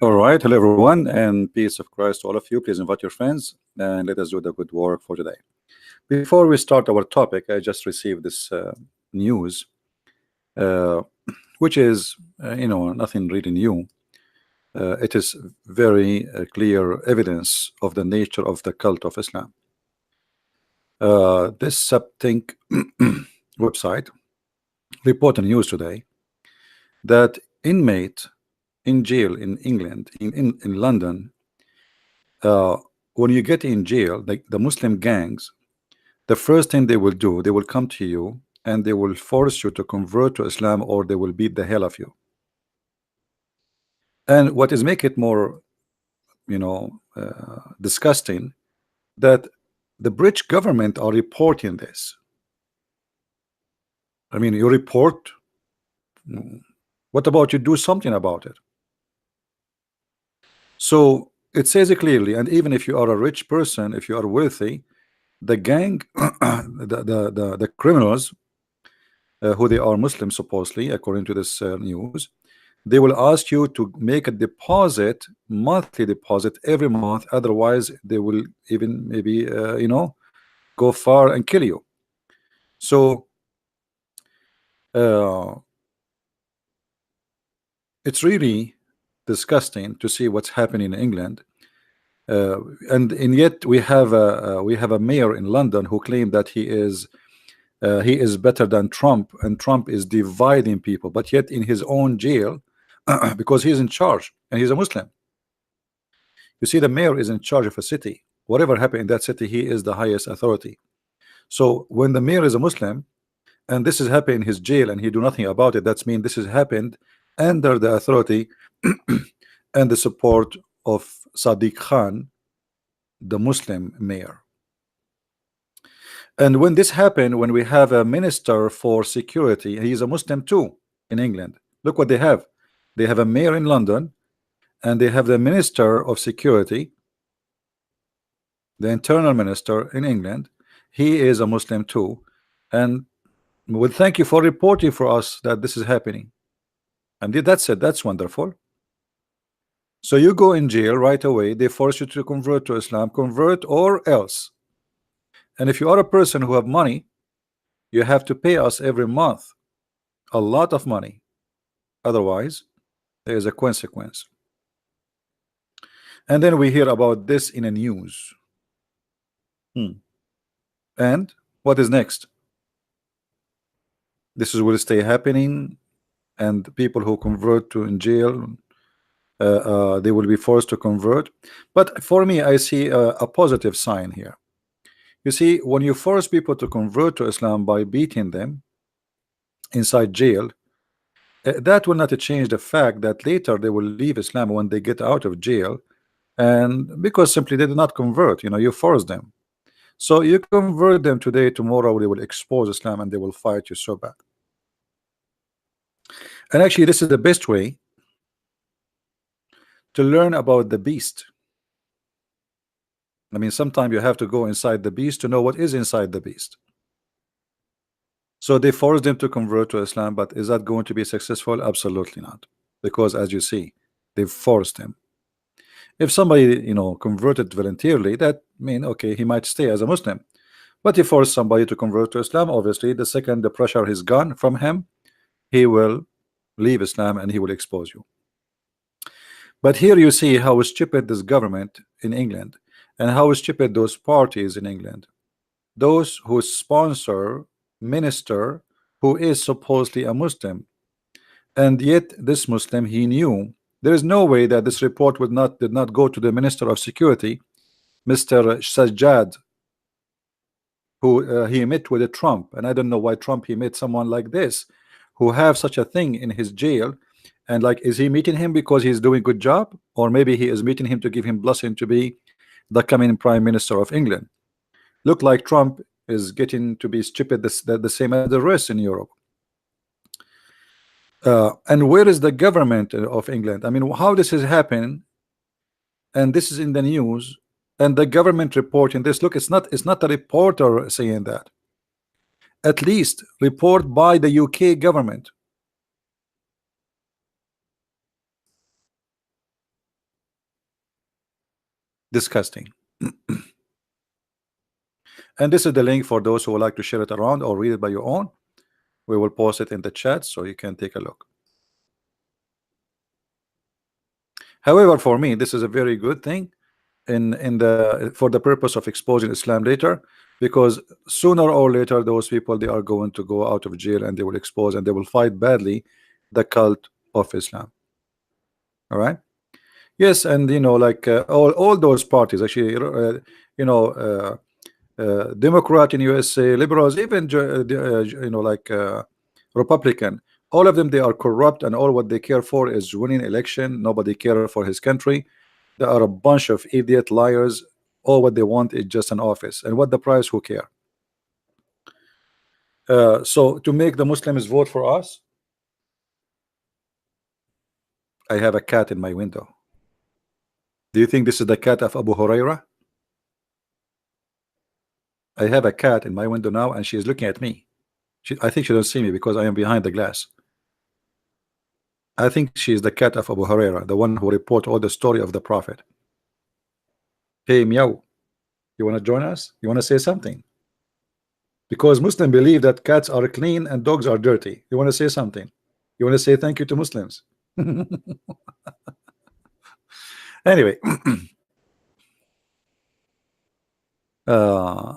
All right, hello everyone, and peace of Christ to all of you. Please invite your friends and let us do the good work for today. Before we start our topic, I just received this news, uh, which is, nothing really new. It is very clear evidence of the nature of the cult of Islam. This Subthink website reported news today that inmate in jail in England, in London, when you get in jail, like the Muslim gangs, the first thing they will do, they will come to you and they will force you to convert to Islam, or they will beat the hell of you. And what is make it more, disgusting, that the British government are reporting this. I mean, you report. What about you do something about it? So it says it clearly, and even if you are a rich person, if you are wealthy, the gang, the criminals, who they are Muslims supposedly, according to this news, they will ask you to make a deposit, monthly deposit every month. Otherwise, they will even maybe go far and kill you. So it's really disgusting to see what's happening in England. And yet we have a mayor in London who claimed that he is better than Trump, and Trump is dividing people, but yet in his own jail, because he's in charge and he's a Muslim. You see, the mayor is in charge of a city. Whatever happened in that city, he is the highest authority. So when the mayor is a Muslim and this is happening in his jail and he do nothing about it, that's mean this has happened under the authority and the support of Sadiq Khan, the Muslim mayor. And when this happened, when we have a minister for security, he's a Muslim too in England. Look what they have. They have a mayor in London, and they have the minister of security, the internal minister in England. He is a Muslim too. And well, thank you for reporting for us that this is happening. And that's it. That's wonderful. So you go in jail right away. They force you to convert to Islam, convert or else. And if you are a person who have money, you have to pay us every month a lot of money. Otherwise, there is a consequence. And then we hear about this in the news. And what is next? This is will stay happening, and people who convert to in jail, they will be forced to convert. But for me, I see a positive sign here. You see, when you force people to convert to Islam by beating them inside jail, that will not change the fact that later they will leave Islam when they get out of jail, and because simply they did not convert. You force them. So you convert them today, tomorrow they will expose Islam and they will fight you so bad. And actually, this is the best way to learn about the beast. I mean, sometimes you have to go inside the beast to know what is inside the beast. So they forced them to convert to Islam, but is that going to be successful? Absolutely not, because as you see, they forced him. If somebody converted voluntarily, that mean okay, he might stay as a Muslim. But he forced somebody to convert to Islam. Obviously, the second the pressure is gone from him, he will leave Islam and he will expose you. But here you see how stupid this government in England, and how stupid those parties in England, those who sponsor minister who is supposedly a Muslim, and yet this Muslim, he knew there is no way that this report did not go to the Minister of Security, Mr. Sajjad, who he met with Trump. And I don't know why Trump he met someone like this who have such a thing in his jail. And like, is he meeting him because he's doing good job, or maybe he is meeting him to give him blessing to be the coming Prime Minister of England? Look like Trump is getting to be stupid the same as the rest in Europe. And where is the government of England? I mean, how this is happening? And this is in the news, and the government reporting this. Look, it's not a reporter saying that. At least report by the UK government. Disgusting. And this is the link for those who would like to share it around or read it by your own. We will post it in the chat so you can take a look. However, for me, this is a very good thing in the for the purpose of exposing Islam later, because sooner or later those people, they are going to go out of jail and they will expose and they will fight badly the cult of Islam. All right. Yes, and like all those parties actually, Democrat in USA, liberals, even like Republican, all of them, they are corrupt, and all what they care for is winning election. Nobody care for his country. They are a bunch of idiot liars. All what they want is just an office, and what the price, who care? So to make the Muslims vote for us, I have a cat in my window. Do you think this is the cat of Abu Huraira? I have a cat in my window now, and she is looking at me. I think she don't see me because I am behind the glass. I think she is the cat of Abu Huraira, the one who report all the story of the Prophet. Hey, meow, you want to join us? You want to say something? Because Muslims believe that cats are clean and dogs are dirty. You want to say something? You want to say thank you to Muslims? Anyway, uh,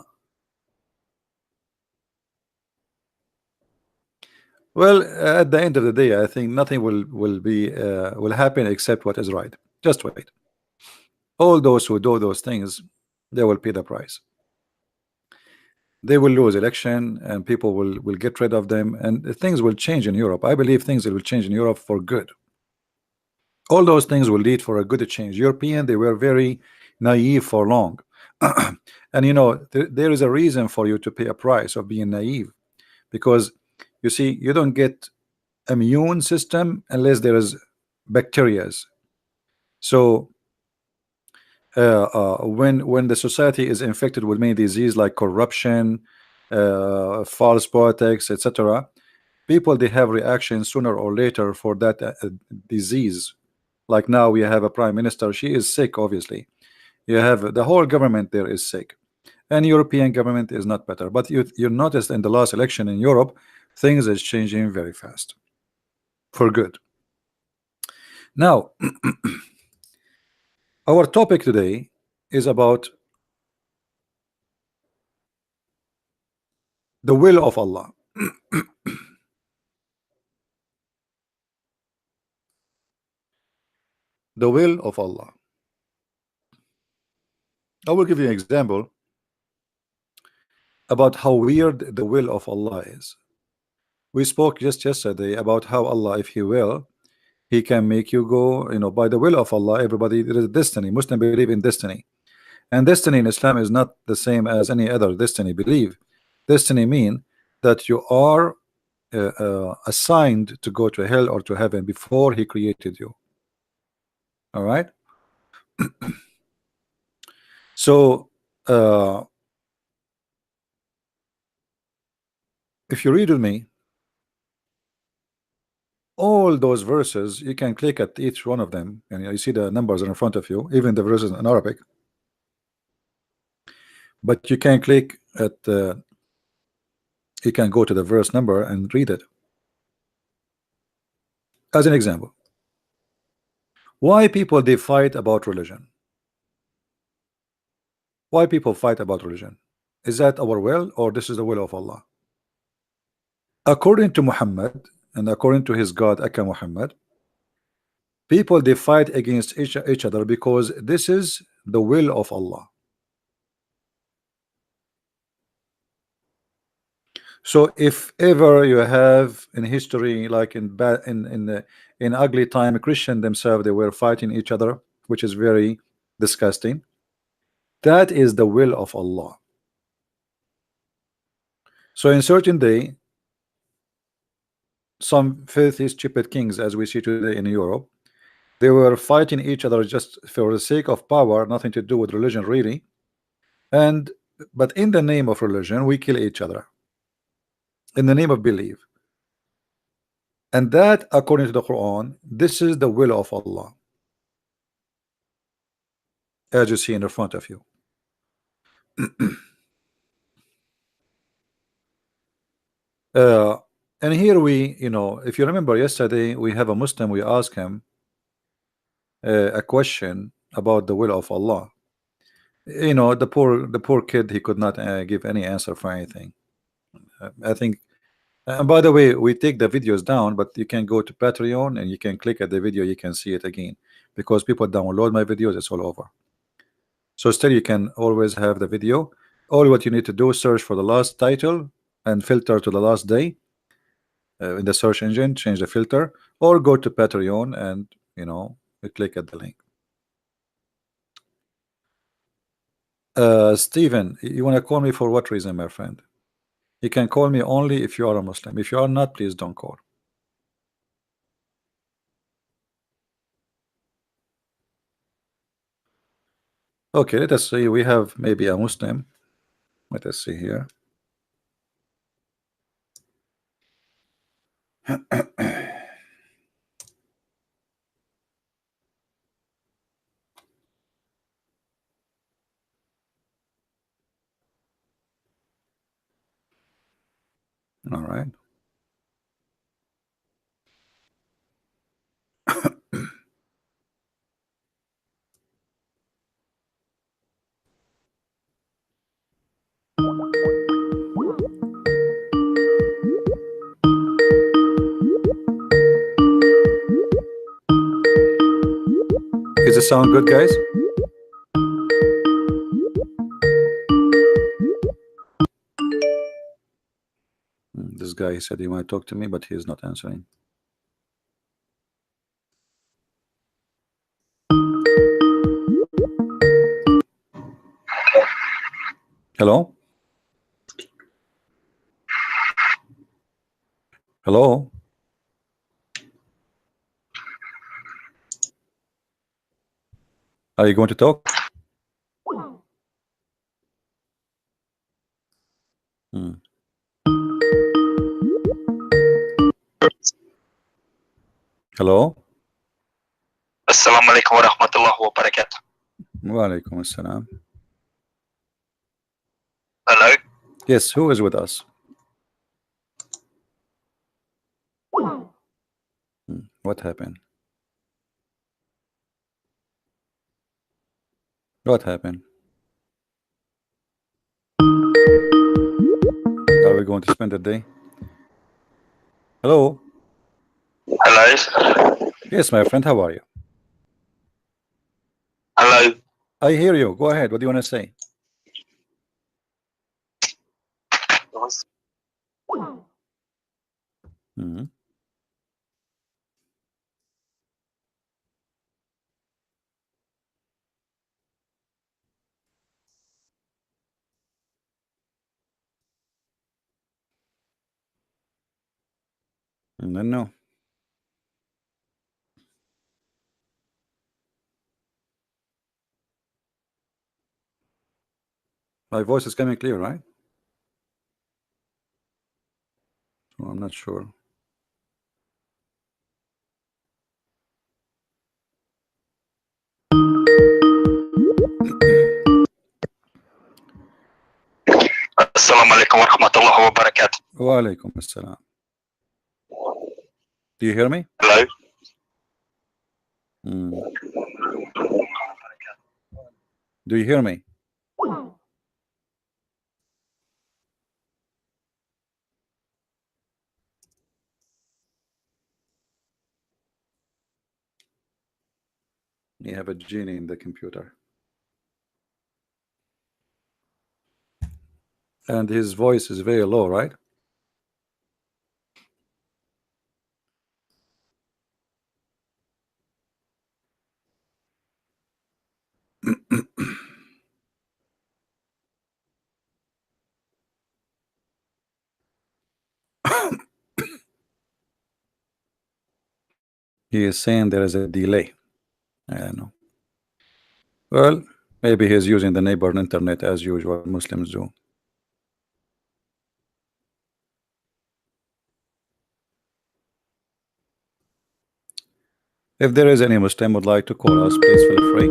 well, at the end of the day, I think nothing will happen except what is right. Just wait. All those who do those things, they will pay the price. They will lose election, and people will get rid of them, and things will change in Europe. I believe things will change in Europe for good. All those things will lead for a good change. European, they were very naive for long. And there is a reason for you to pay a price of being naive, because you see, you don't get immune system unless there is bacterias. So when the society is infected with many diseases like corruption, false politics, etc., people, they have reactions sooner or later for that disease. Like now we have a prime minister, she is sick, obviously. You have the whole government there is sick, and European government is not better. But you noticed in the last election in Europe, things is changing very fast for good. Now our topic today is about the will of Allah. The will of Allah. I will give you an example about how weird the will of Allah is. We spoke just yesterday about how Allah, if He will, He can make you go, by the will of Allah. Everybody, there is destiny. Muslims believe in destiny, and destiny in Islam is not the same as any other destiny belief. Destiny mean that you are assigned to go to hell or to heaven before He created you. All right. So if you read with me all those verses, you can click at each one of them, and you see the numbers are in front of you, even the verses in Arabic. But you can click at you can go to the verse number and read it. As an example, why people they fight about religion? Why people fight about religion? Is that our will, or this is the will of Allah? According to Muhammad and according to his God Akka Muhammad, people they fight against each other because this is the will of Allah. So if ever you have in history, like in bad in ugly time, Christian themselves, they were fighting each other, which is very disgusting. That is the will of Allah. So in certain day, some filthy stupid kings, as we see today in Europe, they were fighting each other just for the sake of power, nothing to do with religion really. And but in the name of religion, we kill each other in the name of belief. And that, according to the Quran, this is the will of Allah. as you see in the front of you. And here we, if you remember yesterday, we have a Muslim, we ask him a question about the will of Allah. The poor kid, he could not give any answer for anything. I think, and by the way, we take the videos down, but you can go to Patreon and you can click at the video, you can see it again, because people download my videos, it's all over. So still you can always have the video. All what you need to do is search for the last title and filter to the last day in the search engine, change the filter, or go to Patreon and you click at the link. Steven, you want to call me for what reason, my friend? You can call me only if you are a Muslim. If you are not, please don't call. Okay, let us see. We have maybe a Muslim. Let us see here. All right. Does it sound good, guys? This guy said he might talk to me, but he is not answering. Hello? Hello? Are you going to talk? Hello? Assalamu alaikum wa rahmatullahi wa barakatuh. Wa alaikum assalam. Hello? Yes, who is with us? What happened? What happened? Are we going to spend the day? Hello? Hello? Yes, my friend, how are you? Hello? I hear you. Go ahead. What do you want to say? No. My voice is coming clear, right? So I'm not sure. Assalamu alaikum wa rahmatullahi wa barakatuh. Wa alaikum assalam. Do you hear me? Hello? Do you hear me? You have a genie in the computer. And his voice is very low, right? He is saying there is a delay. I don't know. Well, maybe he's using the neighbor internet as usual, Muslims do. If there is any Muslim would like to call us, please feel free.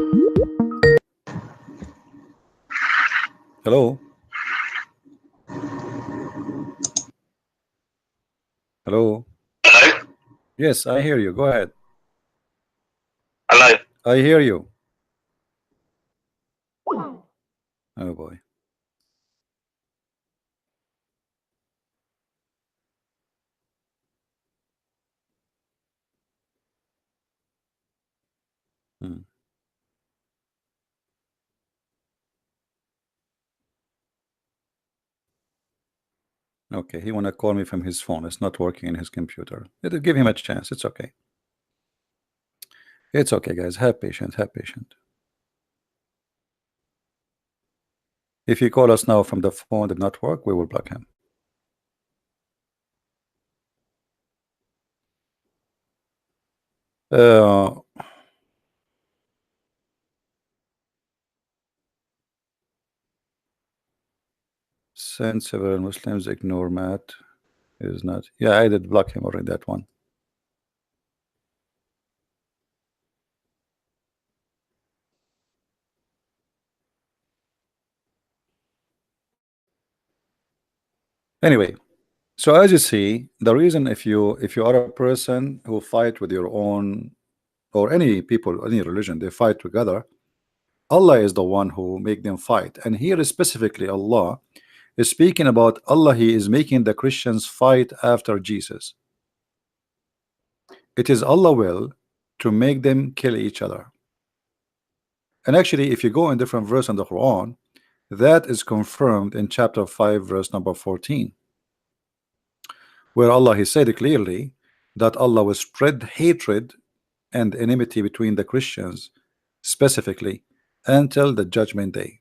Hello? Hello? Hello? Yes, I hear you. Go ahead. Hello? I hear you. Oh boy. Hmm. Okay, he wanna call me from his phone. It's not working in his computer. It'll give him a chance. It's okay. It's okay, guys. Have patience. Have patience. If he call us now from the phone did not work, we will block him. Uh, since several Muslims ignore Matt is not. Yeah, I did block him already. That one. Anyway, so as you see, the reason if you are a person who fight with your own or any people, any religion, they fight together. Allah is the one who make them fight, and here specifically Allah is speaking about Allah. He is making the Christians fight after Jesus. It is Allah will to make them kill each other. And actually, if you go in different verse in the Quran, that is confirmed in chapter 5, verse number 14, where Allah He said clearly that Allah will spread hatred and enmity between the Christians specifically until the judgment day.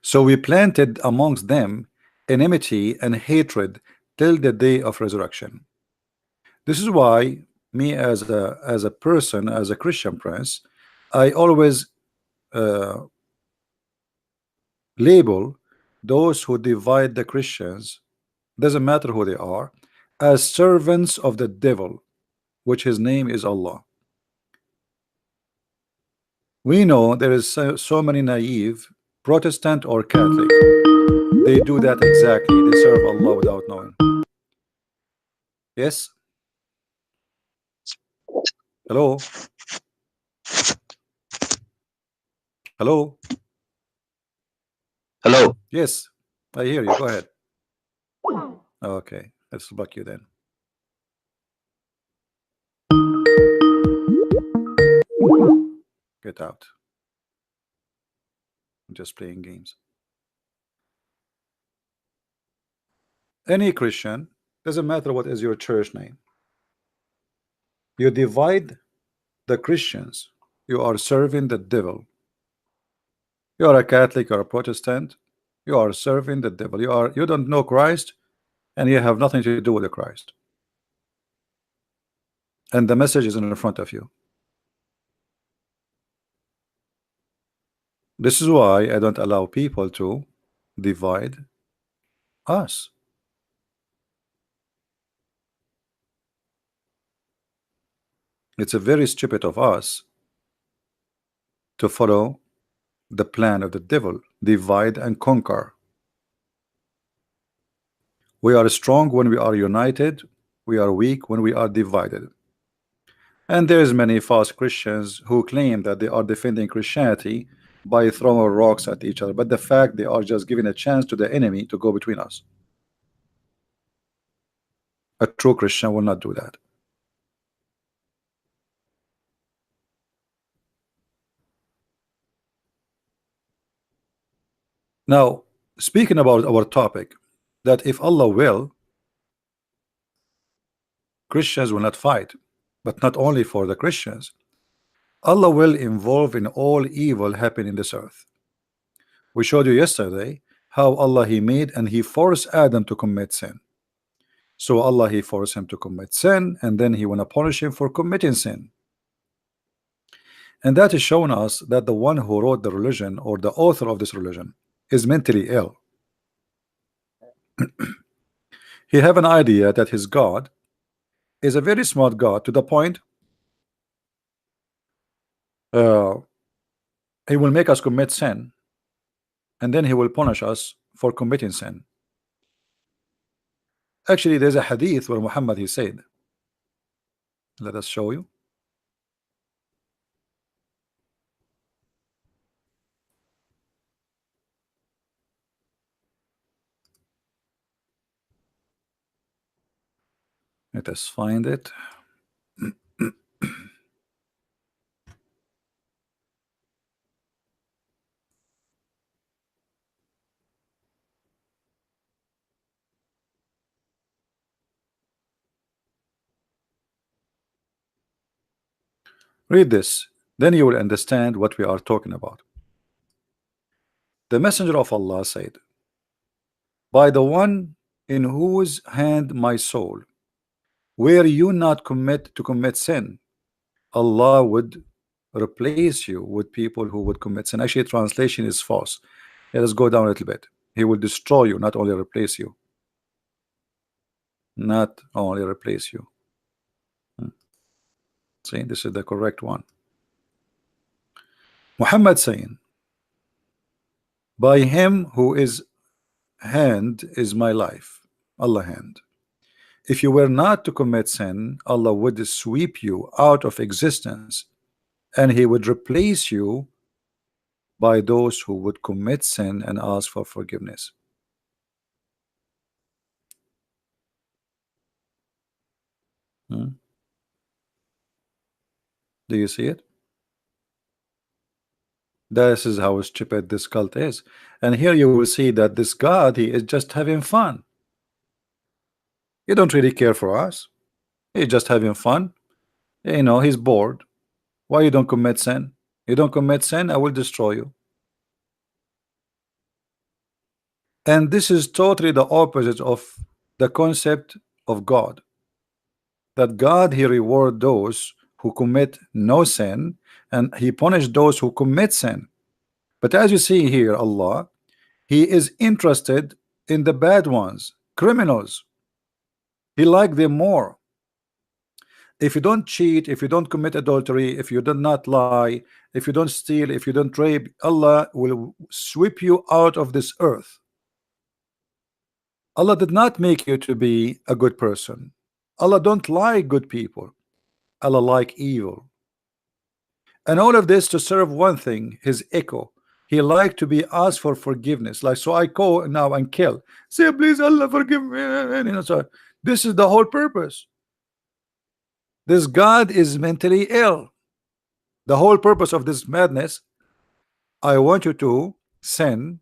So we planted amongst them enmity and hatred till the day of resurrection. This is why me as a person, as a Christian prince, I always label those who divide the Christians, doesn't matter who they are, as servants of the devil, which his name is Allah. We know there is so many naive Protestant or Catholic. They do that exactly. They serve Allah without knowing. Yes. Hello. Hello. Hello? Yes, I hear you. Go ahead. Okay, let's block you then. Get out. I'm just playing games. Any Christian, doesn't matter what is your church name. You divide the Christians, you are serving the devil. You are a Catholic or a Protestant, you are serving the devil. You don't know Christ, and you have nothing to do with the Christ. And the message is in front of you. This is why I don't allow people to divide us. It's a very stupid of us to follow the plan of the devil, divide and conquer. We are strong when we are united, we are weak when we are divided. And there's many false Christians who claim that they are defending Christianity by throwing rocks at each other, but the fact they are just giving a chance to the enemy to go between us. A true Christian will not do that. Now, speaking about our topic, that if Allah will, Christians will not fight, but not only for the Christians. Allah will involve in all evil happen in this earth. We showed you yesterday how Allah He made and He forced Adam to commit sin. So Allah He forced him to commit sin, and then He wanna punish him for committing sin. And that is showing us that the one who wrote the religion or the author of this religion is mentally ill. He have an idea that his God is a very smart God to the point He will make us commit sin, and then he will punish us for committing sin. Actually, there's a hadith where Muhammad he said, let us show you. Let us find it. Read this, then you will understand what we are talking about. The Messenger of Allah said, by the one in whose hand my soul, were you not to commit sin, Allah would replace you with people who would commit sin. Actually, translation is false. Let us go down a little bit. He will destroy you, not only replace you. Not only replace you. See, this is the correct one. Muhammad saying, by him who is hand is my life, Allah hand. If you were not to commit sin, Allah would sweep you out of existence, and he would replace you by those who would commit sin and ask for forgiveness. Do you see it? This is how stupid this cult is. And here you will see that this God, he is just having fun. He don't really care for us. He's just having fun. You know, he's bored. Why you don't commit sin? You don't commit sin, I will destroy you. And this is totally the opposite of the concept of God. That God, he reward those who commit no sin, and he punish those who commit sin. But as you see here, Allah, he is interested in the bad ones, criminals. He like them more. If you don't cheat, if you don't commit adultery, if you do not lie, if you don't steal, if you don't rape, Allah will sweep you out of this earth. Allah did not make you to be a good person. Allah don't like good people. Allah like evil. And all of this to serve one thing, his echo. He like to be asked for forgiveness. Like, so I go now and kill. Say, please, Allah, forgive me. You know, so this is the whole purpose. This God is mentally ill. The whole purpose of this madness, I want you to sin,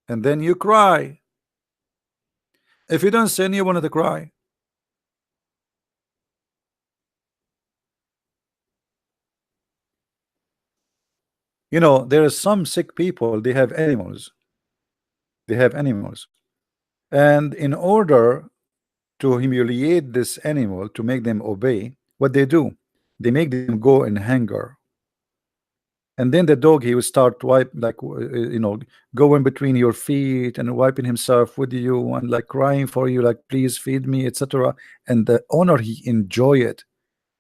and then you cry. If you don't sin, you want to cry. You know, there are some sick people, they have animals. They have animals. And in order to humiliate this animal, to make them obey, what they do, they make them go in hunger. And then the dog, he will start wipe, like, you know, going between your feet and wiping himself with you and like crying for you, like, please feed me, etc. And the owner, he enjoy it,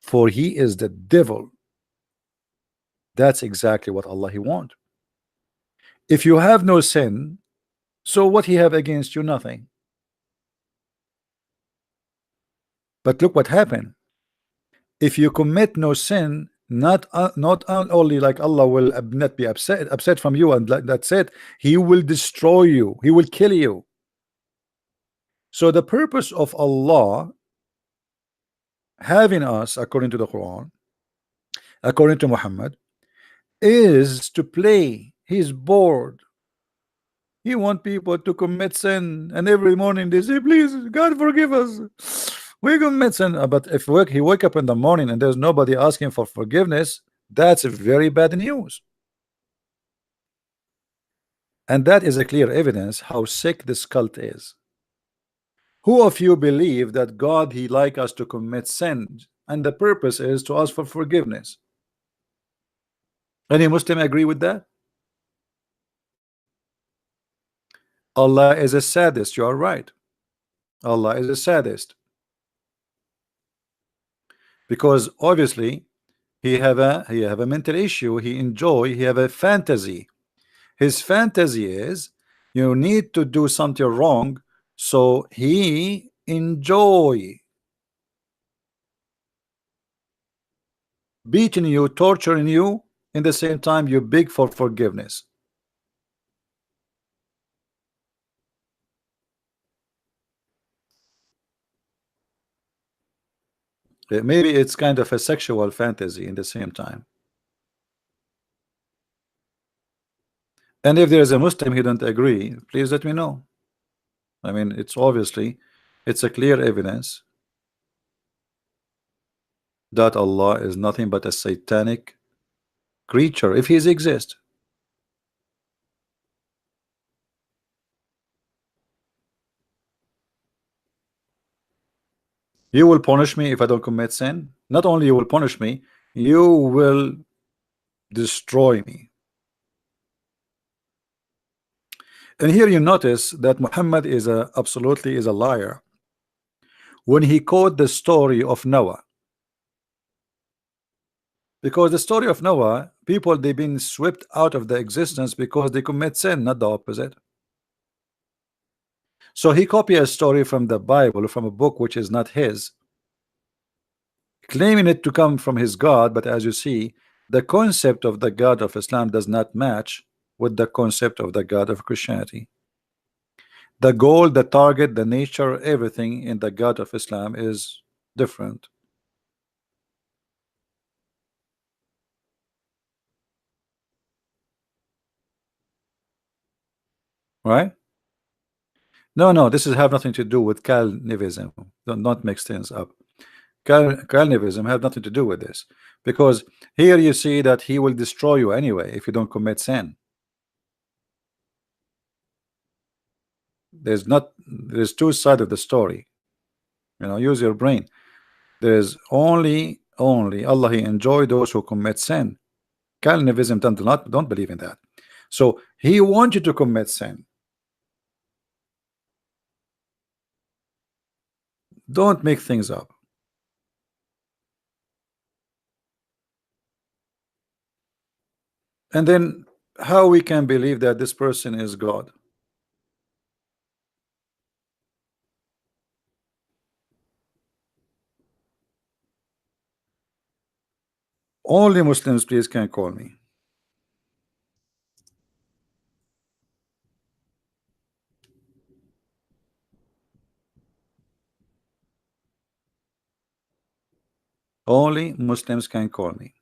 for he is the devil. That's exactly what Allah he want. If you have no sin, so what he have against you? Nothing. But look what happened. If you commit no sin, not only like Allah will not be upset from you, and that's it, he will destroy you, he will kill you. So the purpose of Allah having us, according to the Quran, according to Muhammad, is to play. He's bored. He want people to commit sin, and every morning they say, please God forgive us, we commit sin. But if he wake up in the morning and there's nobody asking for forgiveness, that's a very bad news. And that is a clear evidence how sick this cult is. Who of you believe that God, he like us to commit sin, and the purpose is to ask for forgiveness? Any Muslim agree with that? Allah is a sadist. You are right. Allah is a sadist, because obviously he have a mental issue. He have a fantasy. His fantasy is you need to do something wrong, so he enjoy beating you, torturing you. In the same time, you beg for forgiveness. Maybe it's kind of a sexual fantasy in the same time. And if there is a Muslim he don't agree, please let me know. I mean, it's a clear evidence that Allah is nothing but a satanic creature if he exists. You will punish me if I don't commit sin. Not only you will punish me, you will destroy me. And here you notice that Muhammad is absolutely is a liar when he quote the story of Noah, because the story of Noah, people they've been swept out of the existence because they commit sin, not the opposite. So he copied a story from the Bible, from a book which is not his, claiming it to come from his God. But as you see, the concept of the God of Islam does not match with the concept of the God of Christianity. The goal, the target, the nature, everything in the God of Islam is different. Right? No, this is have nothing to do with Calvinism. Don't not mix things up. Calvinism have nothing to do with this, because here you see that he will destroy you anyway if you don't commit sin. There's two sides of the story. Use your brain. There's only Allah he enjoy those who commit sin. Calvinism don't believe in that. So he wants you to commit sin. Don't make things up. And then how we can believe that this person is God? Only Muslims please can call me. Only Muslims can call me.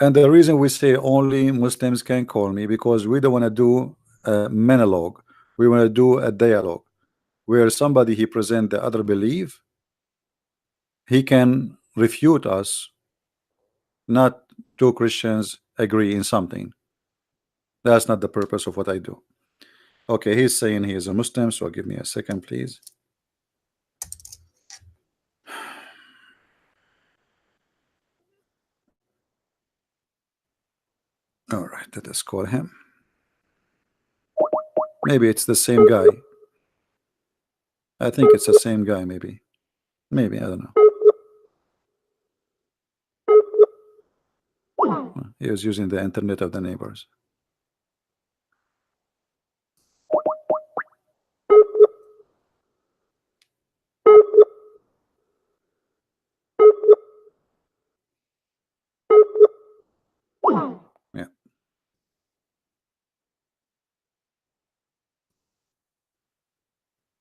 And the reason we say only Muslims can call me, because we don't want to do a monologue. We want to do a dialogue where somebody he present the other belief, he can refute us, not two Christians agree in something. That's not the purpose of what I do. Okay, he's saying he is a Muslim, so give me a second, please. All right, let us call him. Maybe it's the same guy. I think it's the same guy, maybe. Maybe, I don't know. He was using the internet of the neighbors. Yeah.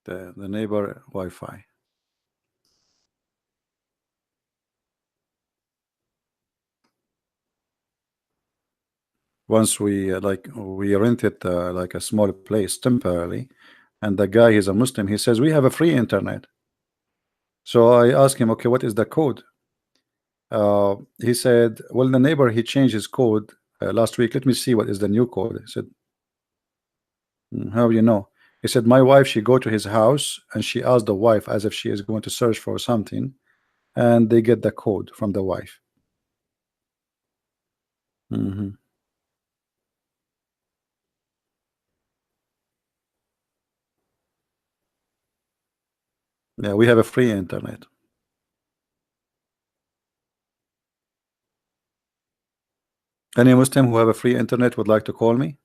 The neighbor Wi-Fi. Once we rented like a small place temporarily, and the guy is a Muslim. He says we have a free internet. So I asked him, okay, what is the code? He said, well, the neighbor he changed his code last week. Let me see what is the new code. I said, how do you know? He said, my wife, she go to his house and she asked the wife as if she is going to search for something, and they get the code from the wife. Mm-hmm. Yeah, we have a free internet. Any Muslim who have a free internet would like to call me?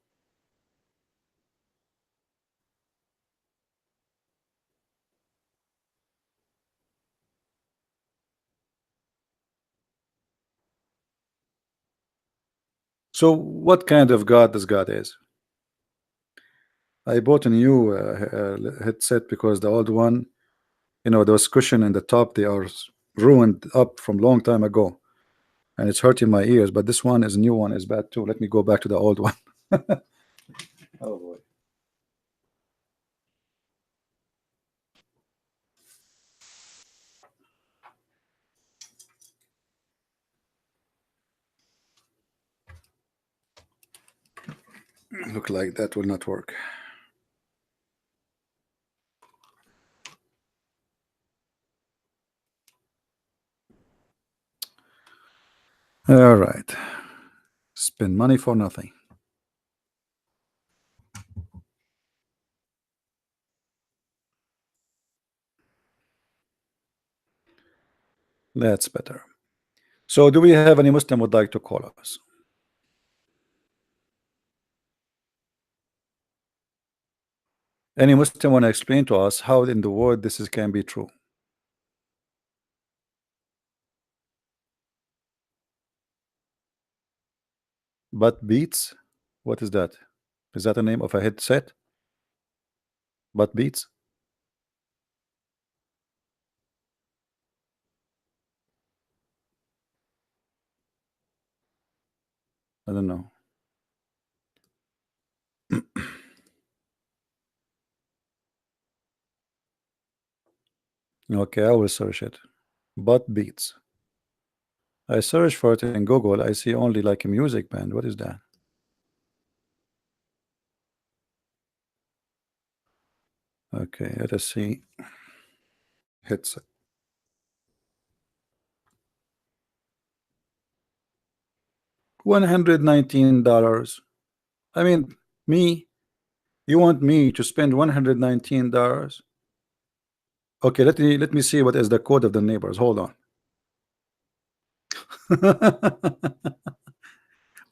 So what kind of God this God is? I bought a new headset because the old one, you know, those cushion in the top, they are ruined up from long time ago, and it's hurting my ears. But this one is a new one, is bad too. Let me go back to the old one. Oh boy. Look like that will not work. All right. Spend money for nothing. That's better. So do we have any Muslim would like to call us? Any Muslim want to explain to us how in the world this is can be true? But Beats? What is that? Is that the name of a headset? But Beats? I don't know. Okay, I will search it. But Beats. I search for it in Google. I see only like a music band. What is that? Okay, let us see. Headset. $119. I mean, me. You want me to spend $119? Okay, let me see what is the code of the neighbors. Hold on.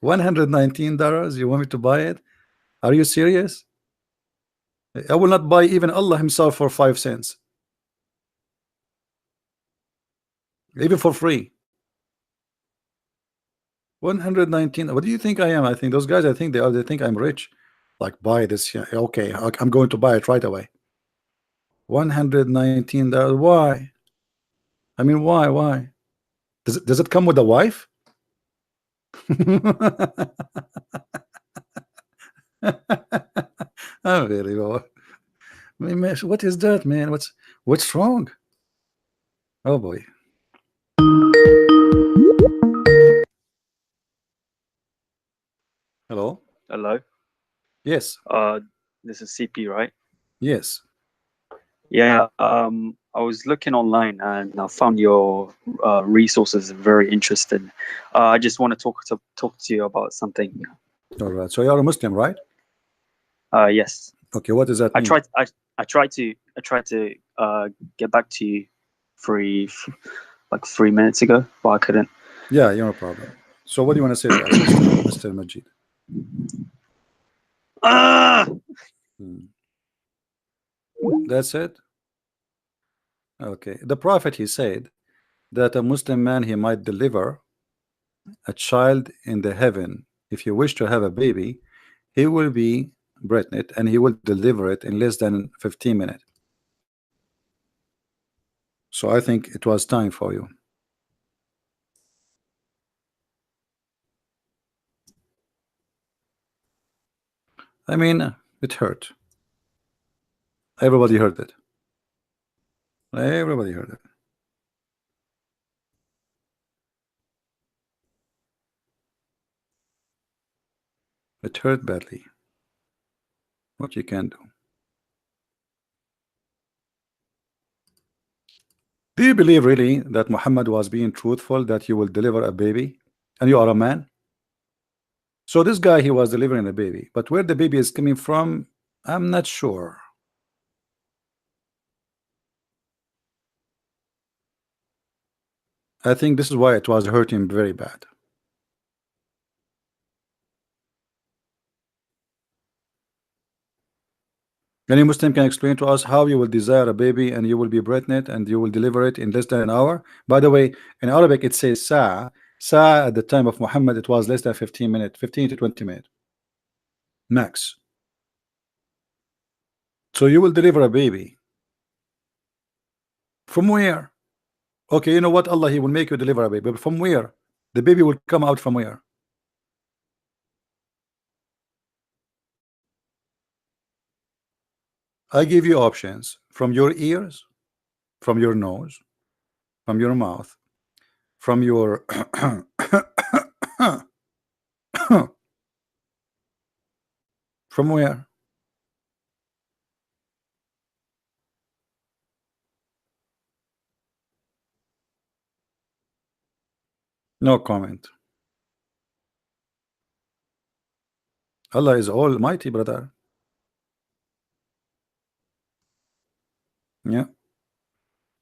$119? You want me to buy it? Are you serious? I will not buy even Allah himself for 5 cents. Even for free. 119. What do you think I am? I think those guys, I think they think I'm rich. Like, buy this. Yeah, okay, I'm going to buy it right away. $119. Why? I mean, why? Does it come with a wife? Unbelievable. I mean, man, what is that, man? What's wrong? Oh boy. Hello? Hello. Yes. This is CP, right? Yes. Yeah. I was looking online and I found your resources very interesting. I just want to talk to you about something. All right. So you're a Muslim, right? Yes. Okay. What does that I mean? tried. I tried to get back to you like 3 minutes ago, but I couldn't. Yeah, no problem. So what do you want to say to us, Mr. Majid? Ah! That's it? Okay. The Prophet, he said that a Muslim man, he might deliver a child in the heaven. If you wish to have a baby, he will be pregnant and he will deliver it in less than 15 minutes. So I think it was time for you. I mean, it hurt. Everybody heard it. Everybody heard it. It hurt badly. What you can do. Do you believe really that Muhammad was being truthful that you will deliver a baby and you are a man? So this guy, he was delivering a baby, but where the baby is coming from, I'm not sure. I think this is why it was hurting very bad. Any Muslim can explain to us how you will desire a baby and you will be pregnant and you will deliver it in less than an hour? By the way, in Arabic it says sa'a. Sa'a at the time of Muhammad it was less than 15 minutes, 15 to 20 minutes max. So you will deliver a baby. From where? Okay, you know what? Allah, He will make you deliver a baby. But from where? The baby will come out from where? I give you options. From your ears, from your nose, from your mouth, from your from where? No comment. Allah is almighty, brother. Yeah.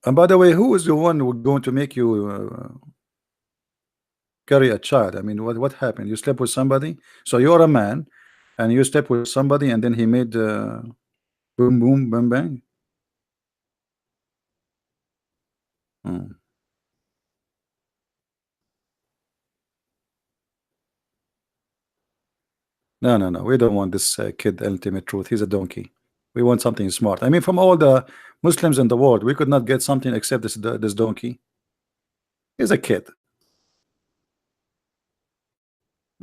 And by the way, who is the one who going to make you carry a child? I mean, what happened? You slept with somebody, so you're a man, and you slept with somebody, and then he made boom, boom, bang, bang. Hmm. No, no, no. We don't want this kid ultimate truth. He's a donkey. We want something smart. I mean, from all the Muslims in the world, we could not get something except this donkey. He's a kid.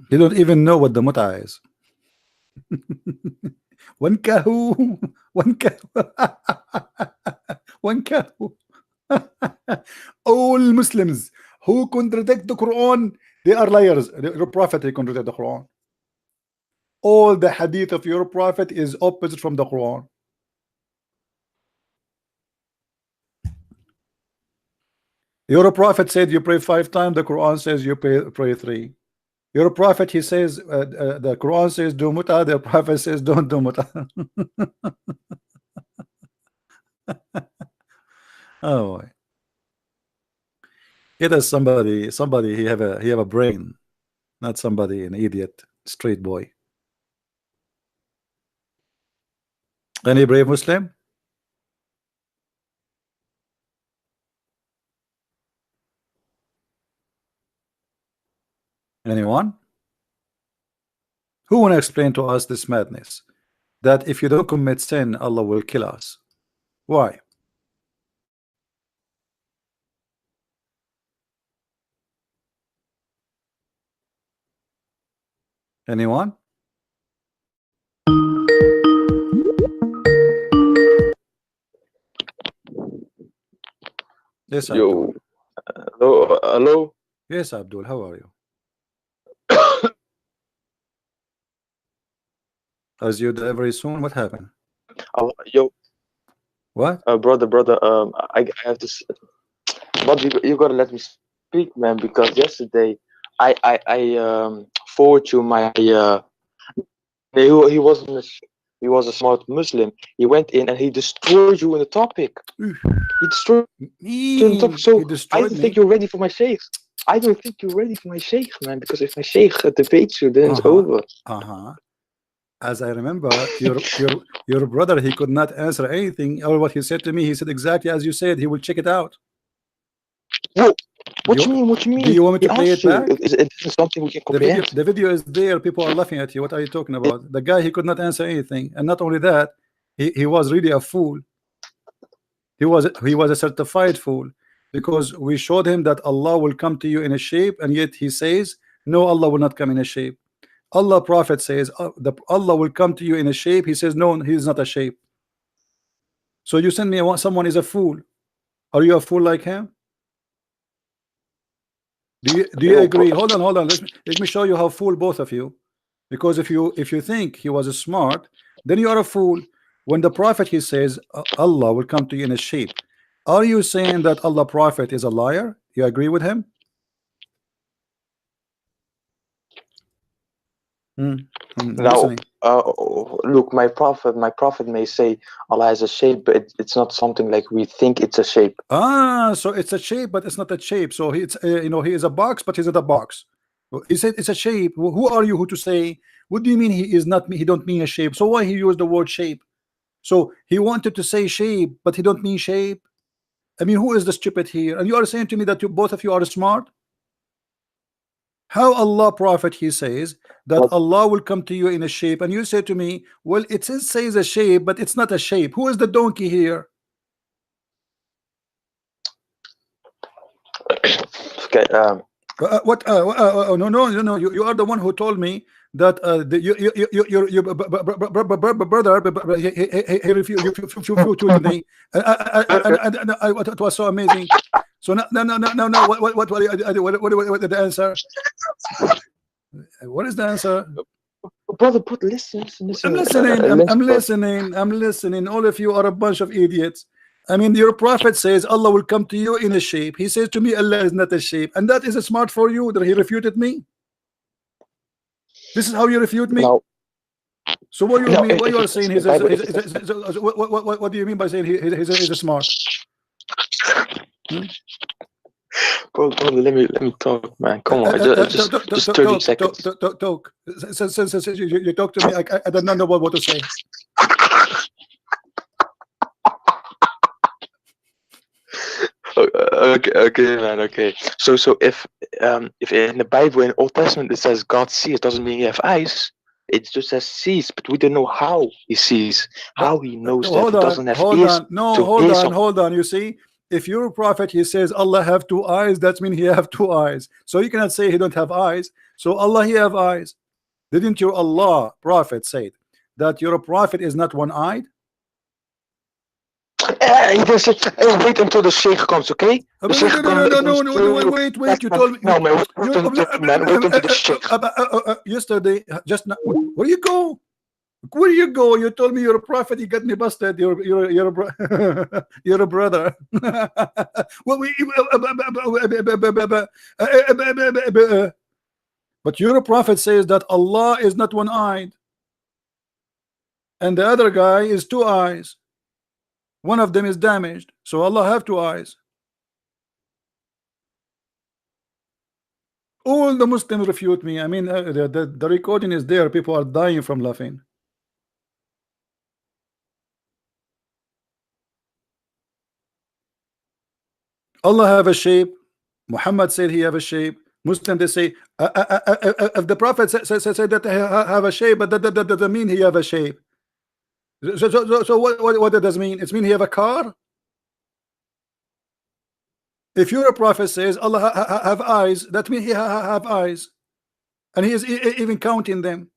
He don't even know what the mut'a is. One kahu, one kahu, one kahu. All Muslims who contradict the Quran, they are liars. Your prophet, he contradicted the Quran. All the hadith of your prophet is opposite from the Quran. Your prophet said you pray 5 times. The Quran says you pray 3. Your prophet, he says the Quran says do muta. The prophet says don't do muta. Oh boy. Get us somebody he have a brain, not somebody an idiot straight boy. Any brave Muslim? Anyone? Who want to explain to us this madness that if you don't commit sin, Allah will kill us? Why? Anyone? Yes, Abdul. Yo, hello. Yes, Abdul. How are you? As you die very soon, what happened? Yo, What? brother. I have to. But you gotta let me speak, man. Because yesterday, I forward you my he was a smart Muslim. He went in and he destroyed you in the topic. He destroyed you in the topic. So I don't think you're ready for my sheikh. I don't think you're ready for my sheikh, man. Because if my sheikh debates you, then it's over. As I remember, your brother, he could not answer anything. Or what he said to me, he said exactly as you said. He will check it out. Whoa. What you mean? What you mean? Do you want me to play it back? It isn't something we can comprehend. The video is there. People are laughing at you. What are you talking about? The guy, he could not answer anything, and not only that, he was really a fool. He was a certified fool, because we showed him that Allah will come to you in a shape, and yet he says no, Allah will not come in a shape. Allah prophet says Allah will come to you in a shape. He says no, he is not a shape. So you send me someone is a fool. Are you a fool like him? Do you agree? Hold on. Let me show you how fool both of you. Because if you think he was a smart, then you are a fool. When the prophet, he says Allah will come to you in a shape, are you saying that Allah prophet is a liar? You agree with him? Now, look, my prophet may say Allah has a shape, but it's not something like we think it's a shape. So it's a shape, but it's not a shape. So it's he is a box, but he's not a box. He said it's a shape. Who are you who to say? What do you mean he is not? He don't mean a shape. So why he used the word shape? So he wanted to say shape, but he don't mean shape. I mean, who is the stupid here? And you are saying to me that both of you are smart? How Allah Prophet, he says that Allah will come to you in a shape, and you say to me, well, it says a shape, but it's not a shape. Who is the donkey here? Okay. What? No. You are the one who told me that your brother he refused me. It was so amazing. So no. What the answer? What is the answer? Brother, put listen. I'm listening. All of you are a bunch of idiots. I mean, your prophet says Allah will come to you in a shape. He says to me, Allah is not a shape, and that is smart for you that he refuted me. This is how you refute me. No. So what you mean? What you are saying? What do you mean by saying he's smart? Bro, let me talk, man. Come on, just 30 seconds. Talk. Since you talk to me, I don't know what to say. Okay, man. Okay. So if in the Bible in Old Testament it says God sees, doesn't mean he have eyes. It just says sees, but we don't know how he sees, how he knows that he doesn't have ears. Hold on. You see, if your prophet he says Allah have two eyes, that means he have two eyes. So you cannot say he don't have eyes. So Allah he have eyes. Didn't your Allah prophet say that your prophet is not one-eyed? He just said, hey, wait until the sheikh comes, okay? No, wait. You told me. No, man, wait until the sheikh. Yesterday, just now. Where do you go? Where do you go? You told me you're a prophet. You got me busted. You're a brother. But your prophet says that Allah is not one-eyed, and the other guy is two eyes. One of them is damaged, so Allah have two eyes. All the Muslims refute me. I mean, the recording is there. People are dying from laughing. Allah have a shape. Muhammad said he have a shape. Muslim they say if the Prophet said that he have a shape, but that doesn't mean he have a shape. So what does that mean? It mean he have a car? If your prophet says Allah have eyes, that means he have eyes, and he is even counting them.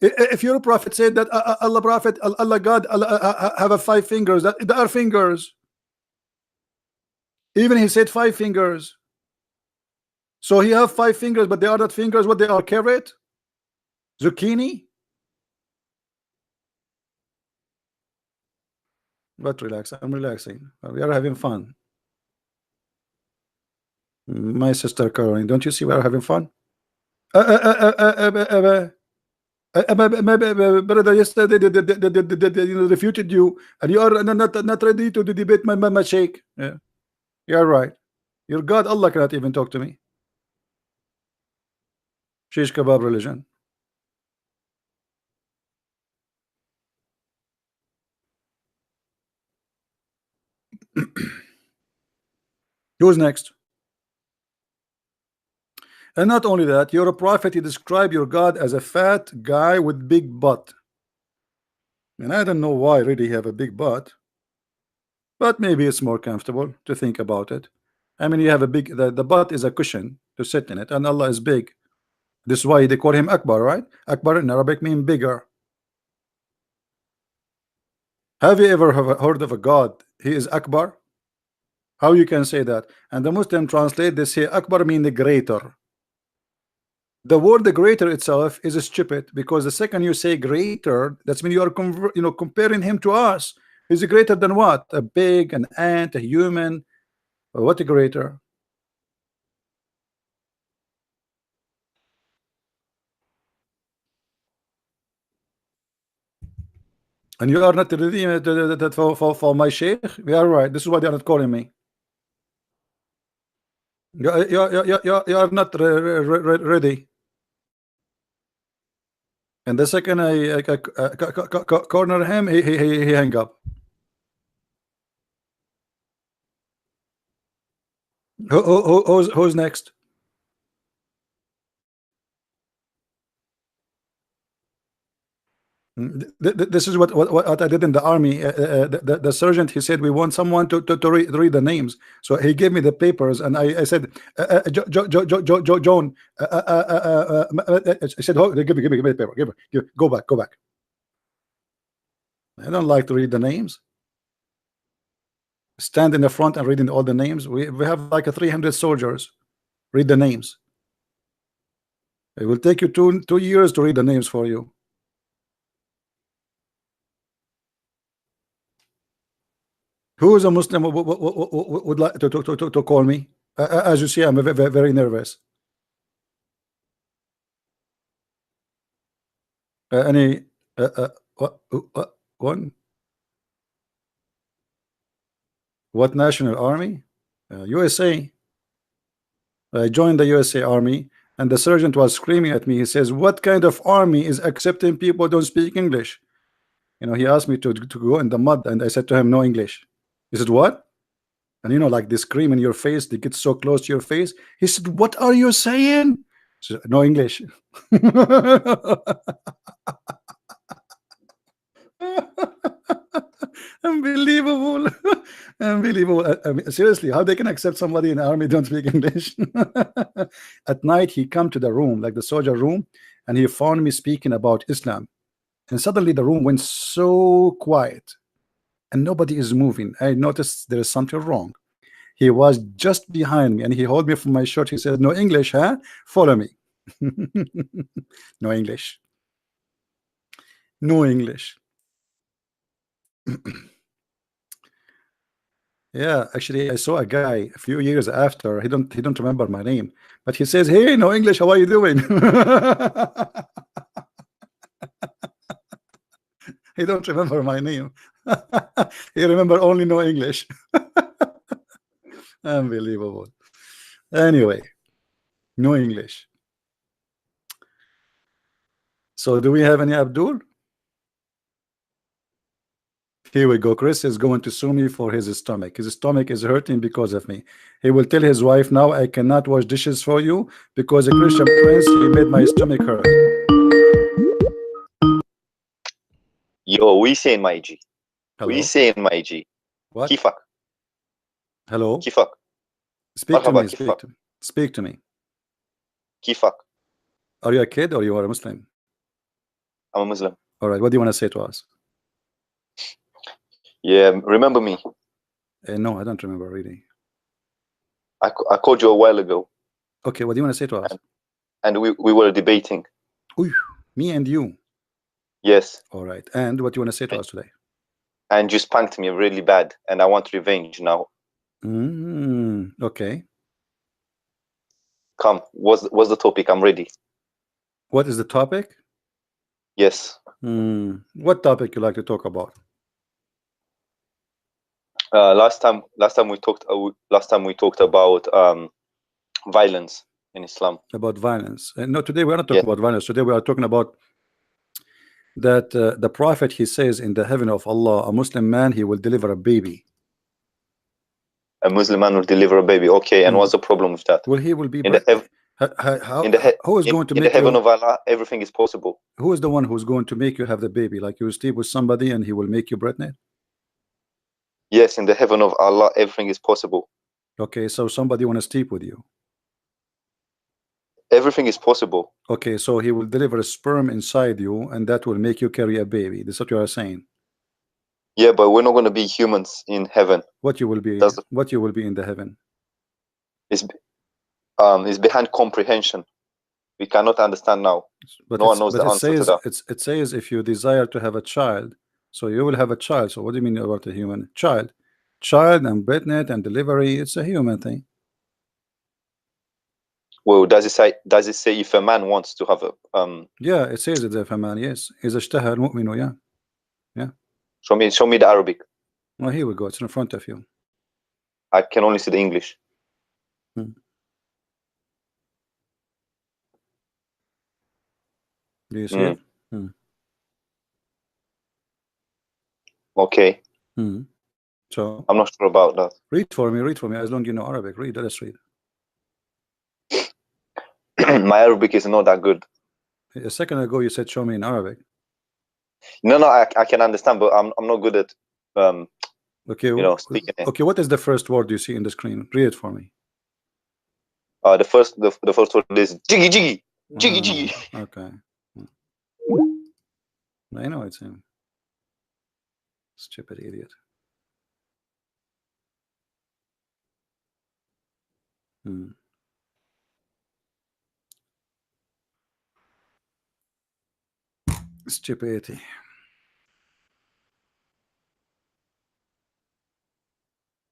If your prophet said that Allah God have 5 fingers, that there are fingers. Even he said 5 fingers. So he have 5 fingers, but they are not fingers. What they are? Carrot, zucchini. But relax, I'm relaxing. We are having fun. My sister Caroline, don't you see we are having fun? Brother, yesterday they refuted you, and you are not ready to debate my sheikh. Yeah, you are right. Your God Allah cannot even talk to me. Shish kebab religion. Who's next? And not only that, you're a prophet. You describe your God as a fat guy with big butt. And I don't know why really have a big butt, but maybe it's more comfortable to think about it. I mean, you have a big, the butt is a cushion to sit in it, and Allah is big. This is why they call him Akbar, right? Akbar in Arabic means bigger. Have you ever heard of a God? He is Akbar. How you can say that? And the Muslim translate, they say Akbar mean the greater. The word the greater itself is stupid, because the second you say greater, that's when you are comparing him to us. Is greater than what? A pig, an ant, a human? What a greater? And you are not ready for my sheikh? We are right. This is why they are not calling me. You are not ready. And the second I corner him, he hang up. Who's next? This is what I did in the army. The sergeant, he said we want someone to read the names. So he gave me the papers, and I said, John. I said, oh, give me the paper. Give me, go back. I don't like to read the names. Stand in the front and reading all the names. We have like 300 soldiers. Read the names. It will take you two years to read the names for you. Who is a Muslim would like to call me? As you see, I'm very nervous. Any one? What national army? USA. I joined the USA Army, and the sergeant was screaming at me. He says, "What kind of army is accepting people who don't speak English?" You know, he asked me to go in the mud, and I said to him, "No English." He said, "What?" And you know, like they scream in your face, they get so close to your face. He said, "What are you saying?" I said, "No English." Unbelievable. Unbelievable. I mean, seriously, how they can accept somebody in the army don't speak English? At night he come to the room, like the soldier room, and he found me speaking about Islam, and suddenly the room went so quiet and nobody is moving. I noticed there is something wrong. He was just behind me and he held me from my shirt. He said, "No English, huh? Follow me." No English. No English. Yeah, actually, I saw a guy a few years after. He don't remember my name, but he says, "Hey, no English. How are you doing?" He don't remember my name. He remember only no English. Unbelievable. Anyway, no English. So, do we have any Abdul? Here we go. Chris is going to sue me for his stomach. His stomach is hurting because of me. He will tell his wife, "Now I cannot wash dishes for you because a Christian prince, he made my stomach hurt." Yo, we saying my G. Hello? We saying my G. What? Kifak. Hello? Kifak. Speak to Marhaba, me. kifak. Speak to me. Kifak. Are you a kid or you are a Muslim? I'm a Muslim. All right. What do you want to say to us? Yeah, remember me? No, I don't remember really. I called you a while ago. Okay. What do you want to say to us? And we were debating. Ooh, me and you. Yes. All right. And what do you want to say to us today? And you spanked me really bad, and I want revenge now. Okay. Come, what's the topic? I'm ready. What is the topic? Yes. What topic you like to talk about? Last time we talked about violence in Islam. About violence. No, today we are not talking about violence. Today we are talking about that the Prophet, he says in the heaven of Allah, a Muslim man, he will deliver a baby. A Muslim man will deliver a baby. Okay, and what's the problem with that? Well, he will be in the who is going to make the heaven of Allah? Everything is possible. Who is the one who's going to make you have the baby? Like you sleep with somebody and he will make you pregnant? Yes, in the heaven of Allah, everything is possible. Okay, so somebody want to sleep with you. Everything is possible. Okay, so he will deliver a sperm inside you, and that will make you carry a baby. That's what you are saying. Yeah, but we're not going to be humans in heaven. What you will be? What you will be in the heaven? Is behind comprehension. We cannot understand now. But no one knows the answer to that. It says if you desire to have a child, so you will have a child. So what do you mean about a human child? Child and pregnant and delivery, it's a human thing. Well, does it say if a man wants to have a Yeah, it says it if a man, yes. إذا اشتهى المؤمن, yeah. Yeah. Show me the Arabic. Well, here we go. It's in front of you. I can only see the English. Do you see it? Okay. So I'm not sure about that. read for me, as long as you know Arabic. Read, let's read. My Arabic is not that good. A second ago you said show me in Arabic. No, I can understand, but I'm not good at Okay, speaking it. okay, what is the first word you see in the screen? Read it for me. The first word is jiggy jiggy jiggy jiggy. Okay. I know it's him. Stupid idiot. Stupidity.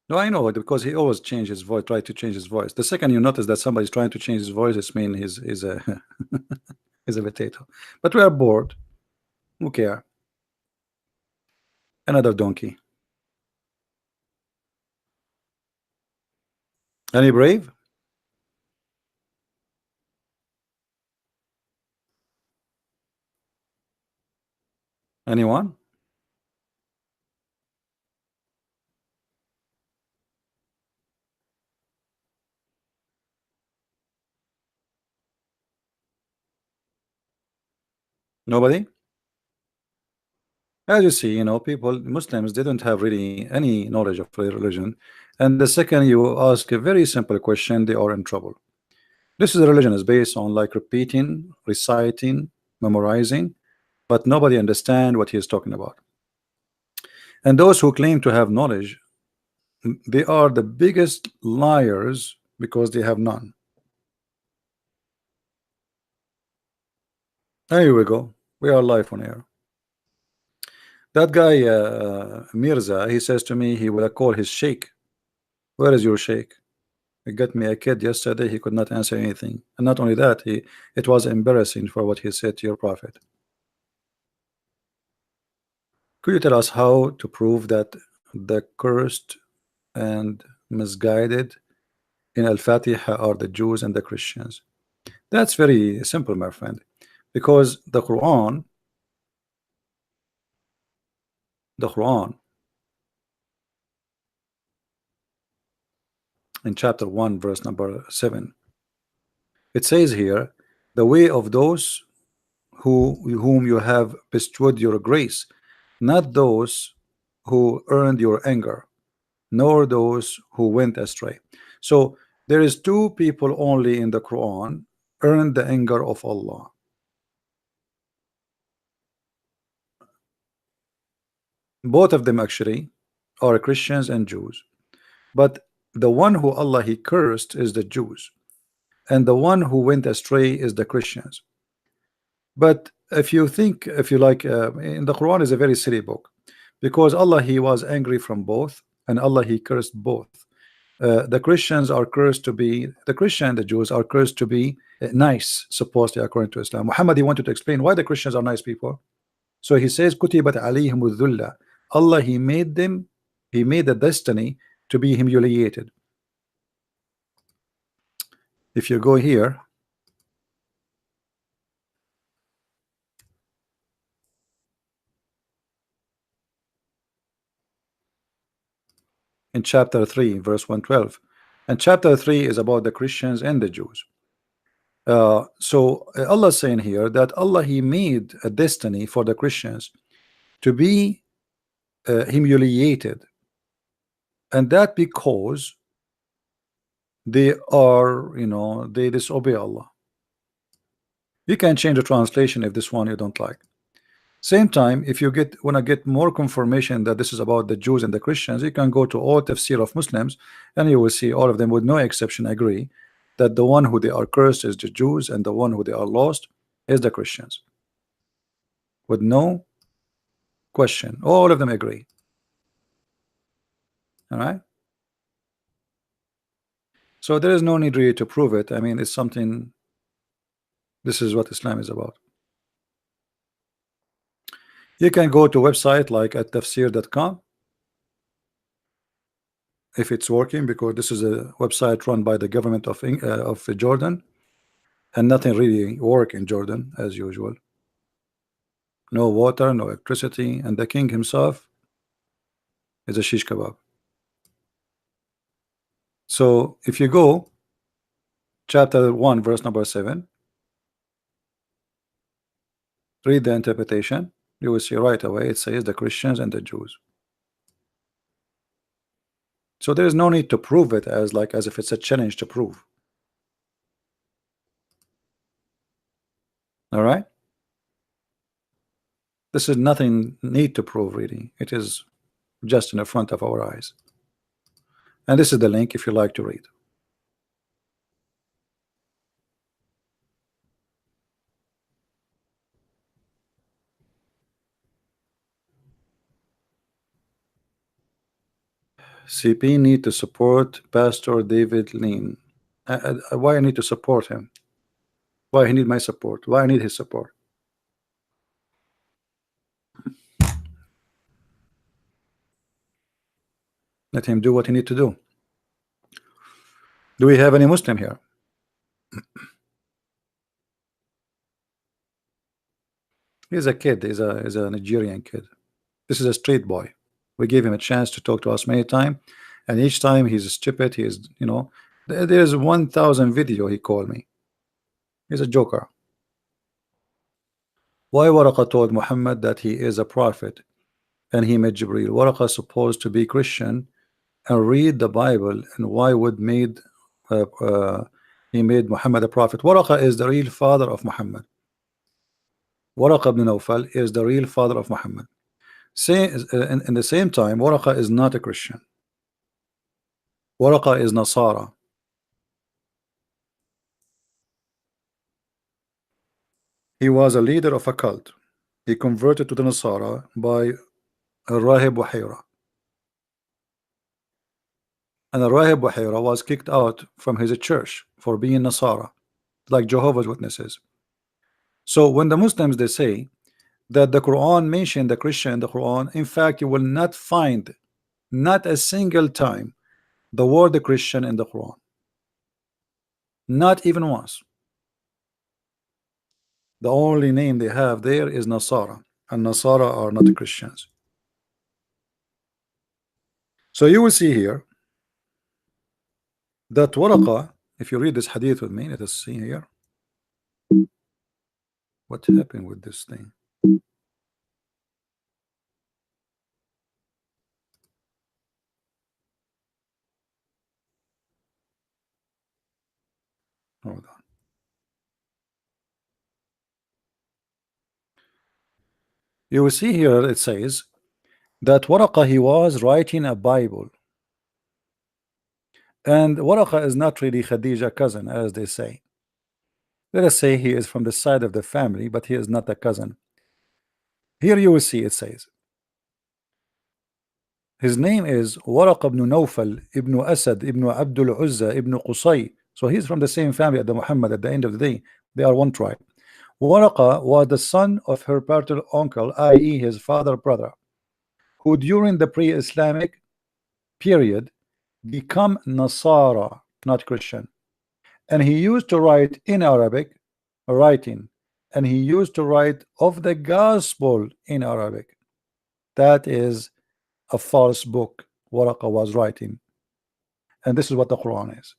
No, I know it because he always changes his voice, try to change his voice. The second you notice that somebody's trying to change his voice, it's mean he's a he's a potato. But we are bored. Who care? Another donkey. Any brave? Anyone? Nobody? As you see, people, Muslims, they don't have really any knowledge of religion. And the second you ask a very simple question, they are in trouble. This is a religion is based on like repeating, reciting, memorizing, but nobody understand what he is talking about. And those who claim to have knowledge, they are the biggest liars because they have none. Here we go. We are live on air. That guy Mirza, he says to me he will call his sheikh. Where is your sheikh? He got me a kid yesterday. He could not answer anything, and not only that, it was embarrassing for what he said to your prophet. Could you tell us how to prove that the cursed and misguided in Al-Fatiha are the Jews and the Christians? That's very simple, my friend, because the Quran in chapter 1 verse number 7, it says here, the way of those whom you have bestowed your grace, not those who earned your anger, nor those who went astray. So there is two people only in the Quran earned the anger of Allah. Both of them actually are Christians and Jews, but the one who Allah he cursed is the Jews, and the one who went astray is the Christians. But if you think, if you like, in the Quran is a very silly book, because Allah he was angry from both, and Allah he cursed both. The Christians are cursed to be, the Christian and the Jews are cursed to be nice, supposedly according to Islam. Muhammad he wanted to explain why the Christians are nice people. So he says, Kutibat alayhimul dhulla. Allah he made them, he made the destiny to be humiliated. If you go here, in chapter 3 verse 112, and chapter 3 is about the Christians and the Jews. So Allah is saying here that Allah he made a destiny for the Christians to be humiliated, and that because they are, they disobey Allah. You can change the translation if this one you don't like. Same time, if you want to get more confirmation that this is about the Jews and the Christians, you can go to all tafsir of Muslims, and you will see all of them with no exception agree that the one who they are cursed is the Jews, and the one who they are lost is the Christians. With no question, all of them agree. All right. So there is no need really to prove it. I mean, it's something. This is what Islam is about. You can go to a website like at tafsir.com if it's working, because this is a website run by the government of Jordan, and nothing really work in Jordan as usual. no water, no electricity, and the king himself is a shish kebab. So if you go chapter 1 verse number 7, read the interpretation, you will see right away it says the Christians and the Jews. So there is no need to prove it as if it's a challenge to prove. All right, this is nothing need to prove, really. It is just in the front of our eyes, and this is the link if you like to read. CP need to support Pastor David Lean. Why I need to support him? Why he need my support? Why I need his support? Let him do what he need to do. Do we have any Muslim here? He's a kid. He's a Nigerian kid. This is a street boy. We gave him a chance to talk to us many times, and each time he's stupid. He's, you know, there's 1,000 video he called me. He's a joker. Why Waraqa told Muhammad that he is a prophet and he met Jibreel? Waraqa supposed to be Christian and read the Bible, and why would he made Muhammad a prophet? Waraqa is the real father of Muhammad. Waraqa ibn Nawfal is the real father of Muhammad. In the same time, Waraqa is not a Christian. Waraqa is Nasara. He was a leader of a cult. He converted to the Nasara by Rahib Buhaira. And Rahib Buhaira was kicked out from his church for being Nasara, like Jehovah's Witnesses. So when the Muslims, they say that the Quran mentioned the Christian in the Quran, in fact you will not find not a single time the word Christian in the Quran, not even once. The only name they have there is Nasara, and Nasara are not Christians. So you will see here that Waraqa, if you read this hadith with me, let us see here what happened with this thing. Hold on. You will see here it says that Waraqa, he was writing a Bible, and Waraqa is not really Khadija cousin, as they say. Let us say he is from the side of the family, but he is not a cousin. Here you will see it says his name is Waraq ibn Nawfal ibn Asad ibn Abdul Uzza ibn Qusay. So he's from the same family as the Muhammad. At the end of the day, they are one tribe. Waraqa was the son of her paternal uncle, i.e. his father brother, who during the pre-Islamic period become Nasara, not Christian. And he used to write in Arabic, and he used to write of the gospel in Arabic. That is a false book Waraqa was writing, and this is what the Quran is.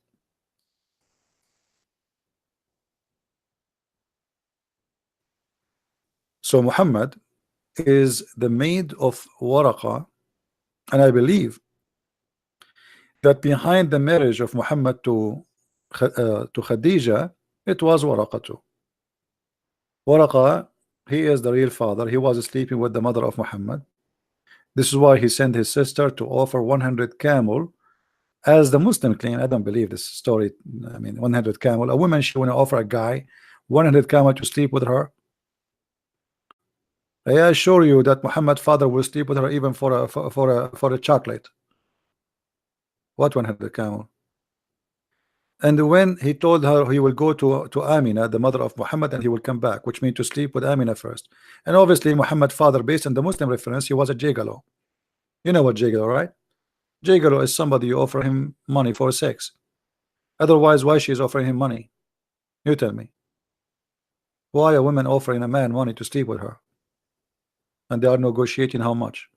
So Muhammad is the maid of Waraqa, and I believe that behind the marriage of Muhammad to Khadija, it was Waraqa too. Waraqa, he is the real father. He was sleeping with the mother of Muhammad. This is why he sent his sister to offer 100 camel. As the Muslim claim, I don't believe this story. I mean, 100 camel. A woman, she want to offer a guy 100 camel to sleep with her. I assure you that Muhammad's father will sleep with her even for a chocolate. What 100 camel? And when he told her he will go to Amina, the mother of Muhammad, and he will come back, which means to sleep with Amina first. And obviously Muhammad's father, based on the Muslim reference, he was a gigolo. You know what gigolo, right? Gigolo is somebody you offer him money for sex. Otherwise, why she is offering him money? You tell me. Why a woman offering a man money to sleep with her? and they are negotiating how much.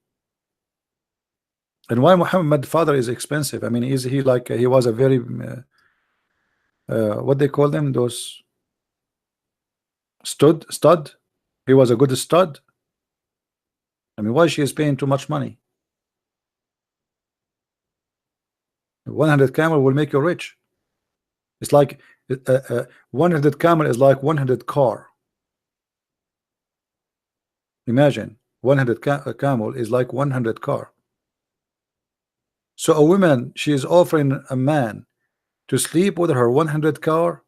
And why Muhammad father is expensive? I mean, is he like he was a very what they call them, those stud? He was a good stud. I mean, why she is paying too much money? 100 camel will make you rich. It's like 100 camel is like 100 car. Imagine 100 camel is like 100 car. So a woman, she is offering a man to sleep with her 100 car.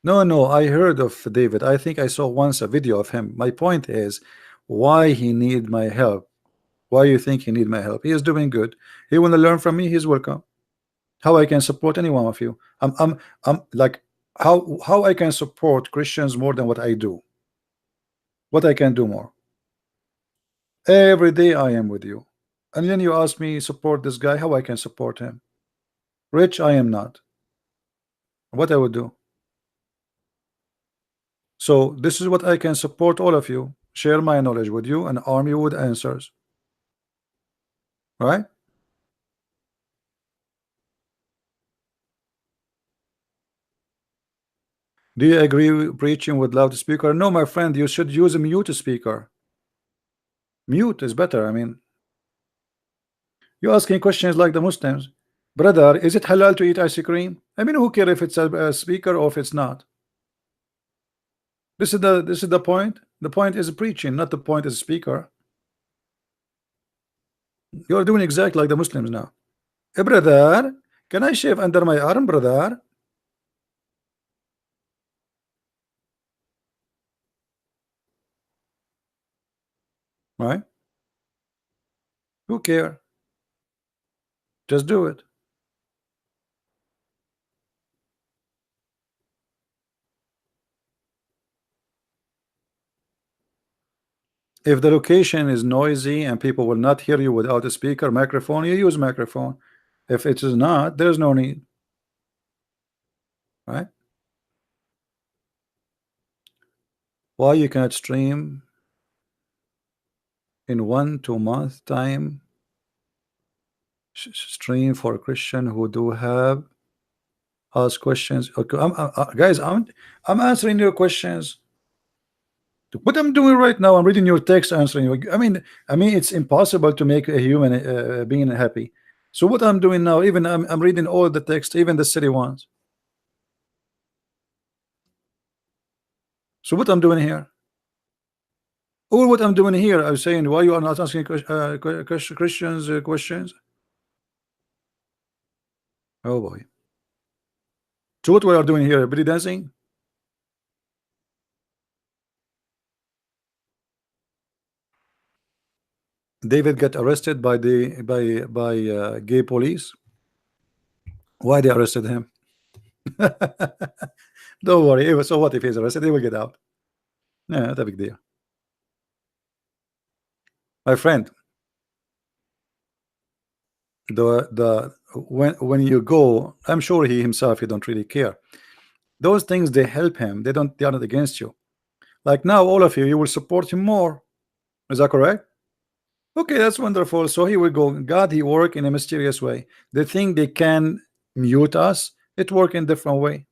No, I heard of David. I think I saw once a video of him. My point is, why he need my help? Why you think he need my help? He is doing good. He want to learn from me. He's welcome. How I can support any one of you? I'm like, how I can support Christians more than what I do? What I can do more? Every day I am with you, and then you ask me support this guy. How I can support him? Rich I am not. What I would do? So this is what I can support all of you. Share my knowledge with you and arm you with answers. Right? Do you agree with preaching with loudspeaker? No, my friend, you should use a mute speaker. Mute is better. I mean, you're asking questions like the Muslims. Brother, is it halal to eat ice cream? I mean, who cares if it's a speaker or if it's not? This is the point. The point is preaching, not the point is speaker. You're doing exactly like the Muslims now. Hey, brother, can I shave under my arm, brother? Right? Who care? Just do it. If the location is noisy and people will not hear you without a speaker, microphone, you use microphone. If it is not, there's no need. Right? Why you cannot stream in 1-2 month time? Stream for Christian who do have ask questions. Okay, guys, I'm answering your questions. What I'm doing right now, I'm reading your text, answering you. I mean, it's impossible to make a human being happy. So what I'm doing now, even I'm reading all the text, even the silly ones. So what I'm doing here? All what I'm doing here, I'm saying, why you are not asking Christians questions? Oh boy. So what we are doing here? Belly dancing? David got arrested by the gay police. Why they arrested him? Don't worry. So what if he's arrested? He will get out. Yeah, not a big deal. My friend, when you go, I'm sure he himself, he don't really care. Those things, they help him. They are not against you. Like now, all of you, you will support him more. Is that correct? Okay, that's wonderful. So here we go. God, he work in a mysterious way. They think they can mute us. It work in different way.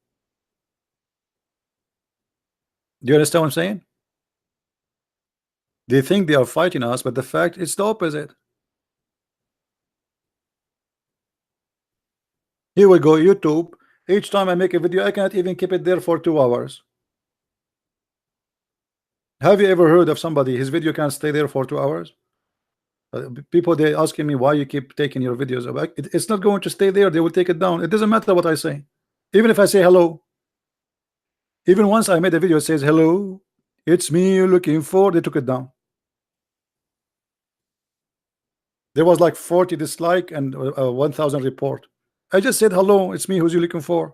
Do you understand what I'm saying? They think they are fighting us, but the fact it's the opposite. Here we go, YouTube. Each time I make a video, I cannot even keep it there for 2 hours. Have you ever heard of somebody, his video can't stay there for 2 hours? People, they asking me why you keep taking your videos. It's not going to stay there. They will take it down. It doesn't matter what I say. Even if I say hello. Even once I made a video that says hello, it's me you're looking for, they took it down. There was like 40 dislike and 1,000 report. I just said hello, it's me who's you looking for.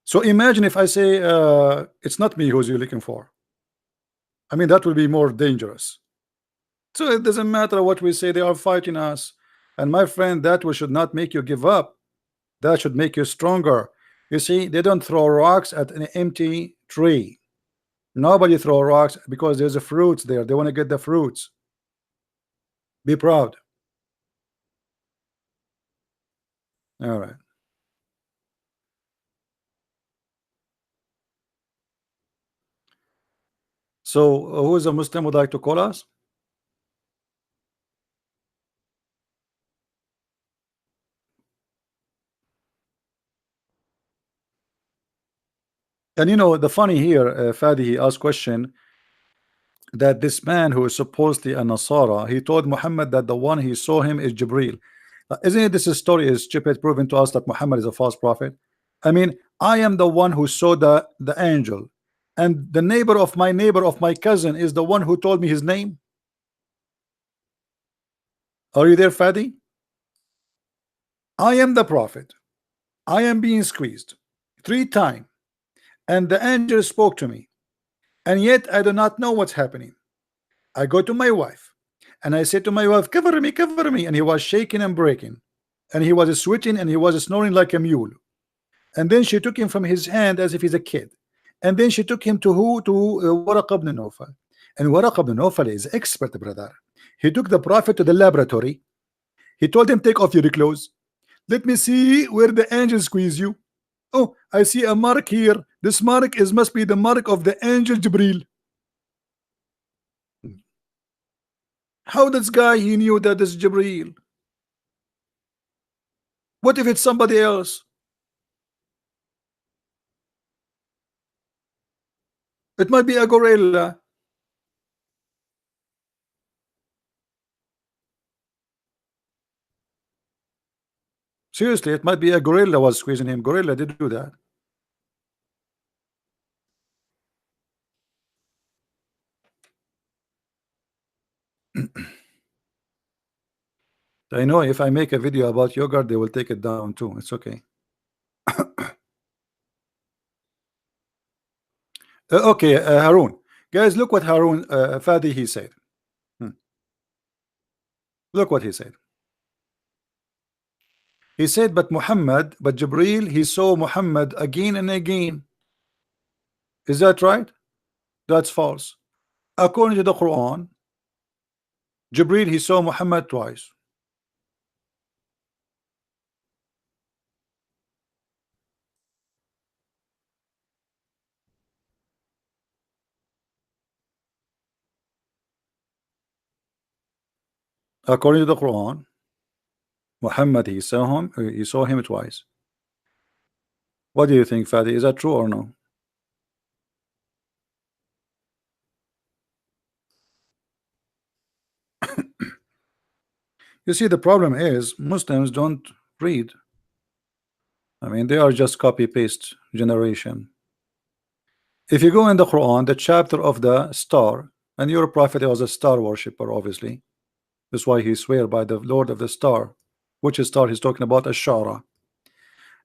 So imagine if I say it's not me who's you looking for. I mean, that will be more dangerous. So it doesn't matter what we say, they are fighting us. And my friend, that should not make you give up. That should make you stronger. You see, they don't throw rocks at an empty tree. Nobody throw rocks because there's a fruits there. They want to get the fruits. Be proud. All right. So who is a Muslim would like to call us? And you know the funny here, Fadi, he asked question that this man who is supposedly a Nasara, he told Muhammad that the one he saw him is Jibril. Isn't it this story is stupid, proving to us that Muhammad is a false prophet? I mean, I am the one who saw the angel, and the neighbor of my cousin is the one who told me his name. Are you there, Fadi? I am the prophet. I am being squeezed 3 times, and the angel spoke to me, and yet I do not know what's happening. I go to my wife, and I said to my wife, cover me, and he was shaking and breaking, and he was sweating, and he was snoring like a mule. And then she took him from his hand as if he's a kid, and then she took him to who? To Waraq ibn Nawfal. And Waraq ibn Nawfal is expert, brother. He took the prophet to the laboratory. He told him, take off your clothes. Let me see where the angel squeeze you. Oh, I see a mark here. This mark must be the mark of the angel Jibril. How this guy he knew that this is Jibril? What if it's somebody else? It might be a gorilla. Seriously, it might be a gorilla was squeezing him. Gorilla did do that. I know if I make a video about yogurt, they will take it down too. It's okay. Okay, Harun. Guys, look what Harun Fadi he said. Look what he said. He said, but Jibril, he saw Muhammad again and again. Is that right? That's false. According to the Quran, Jibril, he saw Muhammad twice. According to the Quran, Muhammad, he saw him twice. What do you think, Fadi? Is that true or no? You see, the problem is Muslims don't read. I mean, they are just copy-paste generation. If you go in the Quran, the chapter of the star, and your prophet was a star worshipper, obviously. That's why he swear by the Lord of the star. Which star he's talking about? Ash-Shara.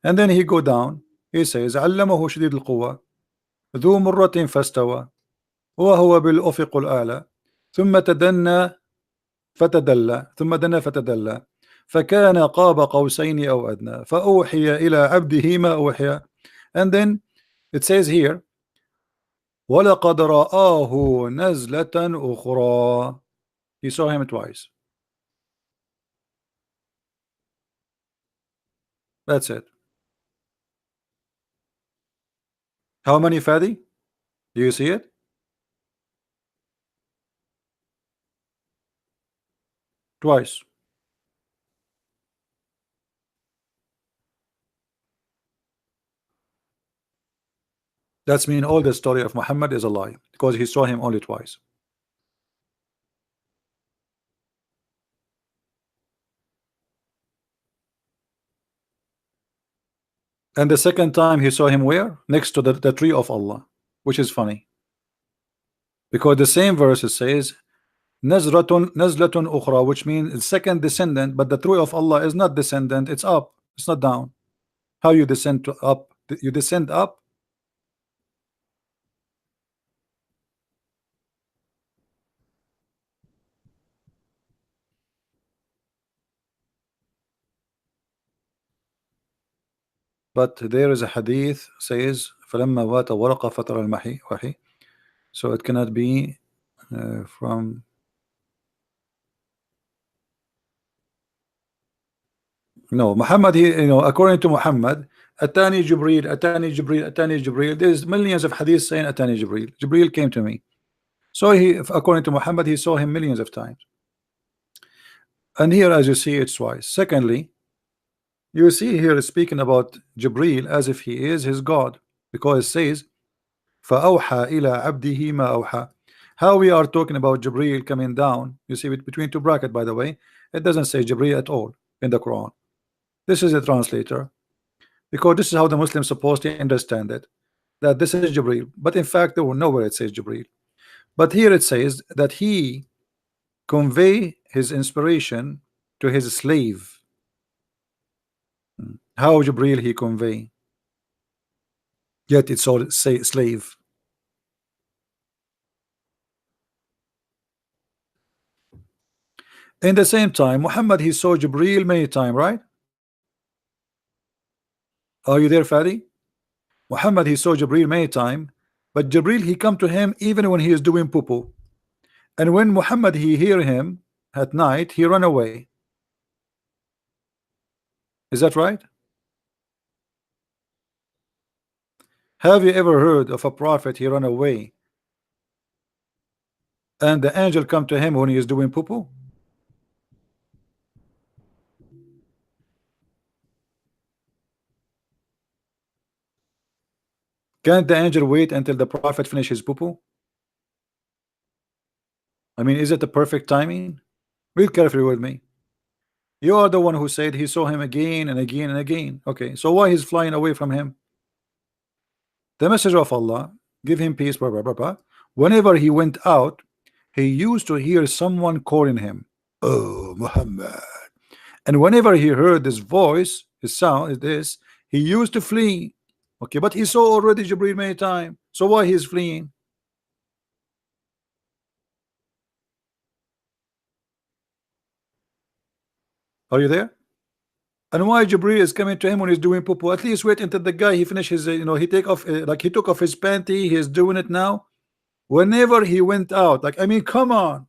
And then he go down. He says, علمه شديد القوة ذو مرة فاستوى وهو بالأفق الأعلى ثم دنا فتدلى فكان قاب قوسين أو أدنى فأوحي إلى عبده ما أوحي. And then it says here وَلَقَدْ رَآهُ نَزْلَةً أُخْرَى. He saw him twice. That's it. How many, Fadi? Do you see it? Twice. That's mean all the story of Muhammad is a lie because he saw him only twice. And the second time he saw him where? Next to the tree of Allah, which is funny. Because the same verse says Nazlatun ukhra, which means second descendant, but the tree of Allah is not descendant, it's up, it's not down. How you descend to up? You descend up. but there is a hadith says فلما وات ورقة فترة المحي وحي, so it cannot be from. No, Muhammad, he, according to Muhammad, Atani Jibreel, Atani Jibreel, Atani Jibreel. There's millions of hadiths saying Atani Jibreel. Jibreel came to me. So he, according to Muhammad, he saw him millions of times. And here, as you see, it's twice. Secondly, you see here speaking about Jibreel as if he is his God, because it says, فَأَوْحَى إِلَى عَبْدِهِ مَا أَوْحَى. How we are talking about Jibreel coming down, you see, between two brackets, by the way, it doesn't say Jibreel at all in the Quran. This is a translator, because this is how the Muslims supposed to understand it, that this is Jibreel, but in fact there were nowhere it says Jibreel. But here it says that he convey his inspiration to his slave. How Jibreel he convey? Yet it's all say slave. In the same time, Muhammad, he saw Jibreel many times, right? Are you there, Fadi? Muhammad, he saw Jibreel many times, but Jibreel he come to him even when he is doing poo-poo. And when Muhammad he hear him at night, he run away. Is that right? Have you ever heard of a prophet he run away and the angel come to him when he is doing poo-poo? Can't the angel wait until the prophet finishes poo-poo? I mean, is it the perfect timing? Read carefully with me. You are the one who said he saw him again and again and again. Okay, so why he's flying away from him? The messenger of Allah, give him peace, blah, blah, blah, blah. Whenever he went out, he used to hear someone calling him, oh Muhammad. And whenever he heard this voice, his sound is this, he used to flee. Okay, but he saw already Jibreel many times. So why he's fleeing? Are you there? And why Jibreel is coming to him when he's doing poo-poo? At least wait until the guy he finishes, he take off, like he took off his panty, he's doing it now. Whenever he went out, like, I mean, come on,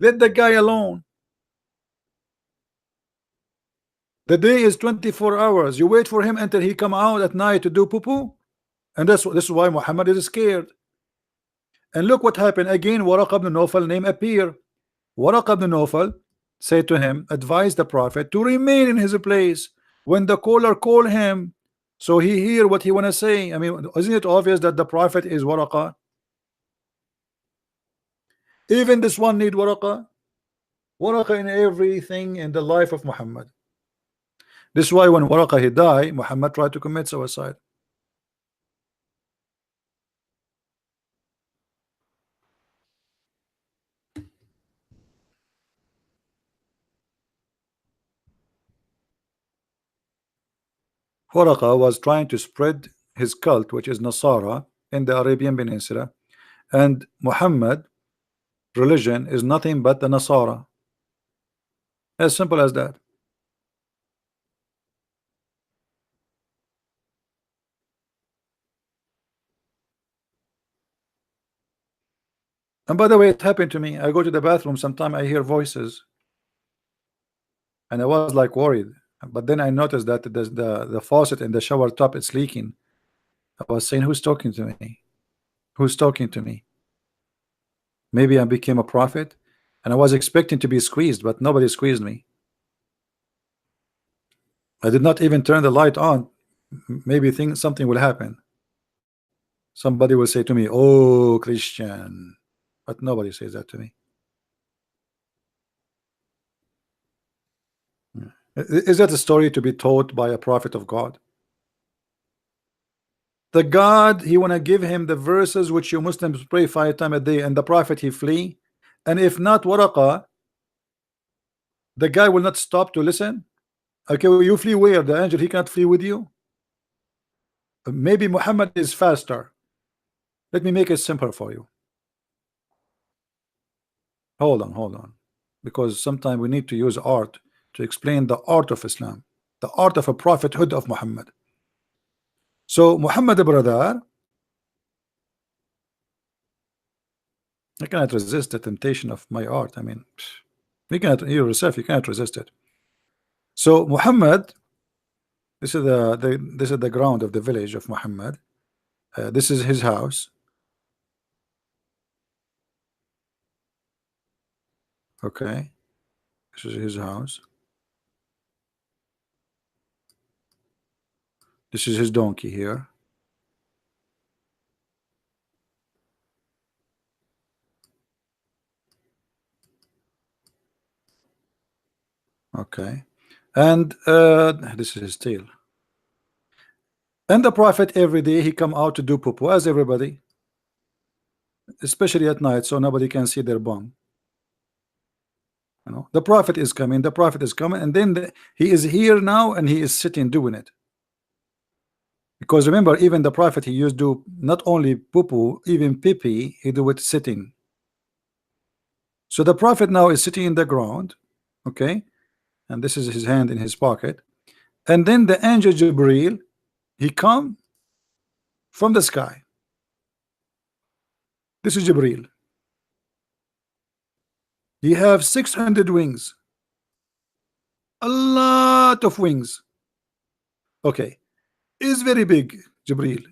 let the guy alone. The day is 24 hours. You wait for him until he come out at night to do poo-poo. And this is why Muhammad is scared. And look what happened again. Waraq ibn Nawfal name appear. Waraq ibn Nawfal said to him, advise the prophet to remain in his place when the caller call him, so he hear what he want to say. I mean, isn't it obvious that the prophet is Waraqa? Even this one need Waraqa. Waraqa in everything in the life of Muhammad. This is why when Waraqa he died, Muhammad tried to commit suicide. Waraqa was trying to spread his cult, which is Nasara, in the Arabian Peninsula, and Muhammad religion is nothing but the Nasara. As simple as that. And by the way, it happened to me. I go to the bathroom, sometime I hear voices, and I was like worried. But then I noticed that the faucet in the shower top is leaking. I was saying, who's talking to me? Who's talking to me? Maybe I became a prophet, and I was expecting to be squeezed, but nobody squeezed me. I did not even turn the light on. Maybe think something will happen. Somebody will say to me, oh Christian, but nobody says that to me. Is that a story to be taught by a prophet of God? The God, he want to give him the verses which you Muslims pray 5 times a day, and the prophet he flee. And if not Waraqa, the guy will not stop to listen. Okay, well, you flee where? The angel, he cannot flee with you. Maybe Muhammad is faster. Let me make it simpler for you. Hold on, because sometimes we need to use art to explain the art of Islam, the art of a prophethood of Muhammad. So Muhammad brother, I cannot resist the temptation of my art. I mean, you cannot, you yourself, you cannot resist it. So Muhammad, this is the ground of the village of Muhammad. This is his house. Okay, this is his house. This is his donkey here. Okay, and this is his tail. And the prophet every day he come out to do poo as everybody, especially at night, so nobody can see their bum. You know, the prophet is coming, and then he is here now, and he is sitting doing it. Because remember, even the prophet he used to do not only poo, even pee, he do it sitting. So the prophet now is sitting in the ground, okay, and this is his hand in his pocket, and then the angel Jibril he come from the sky. This is Jibril. He have 600 wings, a lot of wings. Okay, is very big, Jibril.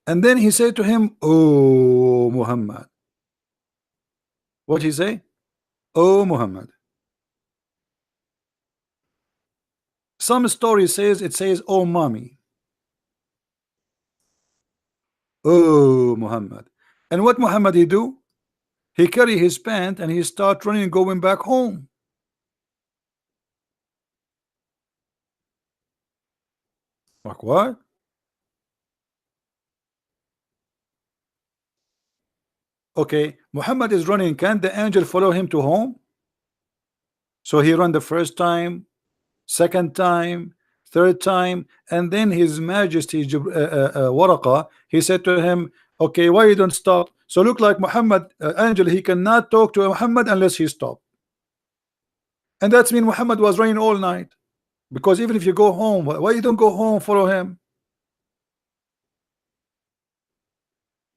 And then he said to him, "Oh Muhammad." What he say? "Oh Muhammad." Some story says it says, "Oh mommy." Oh Muhammad. And what Muhammad he do? He carry his pant and he start running, going back home. Like what? Okay, Muhammad is running. Can the angel follow him to home? So he run the first time, second time, third time, and then His Majesty Waraqa, he said to him, "Okay, why you don't stop?" So look like Muhammad, angel, he cannot talk to Muhammad unless he stop. And that's mean Muhammad was running all night. Because even if you go home, why you don't go home, follow him?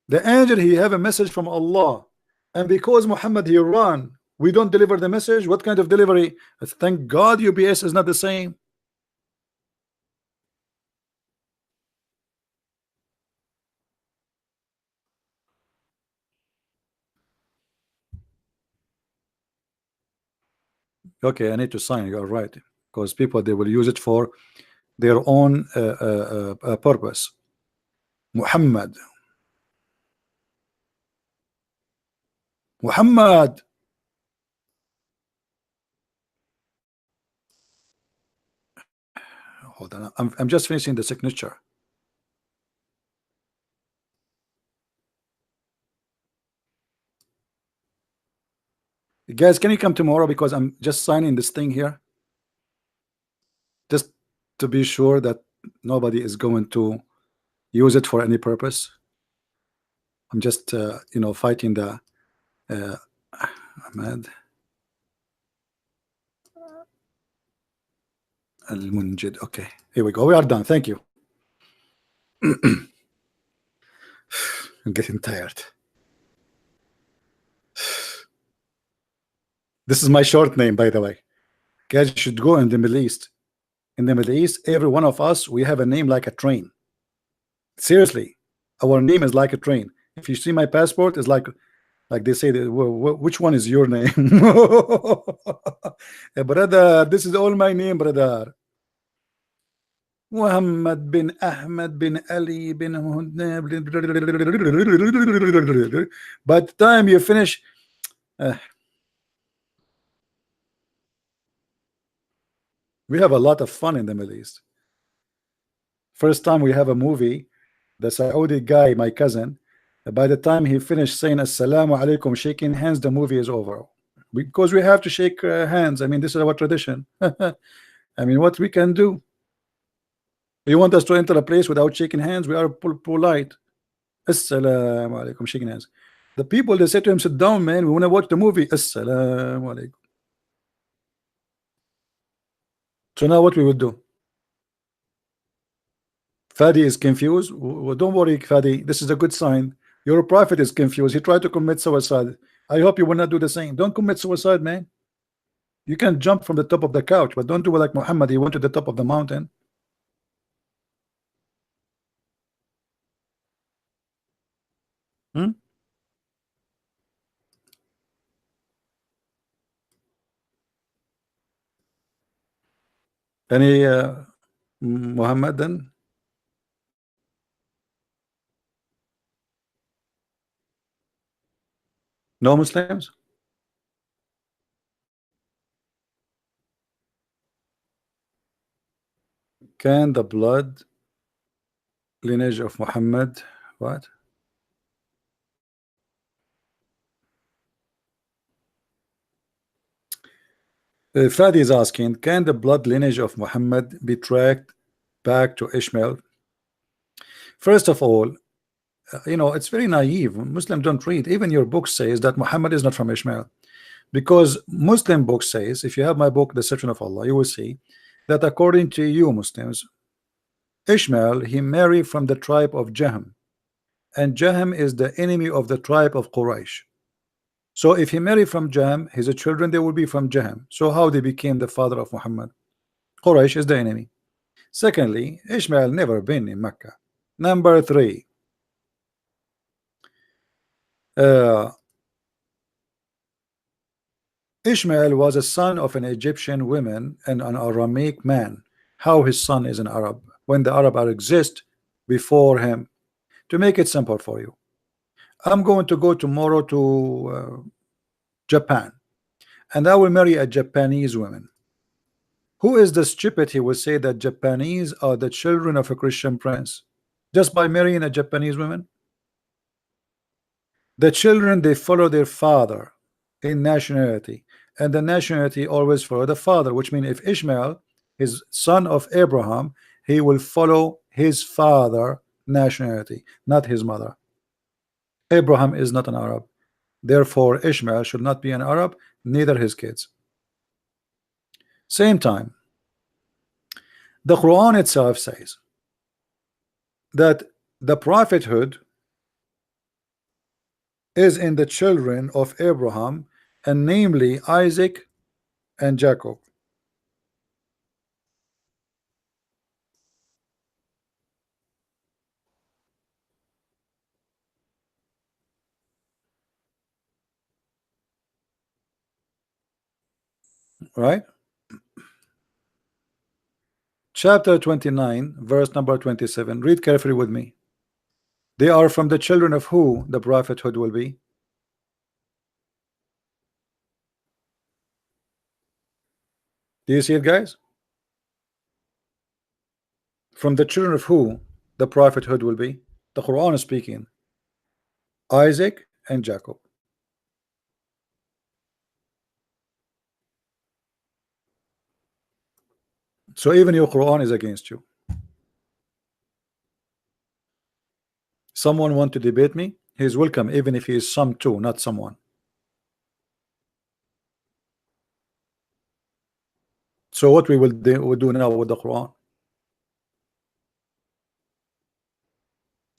The angel he have a message from Allah, and because Muhammad he run, we don't deliver the message. What kind of delivery? Thank God UPS is not the same. Okay, I need to sign. You're right, because people they will use it for their own purpose. Muhammad. Muhammad. Hold on, I'm just finishing the signature. Guys, can you come tomorrow, because I'm just signing this thing here, just to be sure that nobody is going to use it for any purpose. I'm just you know, fighting the Ahmad Al-Munjid. Okay, here we go. We are done. Thank you. I'm getting tired. This is my short name, by the way. Guys, you should go in the Middle East. In the Middle East, every one of us, we have a name like a train. Seriously, our name is like a train. If you see my passport, it's like they say, which one is your name? Brother, this is all my name, brother. Muhammad bin Ahmed bin Ali bin by the time you finish we have a lot of fun in the Middle East. First time we have a movie, the Saudi guy, my cousin, by the time he finished saying assalamu alaikum, shaking hands, the movie is over, because we have to shake hands. I mean, this is our tradition. I mean, what we can do? You want us to enter a place without shaking hands? We are polite. Assalamu alaikum, shaking hands. The people, they say to him, sit down, man, we want to watch the movie. Assalamu alaikum. So now what we would do? Fadi is confused. Well, don't worry, Fadi. This is a good sign. Your prophet is confused. He tried to commit suicide. I hope you will not do the same. Don't commit suicide, man. You can jump from the top of the couch, but don't do it like Muhammad. He went to the top of the mountain. Hmm? Any Muhammad then? No Muslims? Can the blood lineage of Muhammad what? Fadi is asking, can the blood lineage of Muhammad be tracked back to Ishmael? First of all, it's very naive. Muslims don't read. Even your book says that Muhammad is not from Ishmael. Because Muslim book says, if you have my book, The Deception of Allah, you will see that according to you Muslims, Ishmael, he married from the tribe of Jahm, and Jahm is the enemy of the tribe of Quraysh. So if he married from Jahm, his children, they will be from Jahm. So how they became the father of Muhammad? Quraysh is the enemy. Secondly, Ishmael never been in Mecca. Number three, Ishmael was a son of an Egyptian woman and an Aramaic man. How his son is an Arab when the Arab exist before him? To make it simple for you, I'm going to go tomorrow to Japan, and I will marry a Japanese woman. Who is the stupid he will say that Japanese are the children of a Christian prince just by marrying a Japanese woman? The children, they follow their father in nationality, and the nationality always follow the father, which means if Ishmael is son of Abraham, he will follow his father nationality, not his mother. Abraham is not an Arab, therefore Ishmael should not be an Arab, neither his kids. Same time, the Quran itself says that the prophethood is in the children of Abraham, and namely Isaac and Jacob. Right? Chapter 29, verse number 27. Read carefully with me. They are from the children of who the prophethood will be? Do you see it, guys? From the children of who the prophethood will be? The Quran is speaking. Isaac and Jacob. So even your Quran is against you. Someone want to debate me? He is welcome, even if he is some two, not someone. So what we will do now with the Quran?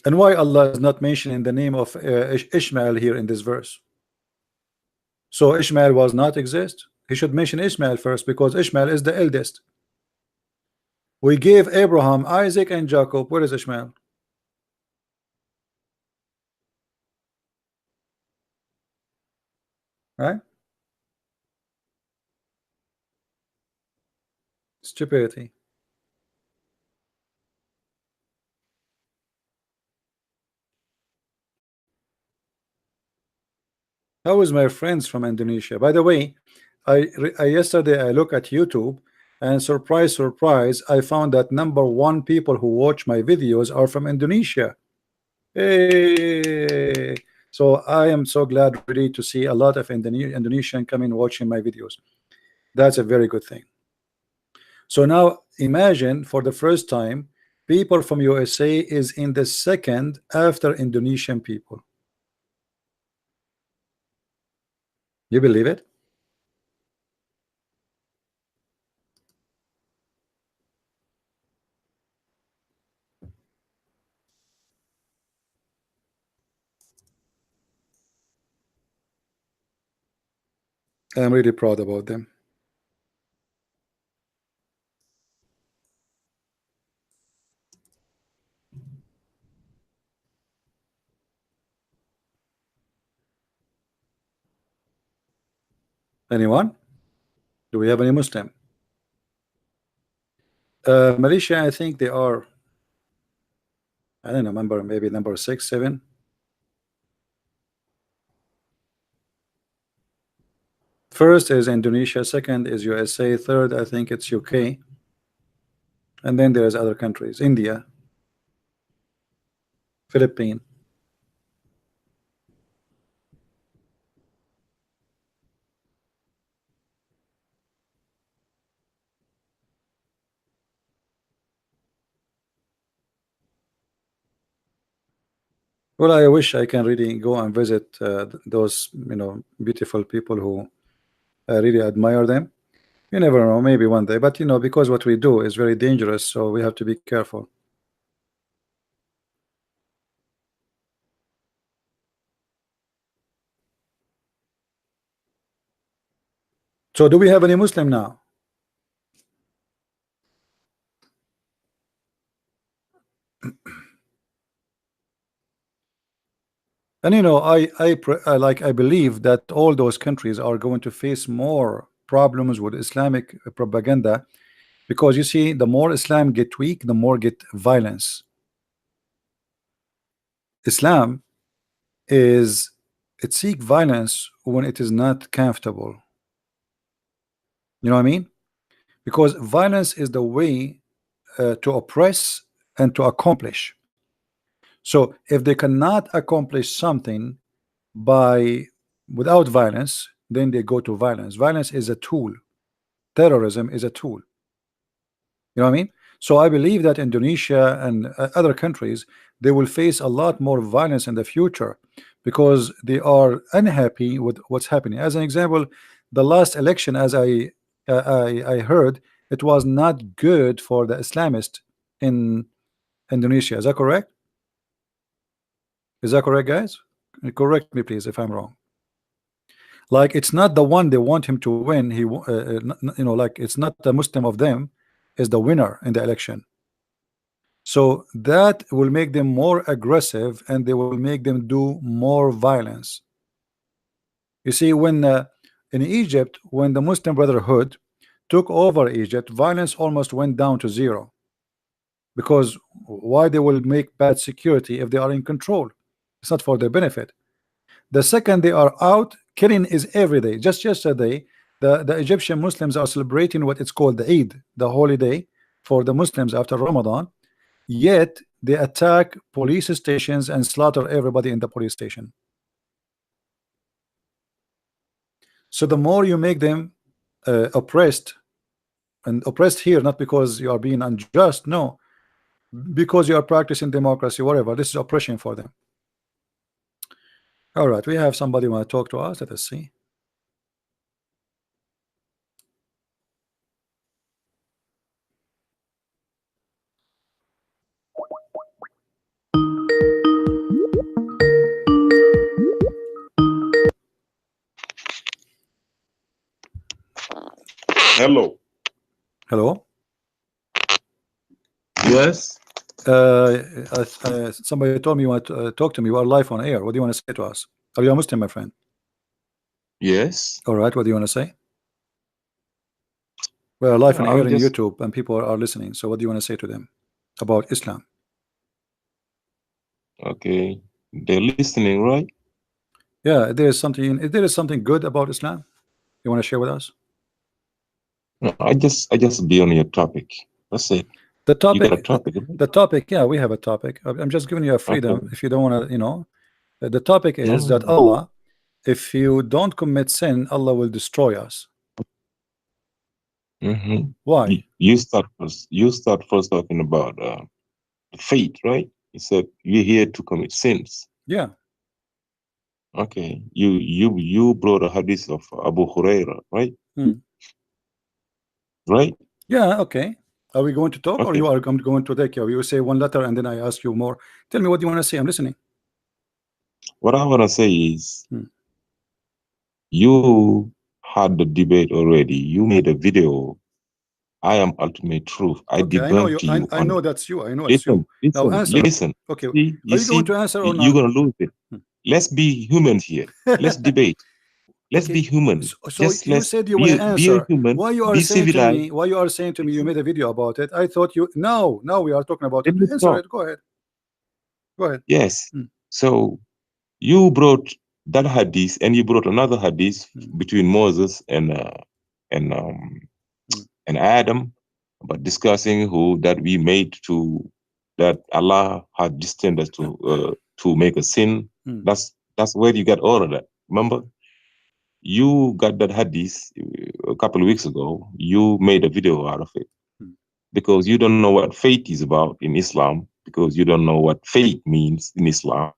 And why Allah is not mentioning the name of Ishmael here in this verse? So Ishmael was not exist. He should mention Ishmael first because Ishmael is the eldest. We gave Abraham, Isaac, and Jacob. Where is Ishmael? Right? Stupidity. How is my friends from Indonesia? By the way, I yesterday I look at YouTube, and surprise, surprise, I found that #1 people who watch my videos are from Indonesia. Hey! So I am so glad really to see a lot of Indonesian coming watching my videos. That's a very good thing. So now imagine for the first time people from USA is in the second after Indonesian people. You believe it? I'm really proud about them. Anyone? Do we have any Muslim? Malaysia, I think they are, I don't remember, maybe number 6, 7. First is Indonesia, second is USA, third I think it's UK, and then there's other countries, India, Philippines. Well, I wish I can really go and visit those beautiful people who I really admire them. You never know, maybe one day, but because what we do is very dangerous, so we have to be careful. So do we have any Muslim now? And I believe that all those countries are going to face more problems with Islamic propaganda, because you see, the more Islam get weak, the more get violence. Islam it seek violence when it is not comfortable. You know what I mean? Because violence is the way to oppress and to accomplish. So if they cannot accomplish something without violence, then they go to violence. Violence is a tool. Terrorism is a tool. You know what I mean? So I believe that Indonesia and other countries, they will face a lot more violence in the future because they are unhappy with what's happening. As an example, the last election, as I heard, it was not good for the Islamists in Indonesia. Is that correct? Is that correct, guys? Correct me, please, if I'm wrong. Like, it's not the one they want him to win. Like, it's not the Muslim of them is the winner in the election. So that will make them more aggressive, and they will make them do more violence. You see, when in Egypt, when the Muslim Brotherhood took over Egypt, violence almost went down to zero. Because why they will make bad security if they are in control? It's not for their benefit. The second they are out, killing is every day. Just yesterday, the Egyptian Muslims are celebrating what it's called the Eid, the holiday for the Muslims after Ramadan. Yet they attack police stations and slaughter everybody in the police station. So the more you make them oppressed, and oppressed here not because you are being unjust, no, because you are practicing democracy, whatever, this is oppression for them. All right, we have somebody want to talk to us. Let us see. Hello. Hello. Yes. Somebody told me you want to talk to me. You are live on air. What do you want to say to us? Are you a Muslim, my friend? Yes. All right. What do you want to say? We are live on air on just- YouTube, and people are listening. So what do you want to say to them about Islam? Okay. They're listening, right? Yeah, there is something good about Islam you want to share with us? No, I just be on your topic. That's it. The You got a topic, topic, right? the topic. Yeah, we have a topic. I'm just giving you a freedom. Okay. If you don't want to, the topic is that No. Allah, if you don't commit sin, Allah will destroy us. Mm-hmm. Why? You start first. You start first talking about faith, right? You said you're here to commit sins. Yeah. Okay. You brought a hadith of Abu Huraira, right? Right? Yeah. Okay. Are we going to talk, or Okay. you are going to take care? You say one letter, and then I ask you more. Tell me what you want to say. I'm listening. What I want to say is, Hmm. you had the debate already. You made a video. I am ultimate truth. I Okay, I know debunked you. you. I know that's you. I know it's you. Listen, Now answer. listen. Okay, See, are you going to answer or you're not? gonna lose it. Let's be humans here. Let's debate. Let's Okay. be human. So Just you let's said you want to be a answer. human. Why you are Be saying to civilized. me? Why you are saying to me? You made a video about it. I thought you. No, now we are talking about it. Let me Answer talk. it. Go ahead. Go ahead. Yes. So you brought that hadith, and you brought another hadith between Moses and Adam, about discussing who that we made to that Allah had destined us to make a sin. That's where you got all of that. Remember, you got that hadith a couple of weeks ago. You made a video out of it because you don't know what faith is about in Islam. Because you don't know what faith means in Islam.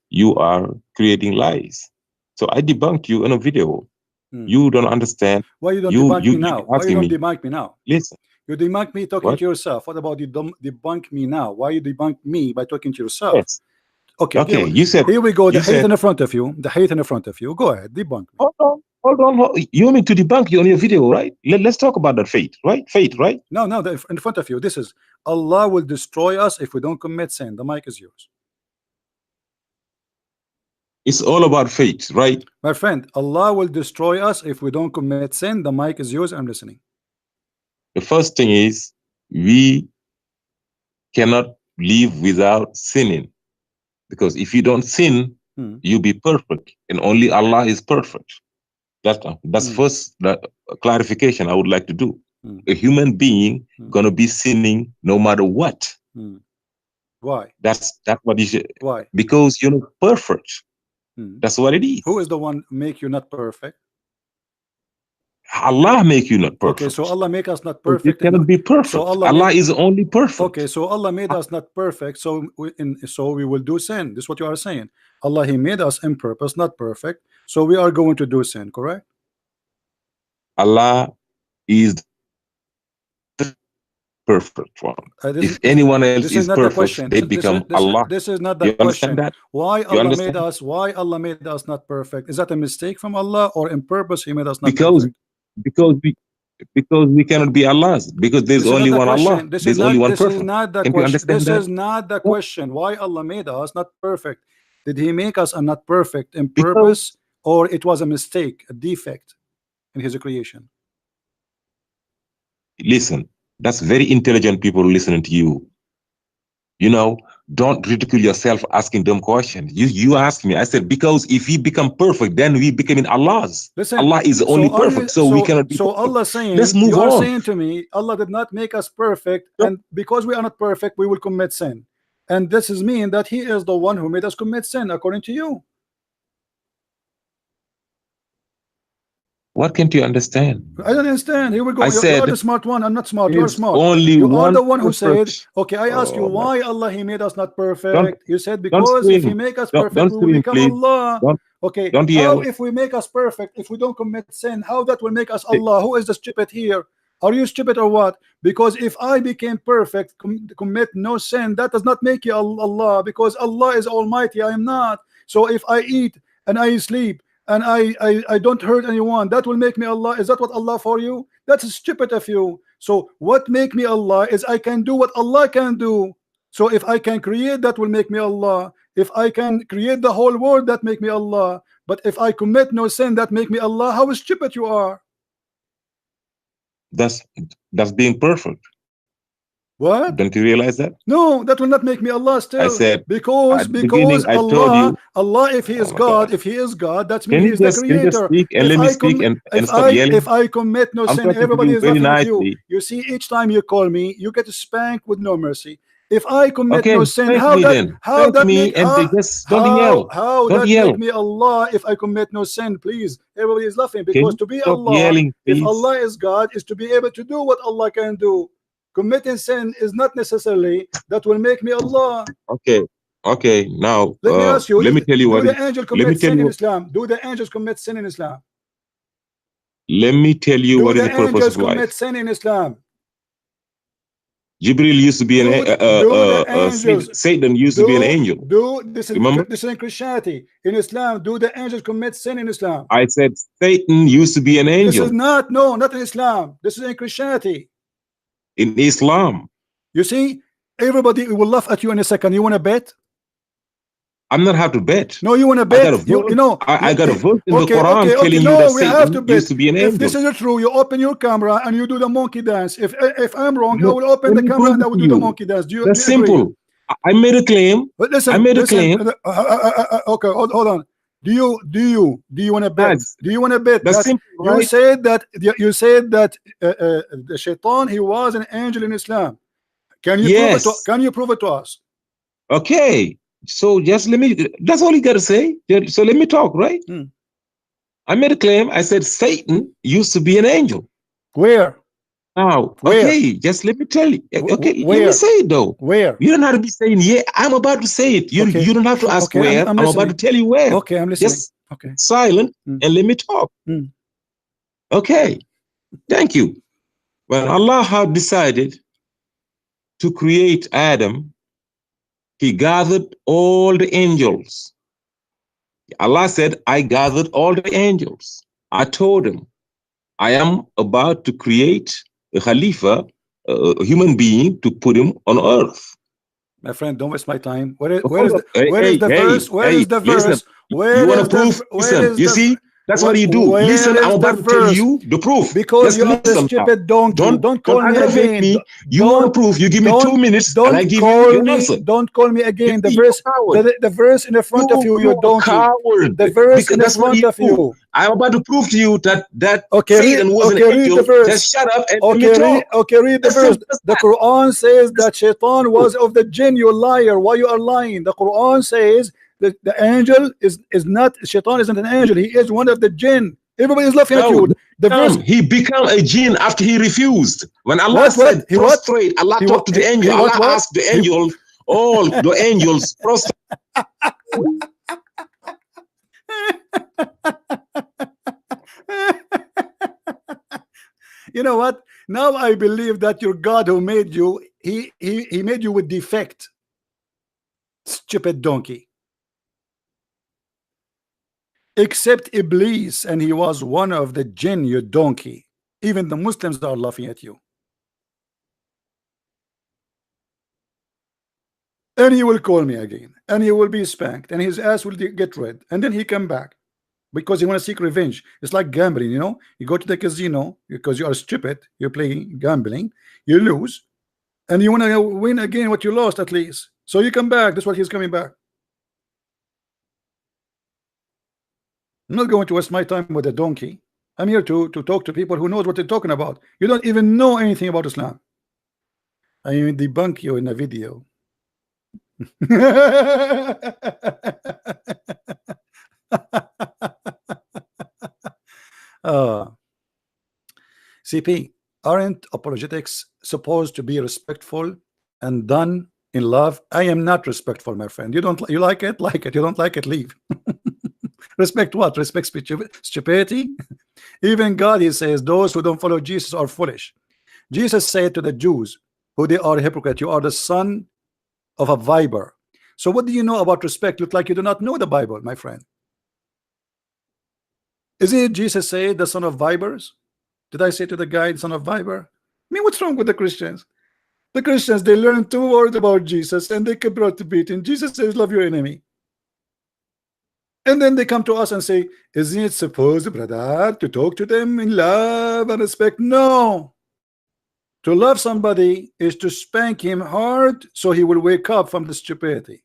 You are creating lies. So I debunked you in a video. You don't understand. Why you don't debunk me now? Why you don't me. debunk me now? Listen. You debunk me talking What? to yourself. What about you debunk me now? Why you debunk me by talking to yourself? Yes. Okay. Okay. You said. Here we go. The you hate said, in the front of you. The hate in the front of you. Go ahead. Debunk me. Hold on. You want me to debunk you on your video, right? Let's talk about that faith, right? Faith, right? No. In front of you. This is Allah will destroy us if we don't commit sin. The mic is yours. It's all about faith, right? My friend, Allah will destroy us if we don't commit sin. The mic is yours. I'm listening. The first thing is we cannot live without sinning, because if you don't sin, you be perfect, and only Allah is perfect. That's first clarification I would like to do. A human being gonna be sinning no matter what. Why? That's what you should. Why? Because you're not perfect. That's what it is. Who is the one make you not perfect? Allah make you not perfect. Okay, so Allah make us not perfect. You cannot be perfect. So Allah is only perfect. Okay, so Allah made us not perfect. So we will do sin. This is what you are saying. Allah, He made us in purpose, not perfect. So we are going to do sin. Correct? Allah is the perfect one. If anyone else is perfect, they become Allah. This is not the you question. That? Why Allah made us? Why Allah made us not perfect? Is that a mistake from Allah, or in purpose He made us not perfect? Because we cannot be Allahs. Because there's only one Allah. There's only one perfect. This is not the question. This is not the question. Why Allah made us not perfect? Did He make us not perfect in purpose, or it was a mistake, a defect in His creation? Listen, that's very intelligent people listening to you. You know, don't ridicule yourself asking them questions. You asked me. I said, because if we become perfect, then we becoming Allahs. Listen, Allah is only perfect, so we cannot be so perfect. Allah saying, let's move you on. are saying to me, Allah did not make us perfect, and because we are not perfect, we will commit sin. And this is mean that He is the one who made us commit sin, according to you. What can't you understand? I don't understand. Here we go. You are the smart one. I'm not smart. You are smart. You are the one who said, okay, I ask you why Allah He made us not perfect. You said because if He make us perfect, we will become Allah. Okay, how if we make us perfect, if we don't commit sin, how that will make us Allah? Who is the stupid here? Are you stupid or what? Because if I became perfect, commit no sin, that does not make you Allah, because Allah is Almighty. I am not. So if I eat and I sleep and I don't hurt anyone, that will make me Allah. Is that what Allah for you? That's stupid of you. So what make me Allah is I can do what Allah can do. So if I can create, that will make me Allah. If I can create the whole world, that make me Allah. But if I commit no sin, that make me Allah. How stupid you are. That's being perfect. What? Don't you realize that? No, that will not make me Allah still. I said because Allah, if He is God, if He is God, that's mean He is the creator. If I commit no sin, everybody is laughing at you. You see, each time you call me, you get spanked with no mercy. If I commit no sin, how that make me Allah if I commit no sin? Please, everybody is laughing, because to be Allah, if Allah is God, is to be able to do what Allah can do. Committing sin is not necessarily that will make me Allah. Okay. Now let me ask you. Let me tell you what. Do the angels commit sin in Islam? Do the angels commit sin in Islam? Let me tell you what is the purpose of life. Do the angels commit sin in Islam? Jibril used to be Satan used to be an angel. This Remember? is in Christianity. In Islam, do the angels commit sin in Islam? I said Satan used to be an angel. This is not in Islam. This is in Christianity. In Islam. You see, everybody will laugh at you in a second. You want to bet? I'm not have to bet. No, you want to bet? I got a verse in the Quran telling you that Satan used to be an angel. If this is true, you open your camera and you do the monkey dance. If I'm wrong, I will open the camera and I will do the monkey dance. That's simple. I made a claim. But listen, I made a claim. Okay, hold on. Do you want to bet? Do you want to bet? That's simple, right? You said that the Shaitan, he was an angel in Islam. Can you prove it to us? Okay. So just let me, that's all you got to say. So let me talk, right? I made a claim. I said Satan used to be an angel. Where? Now, okay, just let me tell you. Okay, let me say it though. Where? You don't have to be saying, yeah, I'm about to say it. You don't have to ask where. I'm about to tell you where. Okay, I'm listening. Just silent and let me talk. Okay, thank you. When Allah had decided to create Adam, He gathered all the angels. Allah said, I gathered all the angels. I told him, I am about to create a Khalifa, a human being, to put him on earth. My friend, don't waste my time. Where is the verse? Where is the verse? You want to prove? Listen, you see? That's what you do. Listen, I'm about to tell you the proof. Because you are a stupid donkey. Don't call me again. You want to prove? You give me 2 minutes and I give you an answer. Don't call me again. The verse in the front of you, you donkey. The verse in the front of you. I'm about to prove to you that Satan was an angel. Just shut up and let me talk. Okay, read the verse. The Quran says that Shaitan was of the jinn. You liar. Why you are lying? The Quran says the angel is not, Shaitan isn't an angel. He is one of the jinn. Everybody is laughing at you. The verse, he became a jinn after he refused. When Allah said prostrate, Allah talked to the angel. Allah asked the angel, all the angels prostrate. You know what? Now I believe that your God who made you, he made you with defect. Stupid donkey. Except Iblis, and he was one of the jinn, you donkey. Even the Muslims are laughing at you. And he will call me again, and he will be spanked, and his ass will get red, and then he come back because he want to seek revenge. It's like gambling, you know. You go to the casino because you are stupid. You're playing gambling, you lose, and you want to win again what you lost at least. So you come back. That's what he's coming back. I'm not going to waste my time with a donkey. I'm here to talk to people who knows what they're talking about. You don't even know anything about Islam. I mean, debunk you in a video. CP, aren't apologetics supposed to be respectful and done in love? I am not respectful, my friend. You like it? Like it. You don't like it? Leave. Respect what? Respect stupidity? Even God, he says, those who don't follow Jesus are foolish. Jesus said to the Jews, who they are hypocrite, you are the son of a viper. So what do you know about respect? Look like you do not know the Bible, my friend. Isn't it Jesus said the son of vipers? Did I say to the guy, son of viper? I mean, what's wrong with the Christians? The Christians, they learn 2 words about Jesus and they keep brought to beating. Jesus says, love your enemy. And then they come to us and say, isn't it supposed, brother, to talk to them in love and respect? No. To love somebody is to spank him hard so he will wake up from the stupidity.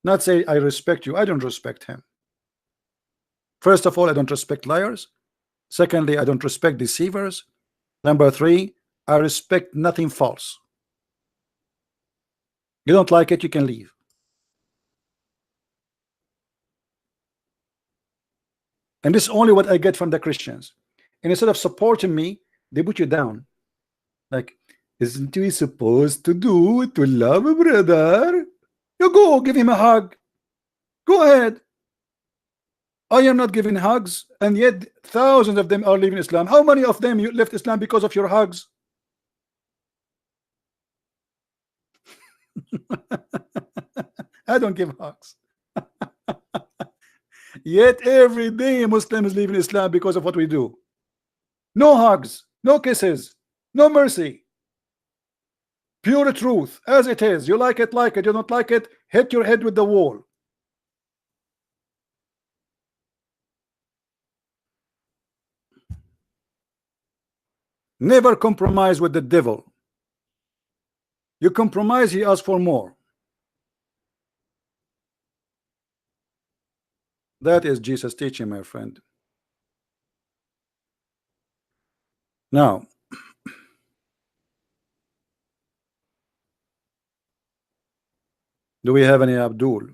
Not say, I respect you. I don't respect him. First of all, I don't respect liars. Secondly, I don't respect deceivers. Number 3, I respect nothing false. You don't like it, you can leave. And this is only what I get from the Christians. And instead of supporting me, they put you down. Like, isn't we supposed to do to love a brother? You go give him a hug. Go ahead. I am not giving hugs, and yet thousands of them are leaving Islam. How many of them you left Islam because of your hugs? I don't give hugs. Yet every day Muslims leave Islam because of what we do. No hugs, no kisses, no mercy. Pure truth as it is. You like it, like it. You don't like it, hit your head with the wall. Never compromise with the devil. You compromise, he asks for more. That is Jesus' teaching, my friend. Now, do we have any Abdul?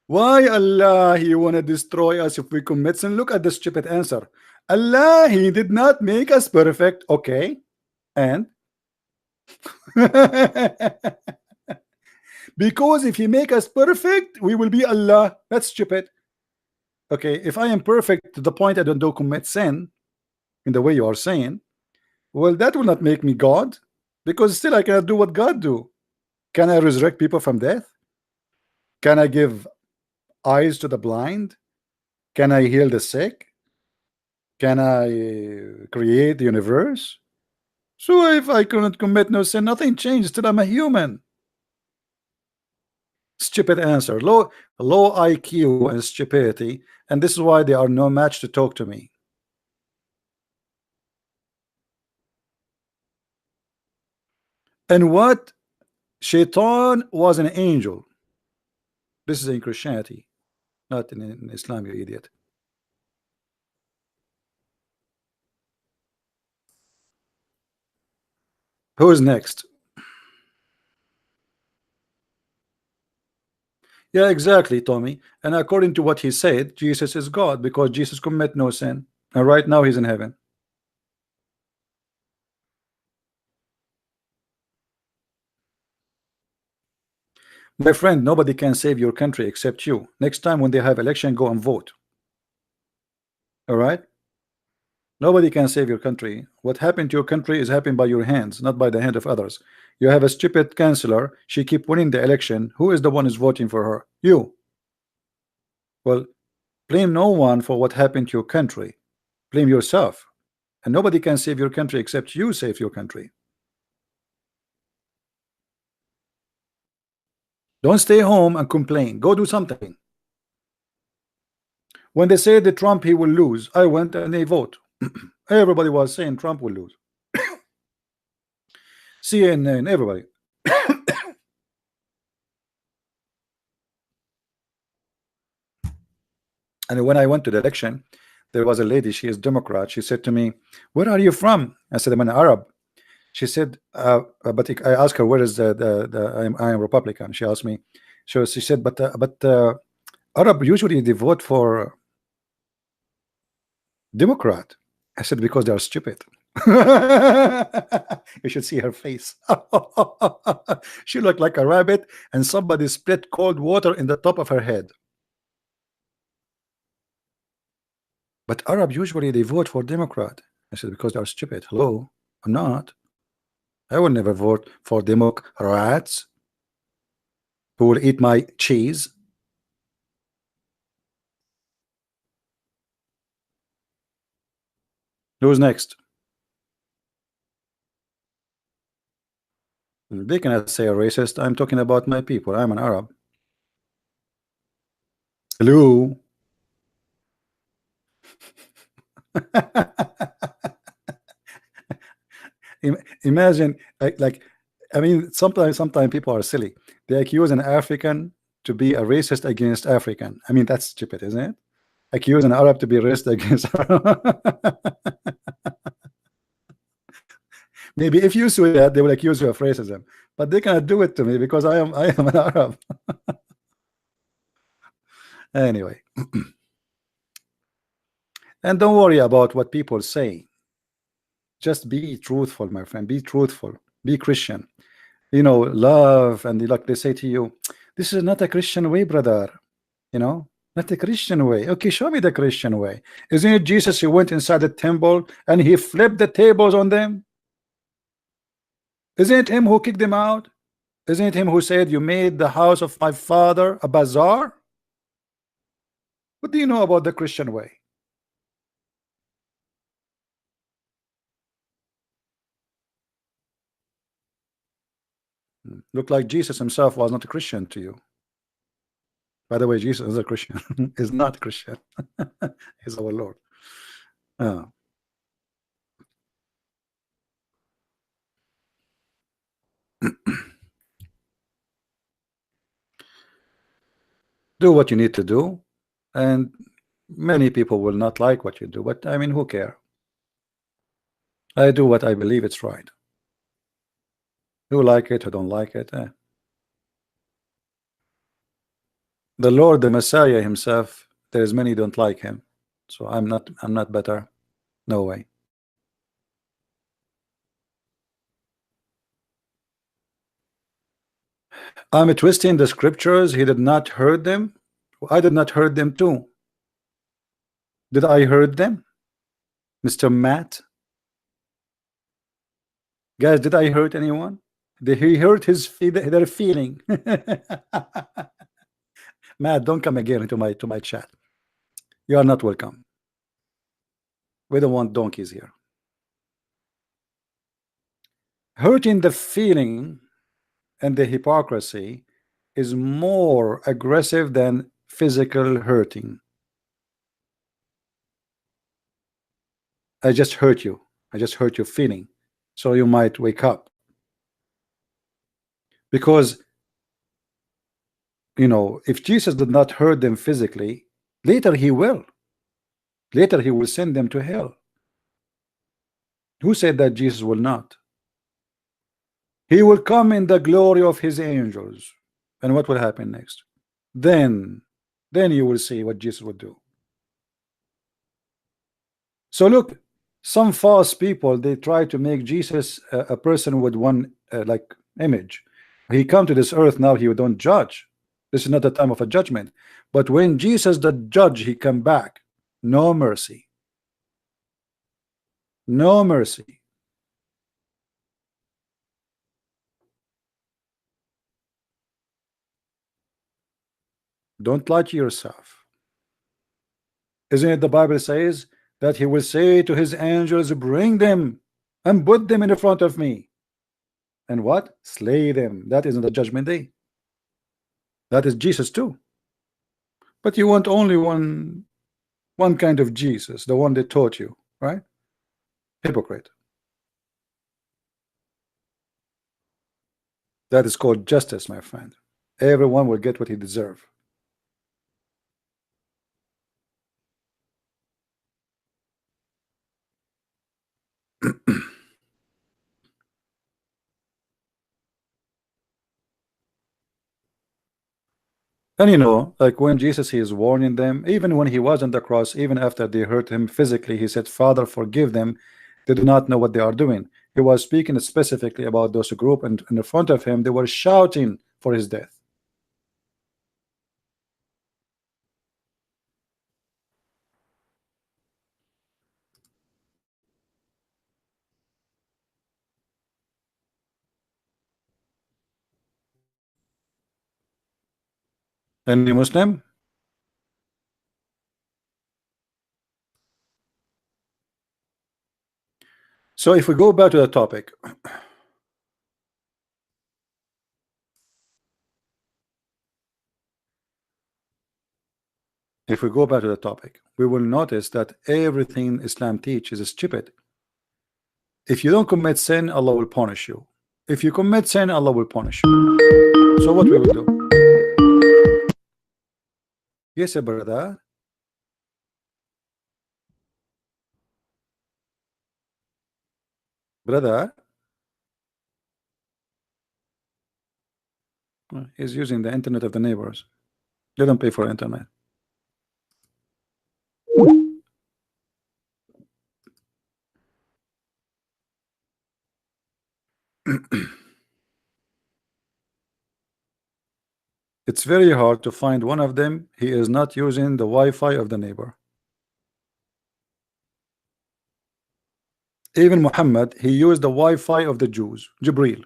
Why Allah He want to destroy us if we commit sin? Look at the stupid answer. Allah He did not make us perfect. Okay, and because if He make us perfect, we will be Allah. That's stupid. Okay, if I am perfect to the point I don't commit sin in the way you are saying, well, that will not make me God, because still I cannot do what God do. Can I resurrect people from death? Can I give eyes to the blind? Can I heal the sick? Can I create the universe? So if I cannot commit no sin, nothing changes. Still I'm a human. Stupid answer. Low IQ and stupidity, and this is why they are no match to talk to me. And what? Shaitan was an angel. This is in Christianity, not in Islam, you idiot. Who is next? Yeah, exactly, Tommy. And according to what he said, Jesus is God because Jesus commit no sin. And right now he's in heaven. My friend, nobody can save your country except you. Next time when they have election, go and vote. All right? Nobody can save your country. What happened to your country is happened by your hands, not by the hand of others. You have a stupid chancellor. She keep winning the election. Who is the one who's voting for her? You. Well, blame no one for what happened to your country. Blame yourself. And nobody can save your country except you save your country. Don't stay home and complain. Go do something. When they say that Trump he will lose, I went and they vote. Everybody was saying Trump will lose. CNN, everybody. And when I went to the election, there was a lady, she is Democrat. She said to me, "Where are you from?" I said, "I'm an Arab." She said, but I asked her, "Where is I am Republican?" She asked me, she said, but Arab usually they vote for Democrat. I said, because they are stupid. You should see her face. She looked like a rabbit and somebody split cold water in the top of her head. But Arab usually they vote for Democrat. I said, because they are stupid. Hello, I'm not. I will never vote for Democrats who will eat my cheese. Who's next? They cannot say a racist. I'm talking about my people. I'm an Arab. Hello. Imagine, like, I mean, sometimes people are silly. They accuse an African to be a racist against African. I mean, that's stupid, isn't it? Accuse an Arab to be racist against maybe if you say that, they will accuse you of racism, but they cannot do it to me because I am an Arab. Anyway, and don't worry about what people say. Just be truthful, my friend. Be truthful. Be Christian. You know, love, and like they say to you, this is not a Christian way, brother. You know, not a Christian way. Okay, show me the Christian way. Isn't it Jesus who went inside the temple and he flipped the tables on them? Isn't it him who kicked them out? Isn't it him who said, you made the house of my father a bazaar? What do you know about the Christian way? Look like Jesus himself was not a Christian to you. By the way, Jesus is a Christian. Is not Christian. He's our Lord. Do what you need to do, and many people will not like what you do, but I mean, who care? I do what I believe it's right. Who like it, who don't like it, The Lord, the Messiah himself, there's many don't like him, so I'm not better. No way. I'm twisting the scriptures. He did not hurt them. I did not hurt them too. Did I hurt them, Mr. Matt? Guys, did I hurt anyone? Did he hurt their feeling? Matt, don't come again to my chat. You are not welcome. We don't want donkeys here. Hurting the feeling and the hypocrisy is more aggressive than physical hurting. I just hurt you. I just hurt your feeling, so you might wake up. Because, you know, if Jesus did not hurt them physically, later he will. Later he will send them to hell. Who said that Jesus will not? He will come in the glory of his angels. And what will happen next? Then you will see what Jesus will do. So look, some false people, they try to make Jesus a person with one like image. He come to this earth now, he don't judge. This is not the time of a judgment. But when Jesus the judge, he come back, no mercy. No mercy. Don't lie to yourself. Isn't it the Bible says that he will say to his angels, bring them and put them in front of me, and what? Slay them. That isn't the judgment day. That is Jesus too. But you want only one kind of Jesus, the one that taught you, right? Hypocrite. That is called justice, my friend. Everyone will get what he deserves. And you know, like when Jesus, he is warning them, even when he was on the cross, even after they hurt him physically, he said, Father, forgive them. They do not know what they are doing. He was speaking specifically about those group, and in front of him, they were shouting for his death. Any Muslim? So if we go back to the topic, we will notice that everything Islam teaches is stupid. If you don't commit sin, Allah will punish you. If you commit sin, Allah will punish you. So what we will do? Yes, brother. Brother. He's using the internet of the neighbors. They don't pay for internet. It's very hard to find one of them. He is not using the Wi-Fi of the neighbor. Even Muhammad, he used the Wi-Fi of the Jews, Jibril.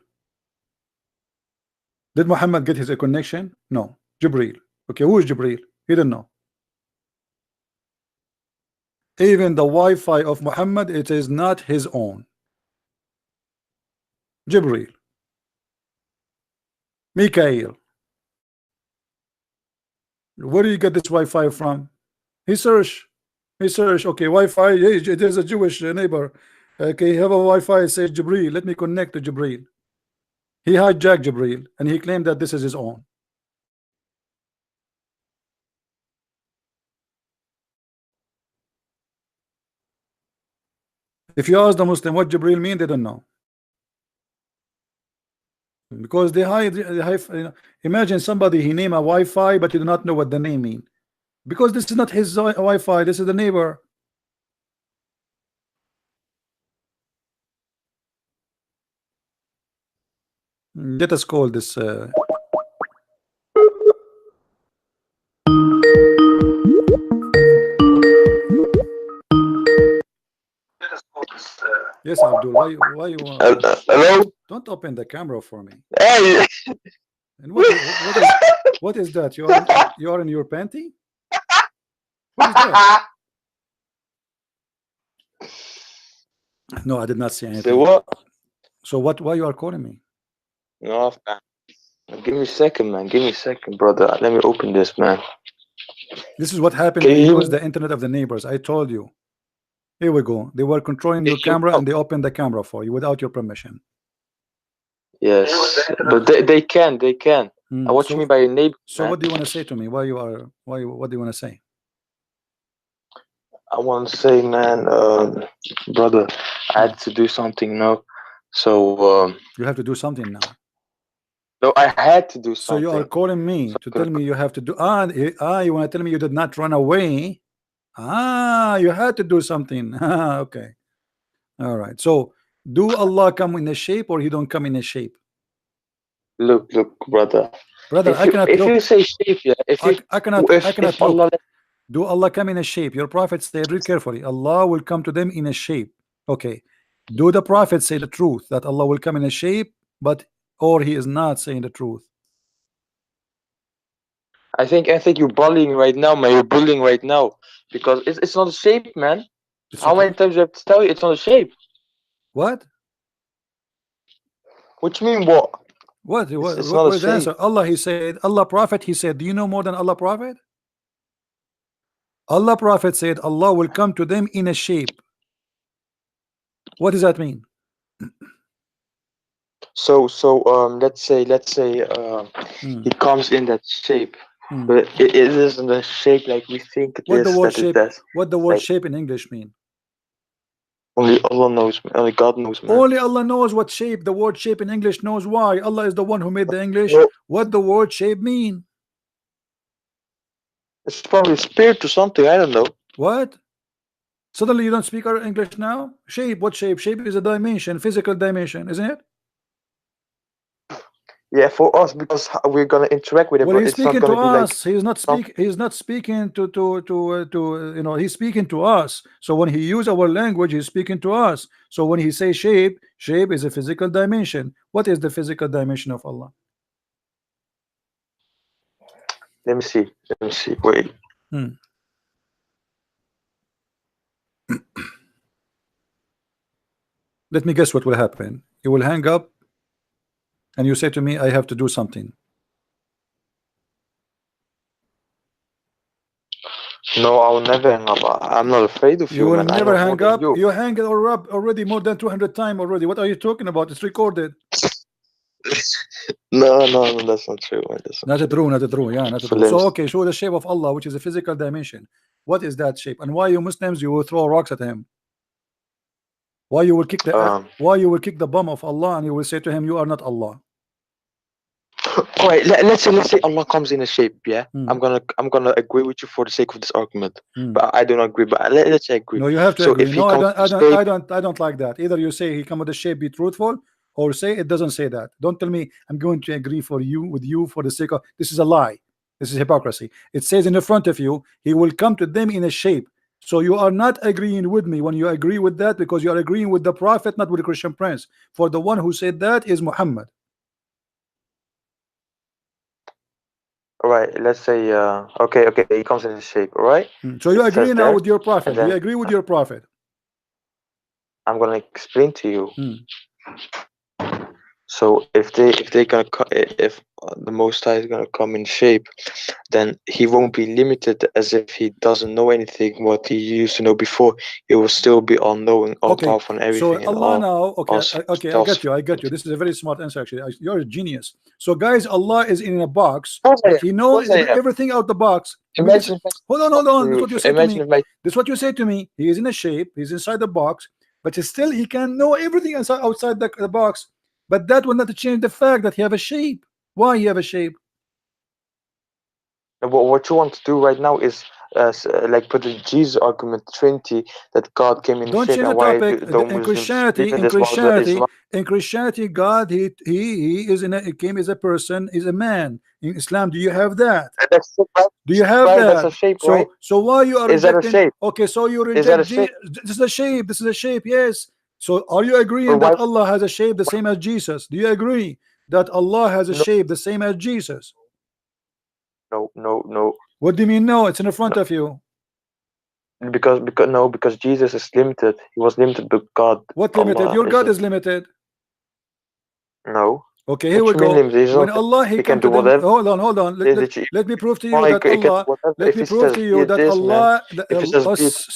Did Muhammad get his connection? No, Jibril. Okay, who is Jibril? He didn't know. Even the Wi-Fi of Muhammad, it is not his own. Jibril. Mikael. Where do you get this Wi-Fi from? He search. Okay, Wi-Fi. It is a Jewish neighbor. Okay, have a Wi-Fi. It says Jibril. Let me connect to Jibril. He hijacked Jibril and he claimed that this is his own. If you ask the Muslim what Jibril mean, they don't know. Because they hide, imagine somebody, he name a Wi-Fi, but you do not know what the name mean. Because this is not his Wi-Fi, this is the neighbor. Let us call this yes, Abdul, why you Hello? don't open the camera for me. Hey! And what is that? You are in your panty? What is that? No, I did not say anything. Say what? So why you are calling me? No, man. Give me a second, man. Give me a second, brother. Let me open this, man. This is what happened when you use the internet of the neighbors. I told you. Here we go. They were controlling your camera and they opened the camera for you without your permission. Yes, but they can. What you mean by your neighbor? So man? what do you want to say to me? What do you want to say? I want to say, man, brother, I had to do something now. So you have to do something now. No, I had to do something. So you are calling me to tell me you have to do. You want to tell me you did not run away? You had to do something. Okay, all right. So do Allah come in a shape or he don't come in a shape? Look, brother. I cannot look. If you say shape, yeah. I cannot look. Allah, do Allah come in a shape? Your prophet said, read carefully, Allah will come to them in a shape. Okay. Do the prophet say the truth that Allah will come in a shape, or he is not saying the truth? I think you're bullying right now, man. You're bullying right now because it's not a shape, man. How many times do I have to tell you it's not a shape? What? What you mean what? What is the answer? Allah, he said, Allah prophet, he said, do you know more than Allah prophet? Allah prophet said Allah will come to them in a shape. What does that mean? So let's say he comes in that shape, but it isn't a shape like we think it is. What the word shape in English mean? Only Allah knows, man. Only God knows, man. Only Allah knows what shape. The word shape in English knows why. Allah is the one who made the English. What the word shape mean? It's probably spirit to something. I don't know. What? Suddenly you don't speak our English now? Shape, what shape? Shape is a dimension, physical dimension, isn't it? Yeah, for us, because we're gonna interact with it. Well, but he's it's not speaking to gonna be us. He's not speaking to he's speaking to us. So when he use our language, he's speaking to us. So when he say shape is a physical dimension. What is the physical dimension of Allah? Let me see. Wait. Let me guess what will happen. You will hang up and you say to me, I have to do something. No, I will never hang up. I'm not afraid of you. You will man. never hang up. You hang it up already more than 200 times already. What are you talking about? It's recorded. No, that's not true. Not true. Yeah, not true. So okay, show the shape of Allah, which is a physical dimension. What is that shape? And why you Muslims you will throw rocks at him? Why you will kick the bum of Allah and you will say to him, you are not Allah? All right, let's say Allah comes in a shape. Yeah, I'm gonna agree with you for the sake of this argument, but I do not agree. But let's say agree. No, you have to agree. If no, I don't like that. Either you say he come with a shape, be truthful, or say it doesn't say that. Don't tell me I'm going to agree with you for the sake of this is a lie. This is hypocrisy. It says in the front of you, he will come to them in a shape. So you are not agreeing with me when you agree with that, because you are agreeing with the Prophet, not with the Christian Prince. For the one who said that is Muhammad. All right, let's say okay, he comes in his shape, all right? So you It agree says now there, with your Prophet. and Do you then agree with your Prophet? I'm gonna explain to you. So if they gonna if the Most High is gonna come in shape, then he won't be limited as if he doesn't know anything what he used to know before. He will still be all knowing, all Okay, powerful, and everything. so Allah now, okay, all I get you. This is a very smart answer, actually. You're a genius. So guys, Allah is in a box, Of course I but am. He knows Of course I am. everything out the box. I mean, Imagine if I hold on. That's what you said to me. imagine if my This is what you say to me. He is in a shape. He's inside the box, but still he can know everything outside the box. But that will not change the fact that he have a shape. Why he have a shape? what you want to do right now is like put the Jesus argument Trinity, that God came in Don't shape, change the and why topic. don't In Muslims Christianity, believe in this while the Islam? in Christianity, God he is in a, he came as a person, is a man. In Islam, do you have that? That's right. Do you have Right, that? that's a shape, right? So why you are Is that a rejecting? shape? Okay, so you Is that a reject shape? This is a shape. This is a shape. Yes. So are you agreeing But that why? Allah has a shape the same as Jesus? Do you agree that Allah has a No, shape the same as Jesus? no. What do you mean? No, it's in front of you. Because Jesus is limited. He was limited by God. What limited? Allah Your God isn't. is limited. No. Okay, here What we you mean go. limited? He's When not. Allah he He come can do to them. whatever. Hold on. Let me prove to you He that can do Allah. whatever. Let If me he prove says to you that this, man. Allah. If he says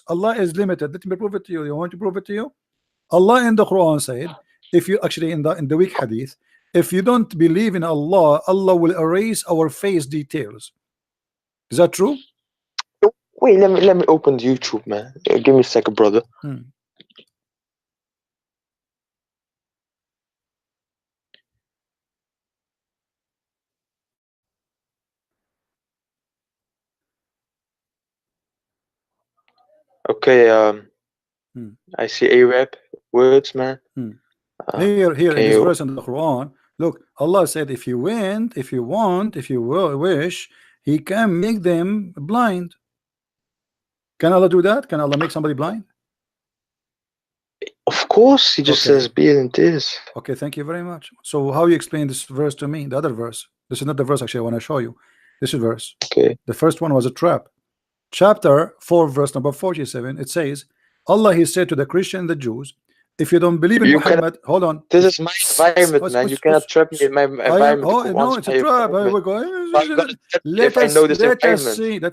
Allah is limited. Let me prove it to you. You want to prove it to you? Allah in the Quran said, if you actually in the weak hadith, if you don't believe in Allah, Allah will erase our face details. Is that true? Wait, let me open YouTube, man. Give me a second, brother. Okay, I see Arab words, man. Here in this verse in the Quran, look, Allah said, if you wish, He can make them blind. Can Allah do that? Can Allah make somebody blind? Of course, He just says be it and this. Okay, thank you very much. So how you explain this verse to me? The other verse. This is not the verse actually I want to show you. This is verse. Okay. The first one was a trap. Chapter 4, verse number 47. It says, Allah He said to the Christian and the Jews, if you don't believe in Muhammad, hold on. This is my environment, man. You cannot trap me in my environment. No, it's a trap. Let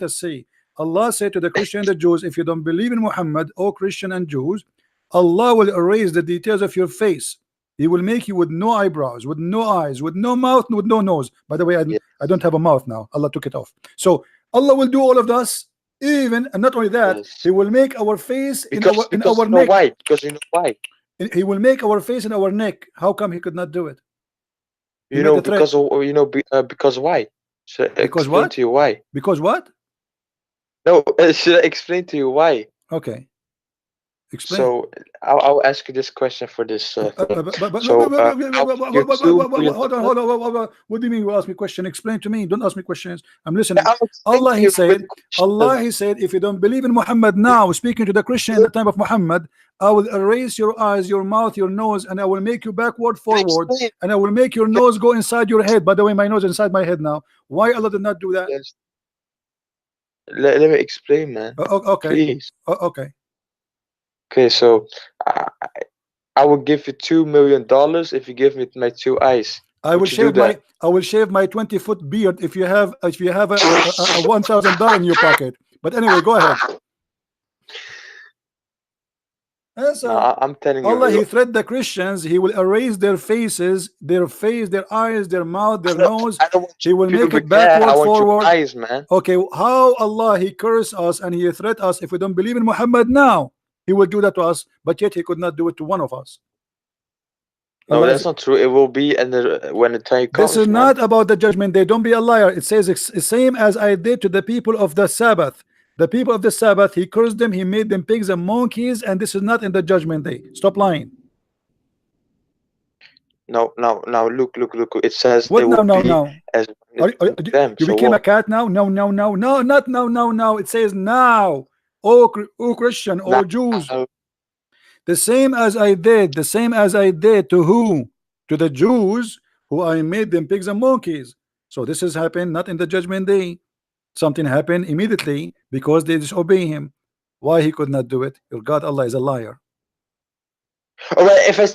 us see. Allah said to the Christian and the Jews, if you don't believe in Muhammad, O Christian and Jews, Allah will erase the details of your face. He will make you with no eyebrows, with no eyes, with no mouth, with no nose. By the way, I don't have a mouth now. Allah took it off. So Allah will do all of this. Even, and not only that, He will make our face in our neck. Why? Because you know why? He will make our face in our neck. How come He could not do it? Because why? Should I explain to you why? Because what? No, should I explain to you why? Okay. Explain. So I'll ask you this question for this. Hold on. What do you mean you ask me question? Explain to me. Don't ask me questions. I'm listening. Allah He said, if you don't believe in Muhammad now, speaking to the Christian at the time of Muhammad, I will erase your eyes, your mouth, your nose, and I will make you backward, forward, and I will make your nose go inside your head. By the way, my nose is inside my head now. Why Allah did not do that? Yes. Let me explain, man. Okay. Please. Okay. Okay, so I will give you $2 million if you give me my 2 eyes. I will shave my 20-foot beard if you have a $1,000 in your pocket. But anyway, go ahead. No, I'm telling you, Allah He threat the Christians. He will erase their faces, their face, their eyes, their mouth, their nose. He will make it backward, forward. Eyes, man. Okay, how Allah He curse us and He threat us if we don't believe in Muhammad now? He will do that to us, but yet He could not do it to one of us. No, Allah, that's not true. It will be when the time comes. This is not about the judgment day. Don't be a liar. It says it's the same as I did to the people of the Sabbath. The people of the Sabbath, He cursed them. He made them pigs and monkeys, and this is not in the judgment day. Stop lying. No, look. It says what? It No. As you became a cat now? No. It says now. oh Christian, oh Jews. The same as I did, to who? To the Jews, who I made them pigs and monkeys. So this has happened not in the judgment day. Something happened immediately because they disobey him. Why he could not do it? Your God Allah is a liar. All right, if I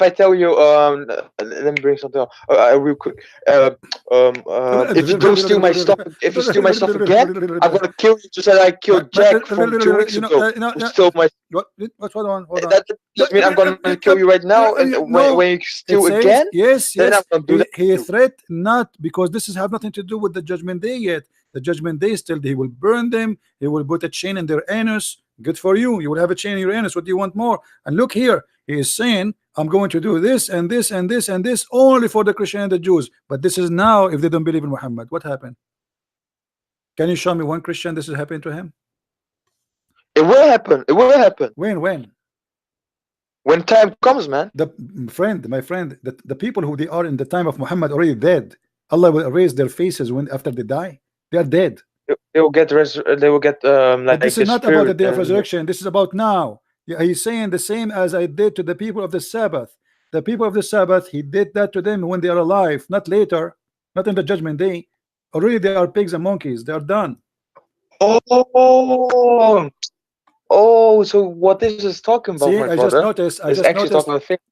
tell you, let me bring something up, real quick. If you don't steal my stuff, if you steal my stuff again, I'm gonna kill you just like I killed Jack from 2 weeks ago. Who stole my? What? Hold on. That doesn't mean I'm gonna kill you right now. And when you steal again, yes, then I'm gonna do that. He threat not, because this have nothing to do with the judgment day yet. The judgment day still, he will burn them. He will put a chain in their anus. Good for you. You will have a chain in your anus. What do you want more? And look here, he is saying, I'm going to do this and this and this and this only for the Christian and the Jews. But this is now if they don't believe in Muhammad. What happened? Can you show me one Christian this is happening to him? It will happen. It will happen. When? When time comes, man. My friend, the people who they are in the time of Muhammad already dead. Allah will erase their faces after they die. They are dead. They will get like this is not about the day of resurrection. This is about now. He's saying the same as I did to the people of the Sabbath. The people of the Sabbath, he did that to them when they are alive, not later, not in the judgment day. Already they are pigs and monkeys. They are done. Oh, so what this is talking about, see, my I brother, just noticed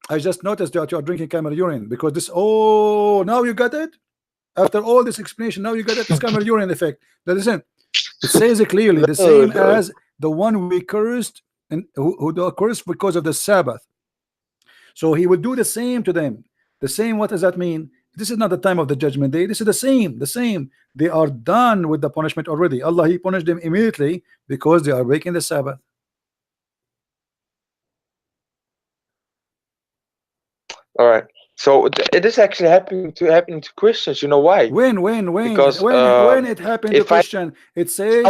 I just noticed that you are drinking camel urine, because this, now you got it. After all this explanation, now you got it. This camel urine effect. That isn't. It says it clearly, the same as the one we cursed, and who cursed because of the Sabbath. So he will do the same to them. The same. What does that mean? This is not the time of the judgment day. This is the same. They are done with the punishment already. Allah, he punished them immediately because they are breaking the Sabbath. All right. So it is actually happening to Christians. You know why? When? Because when it happened to Christian, it says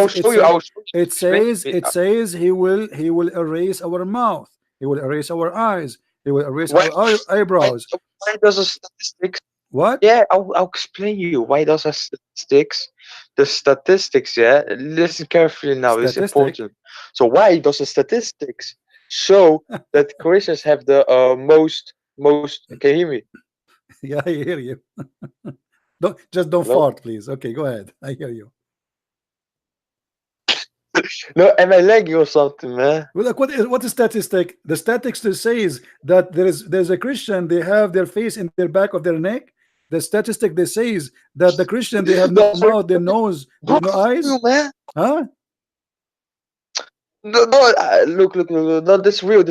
it says he will erase our mouth. He will erase our eyes. He will erase our eyebrows. Why does the statistics? What? Yeah, I'll explain you. Why does the statistics? Yeah, listen carefully now. It's important. So why does the statistics show that Christians have the most? Can you hear me? Yeah, I hear you. Don't fart, please. Okay, go ahead. I hear you. No, am I lagging or something, man? Well, look, what is statistic? The statistics says that there's a Christian, they have their face in their back of their neck. The statistic they says that the Christian, they have no mouth, their nose, no eyes. Man. Huh? No, look, no, this real.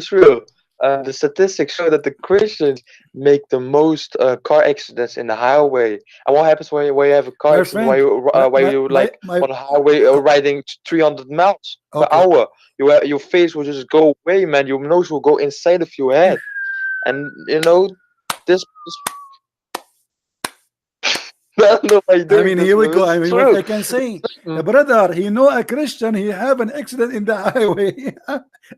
The statistics show that the Christians make the most car accidents in the highway. And what happens when you have a car accident? Why you on a highway riding 300 miles per hour? Your face will just go away, man. Your nose will go inside of your head, and you know this. I mean, here we go. I mean, what I can say, brother, he know a Christian, he have an accident in the highway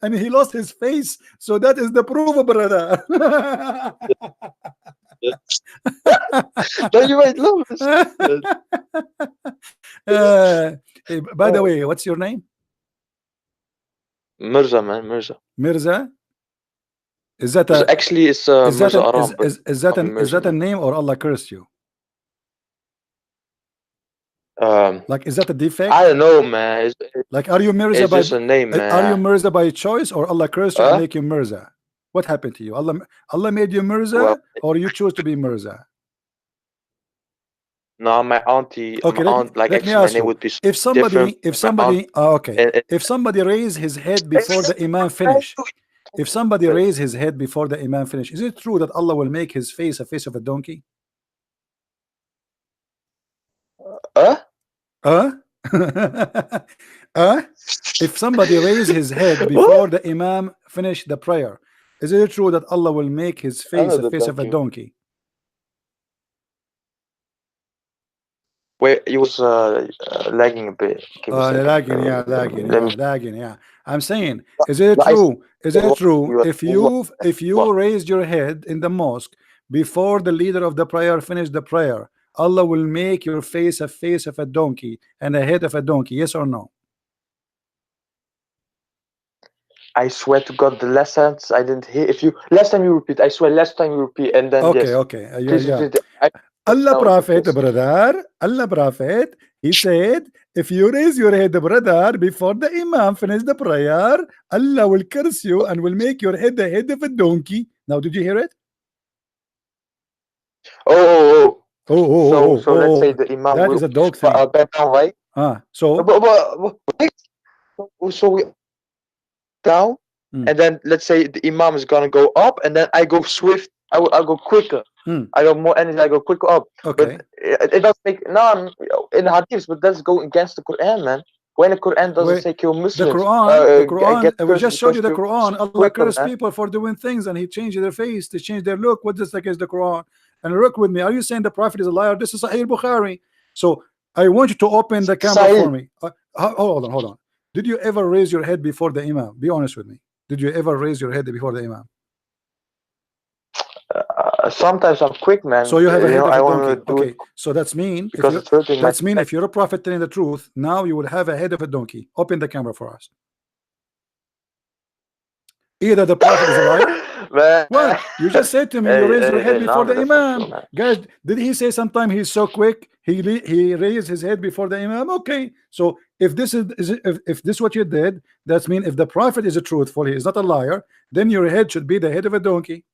and he lost his face. So that is the proof, brother. Don't you might love hey, by the way, what's your name? Mirza, man, Mirza. Mirza? Is that actually it's Mirza Aram? Is that a name, or Allah cursed you? Like, is that a defect? I don't know, man. Like, are you Mirza it's just a name, man. Are you Mirza by choice, or Allah cursed you and make you Mirza? What happened to you? Allah made you Mirza, or you chose to be Mirza? No, my auntie. Okay, my aunt, like, actually, my name would be if somebody raise his head before the Imam finish, if somebody raise his head before the Imam finish, is it true that Allah will make his face a face of a donkey? If somebody raise his head before the Imam finish the prayer, is it true that Allah will make his face a face of a donkey? Wait, he was lagging a bit. Lagging, yeah. I'm saying, is it true? Is it true if you raised your head in the mosque before the leader of the prayer finished the prayer, Allah will make your face of a donkey and a head of a donkey? Yes or no? I swear to God, the last sentence I didn't hear. If you last time you repeat, I swear last time you repeat, and then Okay, yes. okay, yeah, Please yeah. repeat. Allah No, Prophet, please. brother, Allah Prophet, he said, if you raise your head, brother, before the Imam finish the prayer, Allah will curse you and will make your head the head of a donkey. Now, did you hear it? Oh. Oh, So let's say the Imam that will is a dog thing. back down, right? So But wait. So we down, and then let's say the Imam is gonna go up, and then I go swift. I'll go quicker. I got more energy. I go quicker up. Okay. But it does make I'm in the hadiths, but that's going against the Quran, man. When the Quran doesn't say kill Muslims, the Quran, get we just showed you the because Quran. Allah quicker, cursed man. people for doing things, and He changed their face, to change their look. What is against the Quran? And look with me. Are you saying the Prophet is a liar? This is Sahih Bukhari. So I want you to open the camera for me. Hold on. Did you ever raise your head before the Imam? Be honest with me. Did you ever raise your head before the Imam? Sometimes I'm quick, man. So you have a head of a I donkey. do Okay, so that's mean because it's hurting. That's mean if you're a prophet telling the truth, now you will have a head of a donkey. Open the camera for us. Either the prophet is a liar. What? You just said to me you raised your head before the Imam. Guys, did he say sometime he's so quick he raised his head before the Imam? Okay, so if this is if this is what you did, that's mean if the prophet is a truthful, he is not a liar, then your head should be the head of a donkey.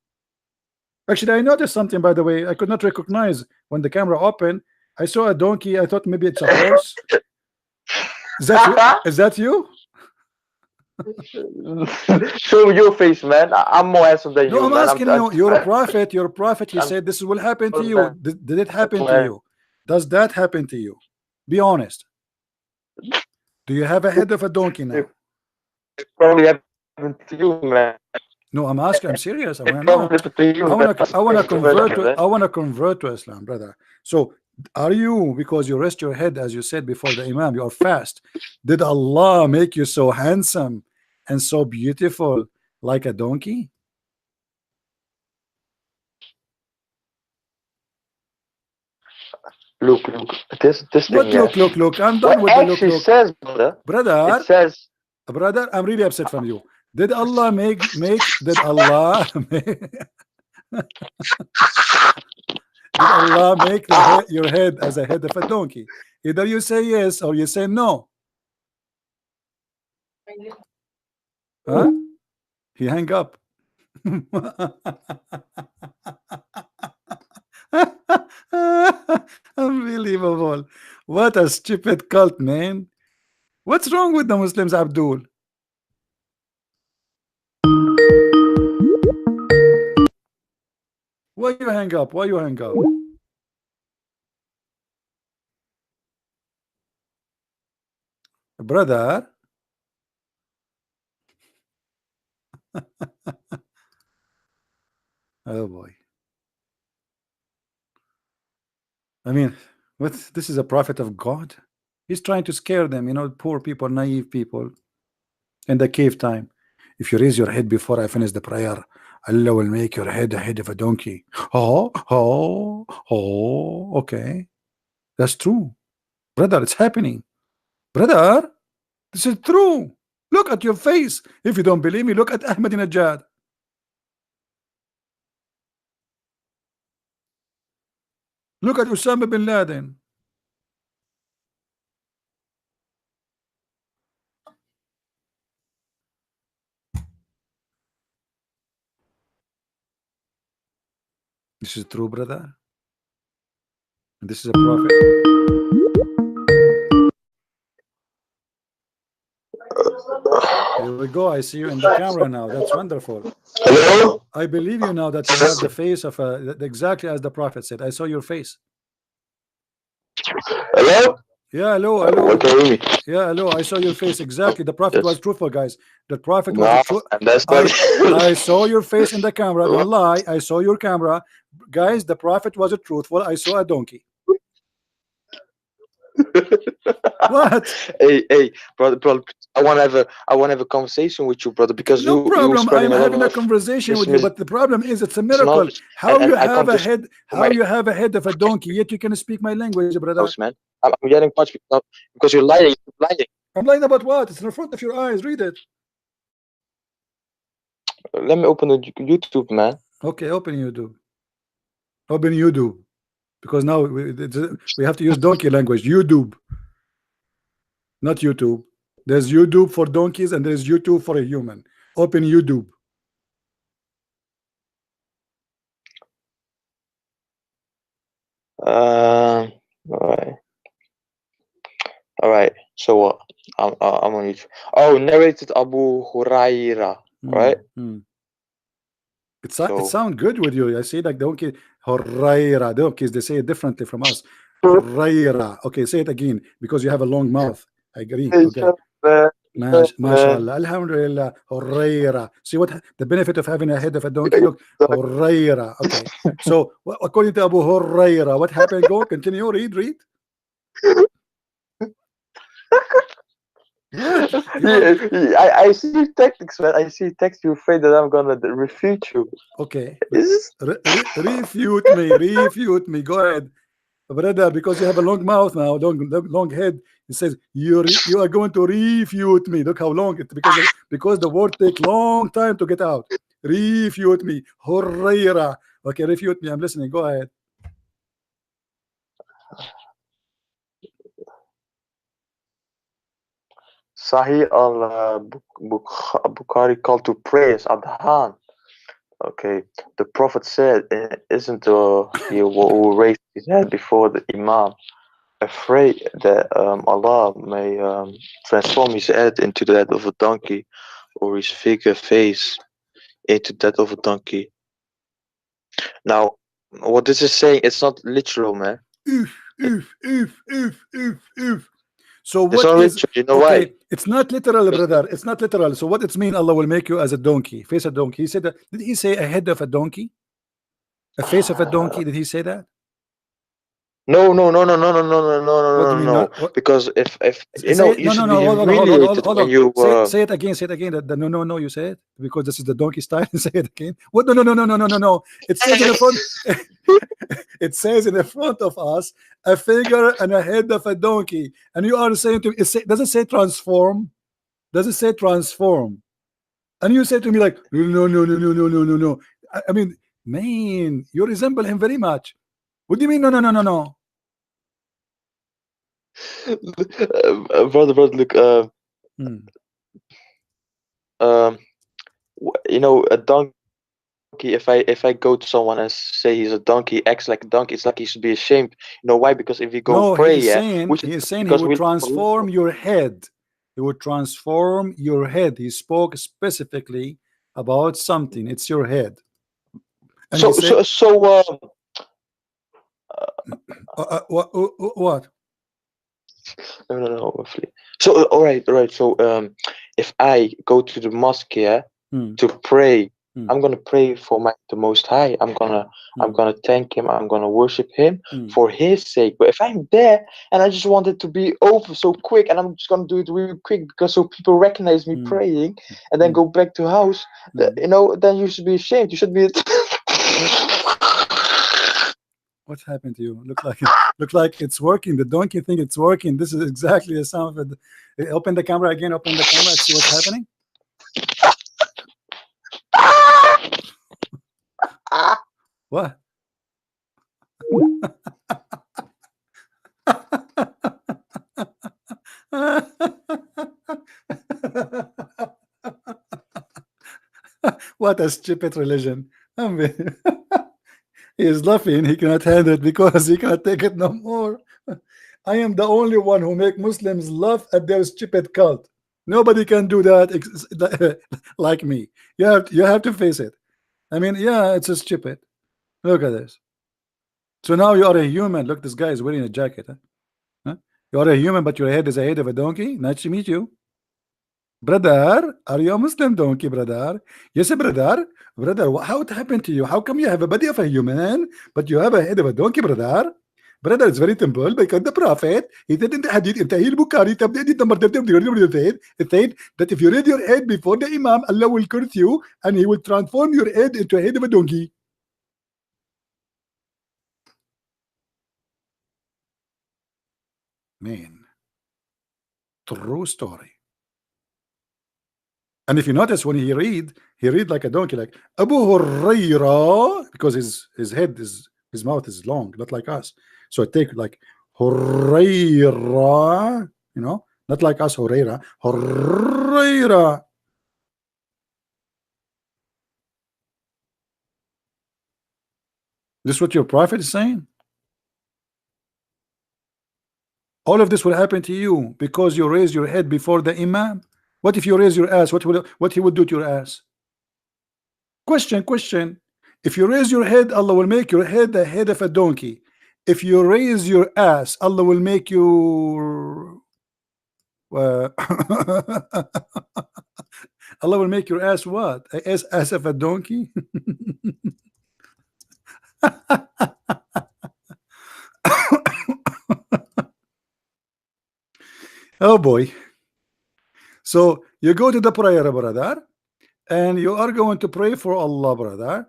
Actually, I noticed something, by the way. I could not recognize when the camera opened. I saw a donkey. I thought maybe it's a horse. Is that you? Is that you? Show your face, man. I'm more handsome than you, I'm man. asking you. You're a prophet. You're a prophet. He said this will happen to you. Did it happen to you? Does that happen to you? Be honest. Do you have a head of a donkey now? It probably happened to you, man. No, I'm asking. I'm serious. I want to know. I want to convert to Islam, brother. So, are you, because you rest your head as you said before the Imam, you are fast? Did Allah make you so handsome and so beautiful like a donkey? Look. This what thing. Look. I'm done with the look. Says, brother. It says, brother. I'm really upset from you. Did Allah make did Allah did Allah make your head as a head of a donkey? Either you say yes or you say no. Huh? He hang up. Unbelievable. What a stupid cult, man. What's wrong with the Muslims, Abdul? Why you hang up? Why you hang up? Brother. Oh boy. I mean, what? This is a prophet of God. He's trying to scare them, you know, poor people, naive people in the cave time. If you raise your head before I finish the prayer, Allah will make your head a head of a donkey. Oh, okay. That's true. Brother, it's happening. Brother, this is true. Look at your face. If you don't believe me, look at Ahmadinejad. Look at Osama bin Laden. This is true, brother. And this is a prophet. Here we go. I see you in the camera now. That's wonderful. Hello? I believe you now that you have the face of exactly as the prophet said. I saw your face. Hello? Yeah, hello. Okay, hear me. Yeah, hello. I saw your face exactly. The prophet was truthful, guys. The prophet was I saw your face in the camera. Don't lie. I saw your camera, guys. The prophet was truthful. I saw a donkey. What? Hey, brother, I want to have a conversation with you, brother, because no problem. I'm having a conversation with you, but the problem is it's a miracle. How you have a head? How you have a head of a donkey yet you can speak my language, brother? Man, I'm getting punched because you're lying. I'm lying about what? It's in front of your eyes. Read it. Let me open the YouTube, man. Okay, open YouTube. Open YouTube. Because now we have to use donkey language. YouTube. Not YouTube. There's YouTube for donkeys and there's YouTube for a human. Open YouTube. All right. All right. So what? I'm on YouTube. Oh, narrated Abu Huraira, right? It So sounds good with you. I see like donkey Huraira. Donkeys, they say it differently from us. Huraira. Okay, say it again because you have a long mouth. I agree. Okay. MashaAllah. Alhamdulillah. Huraira. See what the benefit of having a head of a donkey? Look, Huraira. Okay. So according to Abu Huraira, what happened? Go continue. Read. What? I see tactics, man. I see text. You're afraid that I'm gonna refute you. Okay. Refute me. Go ahead, brother, because you have a long mouth now, long head. It says you are going to refute me. Look how long it because the word take long time to get out. Refute me. Hurrayra. Okay, refute me. I'm listening. Go ahead. Sahih al-Bukhari called to praise Adhan. Okay, the Prophet said, "Isn't he who raised his head before the Imam afraid that Allah may transform his head into that of a donkey, or his figure face into that of a donkey?" Now, what this is saying, it's not literal, man. So It's what not is literal, you know okay? why? It's not literal, brother. It's not literal. So what it's mean? Allah will make you as a donkey, face a donkey. He said that. Did he say a head of a donkey, a face of a donkey? Did he say that? No. What do you mean not? What? Because if you Say know, it. you No, should no, be hold on. humiliated when you Say it again. Say it again. The no. You say it because this is the donkey style. Say it again. What? No. It says in the front. It says in the front of us a figure and a head of a donkey, and you are saying to me, does it say transform? Does it say transform? And you say to me like no. I mean, man, you resemble him very much. What do you mean no? brother, look, you know, a donkey. If I go to someone and say he's a donkey, acts like a donkey, it's like he should be ashamed. You know why? Because if you go No, pray, he's saying he would transform your head. He would transform your head. He spoke specifically about something. It's your head. And so he said, what? No, roughly. So all right. So if I go to the mosque here to pray, I'm gonna pray for the Most High. I'm gonna thank him. I'm gonna worship him for his sake. But if I'm there and I just want it to be over so quick, and I'm just gonna do it really quick because so people recognize me praying, and then go back to house, you know, then you should be ashamed. You should be. What's happened to you? Look like it's working. The donkey thing, it's working. This is exactly the sound of it. Open the camera again. Open the camera. See what's happening. What? What a stupid religion. I mean, he is laughing. He cannot handle it because he cannot take it no more. I am the only one who make Muslims laugh at their stupid cult. Nobody can do that like me. You have to face it. I mean, yeah, it's a stupid. Look at this. So now you are a human. Look, this guy is wearing a jacket. Huh? You are a human, but your head is a head of a donkey. Nice to meet you. Brother, are you a Muslim donkey, brother? Yes, brother. Brother, how it happened to you? How come you have a body of a human, but you have a head of a donkey, brother? Brother, it's very simple because the Prophet, he said in the hadith, in Sahih Bukhari, it said that if you read your head before the Imam, Allah will curse you and he will transform your head into a head of a donkey. Man, true story. And if you notice, when he read like a donkey, like Abu Huraira, because his head is, his mouth is long, not like us. So it take like Huraira, you know, not like us, Huraira, Huraira. This is what your prophet is saying? All of this will happen to you because you raise your head before the imam. What if you raise your ass? What he will do to your ass? Question. If you raise your head, Allah will make your head the head of a donkey. If you raise your ass, Allah will make you Allah will make your ass what? Ass of a donkey? Oh boy. So you go to the prayer, brother, and you are going to pray for Allah, brother.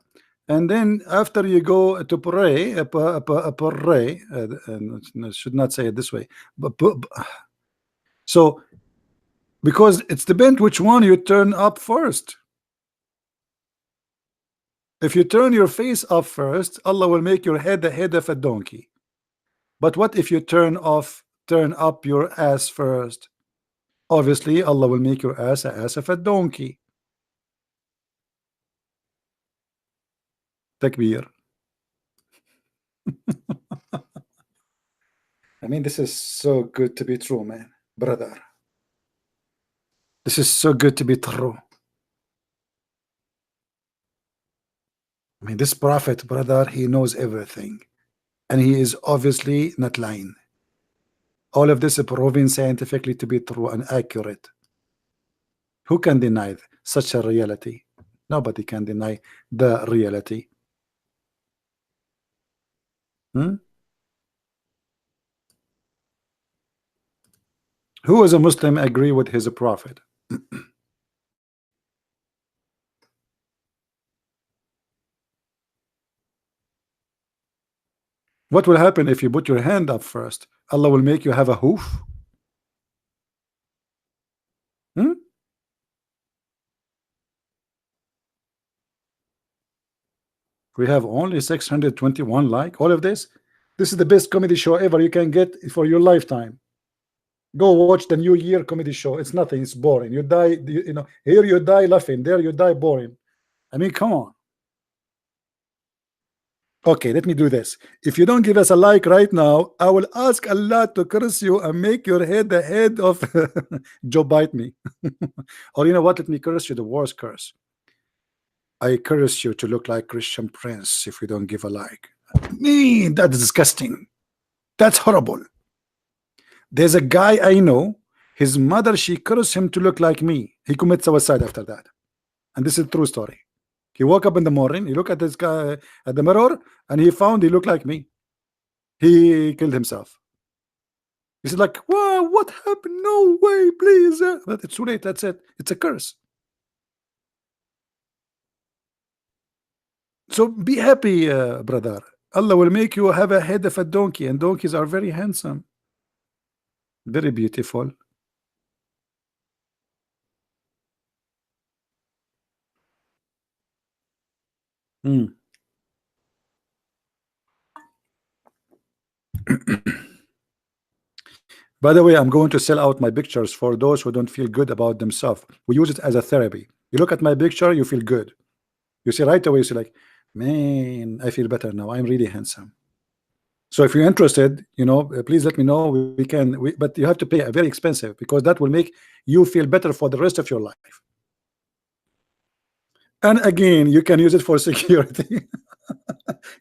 And then after you go to pray, pray, and I should not say it this way, but so because it's depends which one you turn up first. If you turn your face up first, Allah will make your head the head of a donkey. But what if you turn up your ass first? Obviously, Allah will make your ass the ass of a donkey. Takbir. I mean, this is so good to be true, man, brother. This is so good to be true. I mean, this prophet, brother, he knows everything, and he is obviously not lying. All of this is proven scientifically to be true and accurate. Who can deny such a reality? Nobody can deny the reality. Who as a Muslim agree with his prophet? What will happen if you put your hand up first? Allah will make you have a hoof? We have only 621 like. All of this is the best comedy show ever you can get for your lifetime. Go watch the New Year comedy show. It's nothing. It's boring. You die, you know, here you die laughing, there you die boring. I mean, come on. Okay, let me do this. If you don't give us a like right now, I will ask Allah to curse you and make your head the head of Joe bite me. Or you know what? Let me curse you the worst curse. I curse you to look like Christian Prince if you don't give a like. Me, that's disgusting. That's horrible. There's a guy I know, his mother, she cursed him to look like me. He commits suicide after that. And this is a true story. He woke up in the morning, he looked at this guy at the mirror, and he found he looked like me. He killed himself. He's like, wow, what happened? No way, please. But it's too late. That's it. It's a curse. So be happy, brother. Allah will make you have a head of a donkey, and donkeys are very handsome, very beautiful. By the way, I'm going to sell out my pictures for those who don't feel good about themselves. We use it as a therapy. You look at my picture, you feel good. You see right away, you see like, man, I feel better now. I'm really handsome. So if you're interested, you know, please let me know. We can, but you have to pay a very expensive, because that will make you feel better for the rest of your life. And again, you can use it for security.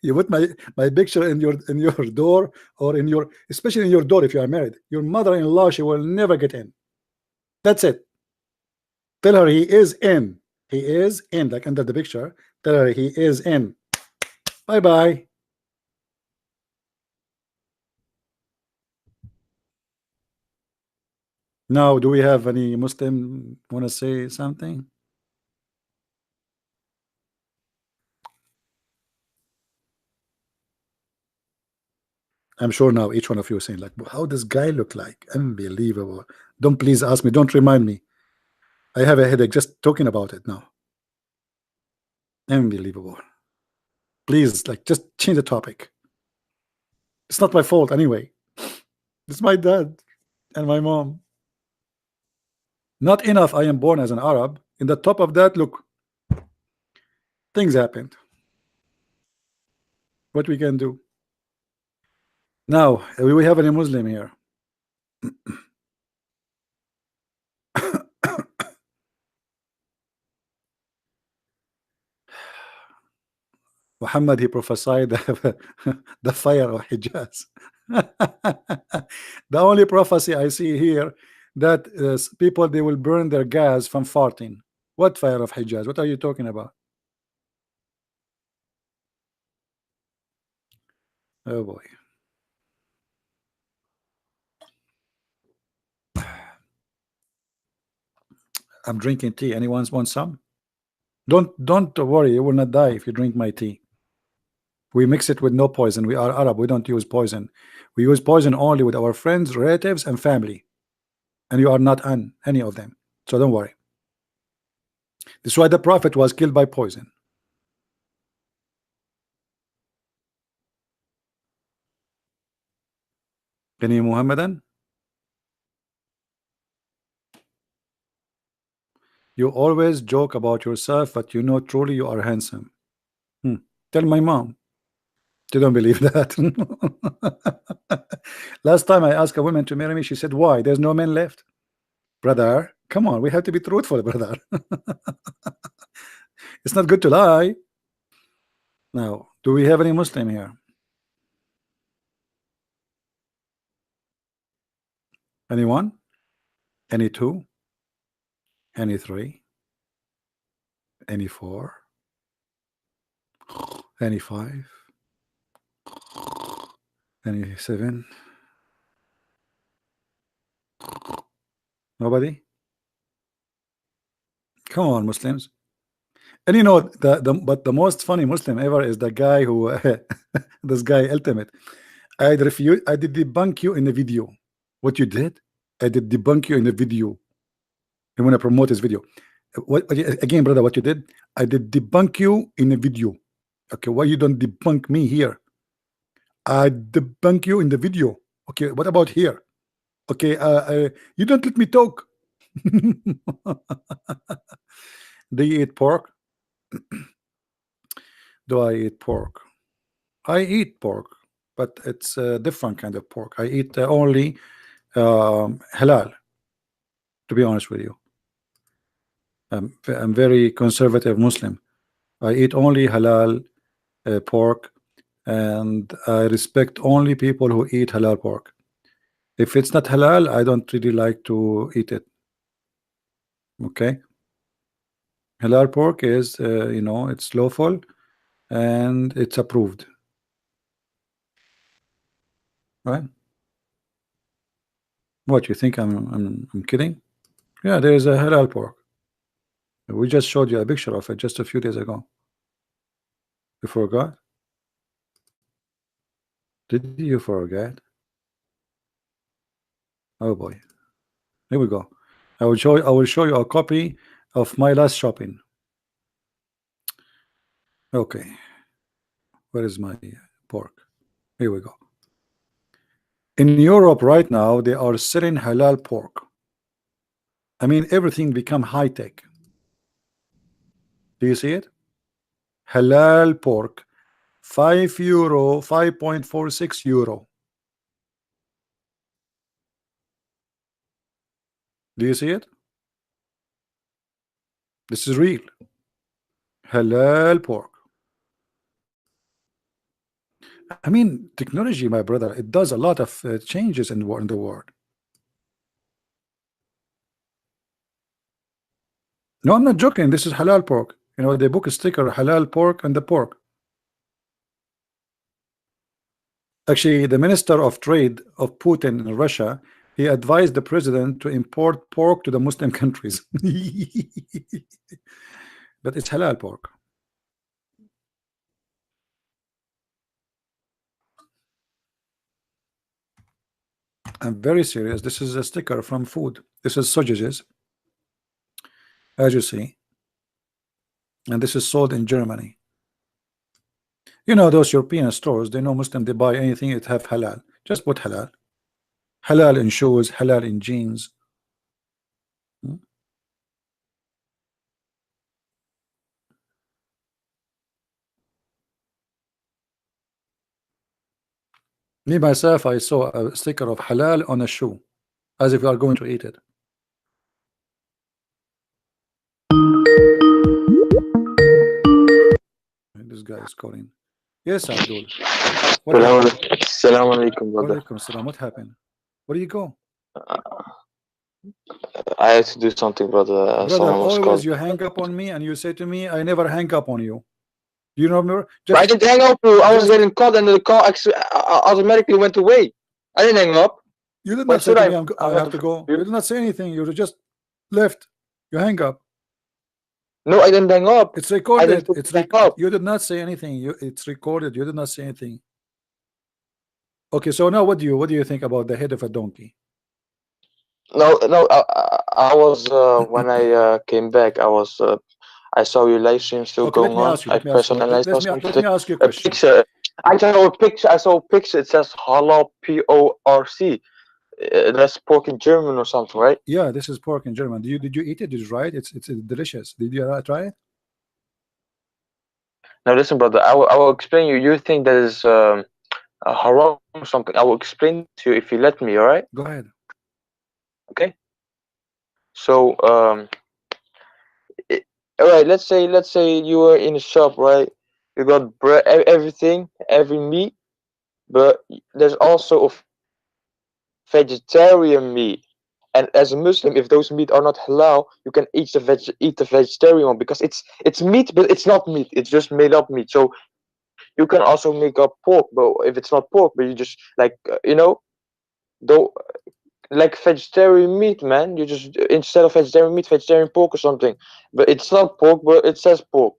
You put my picture in your door, or in your, especially in your door if you are married. Your mother-in-law, she will never get in. That's it. Tell her he is in. He is in, like under the picture. Tell her he is in. Bye bye. Now, do we have any Muslim want to say something? I'm sure now each one of you is saying like, how does guy look like? Unbelievable. Don't please ask me. Don't remind me. I have a headache just talking about it now. Unbelievable. Please, like, just change the topic. It's not my fault anyway. It's my dad and my mom. Not enough I am born as an Arab. In the top of that, look, things happened. What we can do? Now, we have any Muslim here? Muhammad, he prophesied the fire of Hijaz. The only prophecy I see here that people, they will burn their gas from farting. What fire of Hijaz? What are you talking about? Oh boy. I'm drinking tea. Anyone want some? Don't worry, you will not die if you drink my tea. We mix it with no poison. We are Arab. We don't use poison. We use poison only with our friends, relatives, and family. And you are not any of them. So don't worry. This is why the Prophet was killed by poison. Any Muhammadan? You always joke about yourself, but you know truly you are handsome. Tell my mom. They don't believe that. Last time I asked a woman to marry me, she said, why? There's no men left. Brother, come on, we have to be truthful, brother. It's not good to lie. Now, do we have any Muslim here? Anyone? Any two? Any three? Any four? Any five? Any seven? Nobody? Come on, Muslims. And you know, but the most funny Muslim ever is the guy who this guy ultimate. I did debunk you in the video. What you did? I did debunk you in the video. You want to promote his video. What again, brother, what you did? I did debunk you in the video. Okay, why you don't debunk me here? I debunk you in the video. Okay, what about here? Okay, you don't let me talk. Do you eat pork? Do I eat pork? I eat pork, but it's a different kind of pork. I eat only halal, to be honest with you. I'm very conservative Muslim. I eat only halal pork, and I respect only people who eat halal pork. If it's not halal, I don't really like to eat it. Okay, halal pork is you know, it's lawful and it's approved, right? What, you think I'm kidding? Yeah, there is a halal pork. We just showed you a picture of it just a few days ago. You forgot? Did you forget? Oh boy. Here we go. I will show you a copy of my last shopping. Okay. Where is my pork? Here we go. In Europe right now, they are selling halal pork. I mean, everything become high tech. Do you see it? Halal pork, €5, 5.46 euro. Do you see it? This is real. Halal pork. I mean, technology, my brother, it does a lot of changes in the world. No, I'm not joking. This is halal pork. You know, they book a sticker, halal pork, and the pork. Actually, the Minister of Trade of Putin in Russia, he advised the president to import pork to the Muslim countries. But it's halal pork. I'm very serious. This is a sticker from food. This is sausages. as you see, and this is sold in Germany. You know, those European stores, they know Muslim, they buy anything that have halal. Just put halal. Halal in shoes, halal in jeans. Me myself, I saw a sticker of halal on a shoe, as if you are going to eat it. This guy is calling. Yes, Abdul. What happened? Assalamu alaikum, brother. Walaikum salam. What happened? Where do you go? I had to do something, brother. Brother, Someone was always calling. you hang up on me and you say to me, I never hang up on you. Do you remember? But I didn't hang up. I was getting called, and the call automatically went away. I didn't hang up. You did Why not say should to me, I I have to go. You did not say anything. You just left. You hang up. No, I didn't hang up. It's recorded. didn't It's hang up. You did not say anything. It's recorded. You did not say anything. Okay, so now what do you think about the head of a donkey? No. I was when I came back. I saw your live stream still Okay, let going me on. ask you. I Let me ask you. personalized Let me ask you a a question. picture. I saw a picture. It says halal PORC. That's pork in German or something, right? Yeah, this is pork in German. Did you eat it? Did you try it? It's delicious. Did you try it? Now listen, brother. I will explain you. You think that is haram or something? I will explain to you if you let me. All right? Go ahead. Okay. So all right. Let's say you were in a shop, right? You got bread, everything, every meat, but there's also a vegetarian meat. And as a Muslim, if those meat are not halal, you can eat the vegetarian one because it's meat, but it's not meat. It's just made up meat. So you can also make up pork, but if it's not pork, but you just like though like vegetarian meat, man. You just instead of vegetarian meat, vegetarian pork or something. But it's not pork, but it says pork.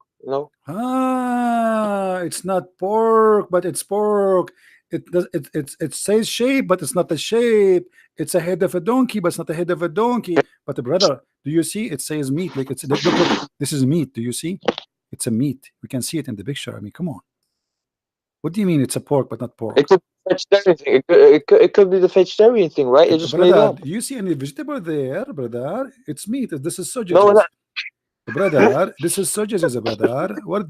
It's not pork, but it's pork. It says shape, but it's not the shape. It's a head of a donkey, but it's not the head of a donkey. But brother, do you see? It says meat. Like look, this is meat. Do you see? It's a meat. We can see it in the picture. I mean, come on. What do you mean it's a pork but not pork? It could be vegetarian thing. It could be the vegetarian thing, right? It's just made Brother, up. do you see any vegetable there, brother? It's meat. This is sausages. No, Brother, this is sausages, brother. What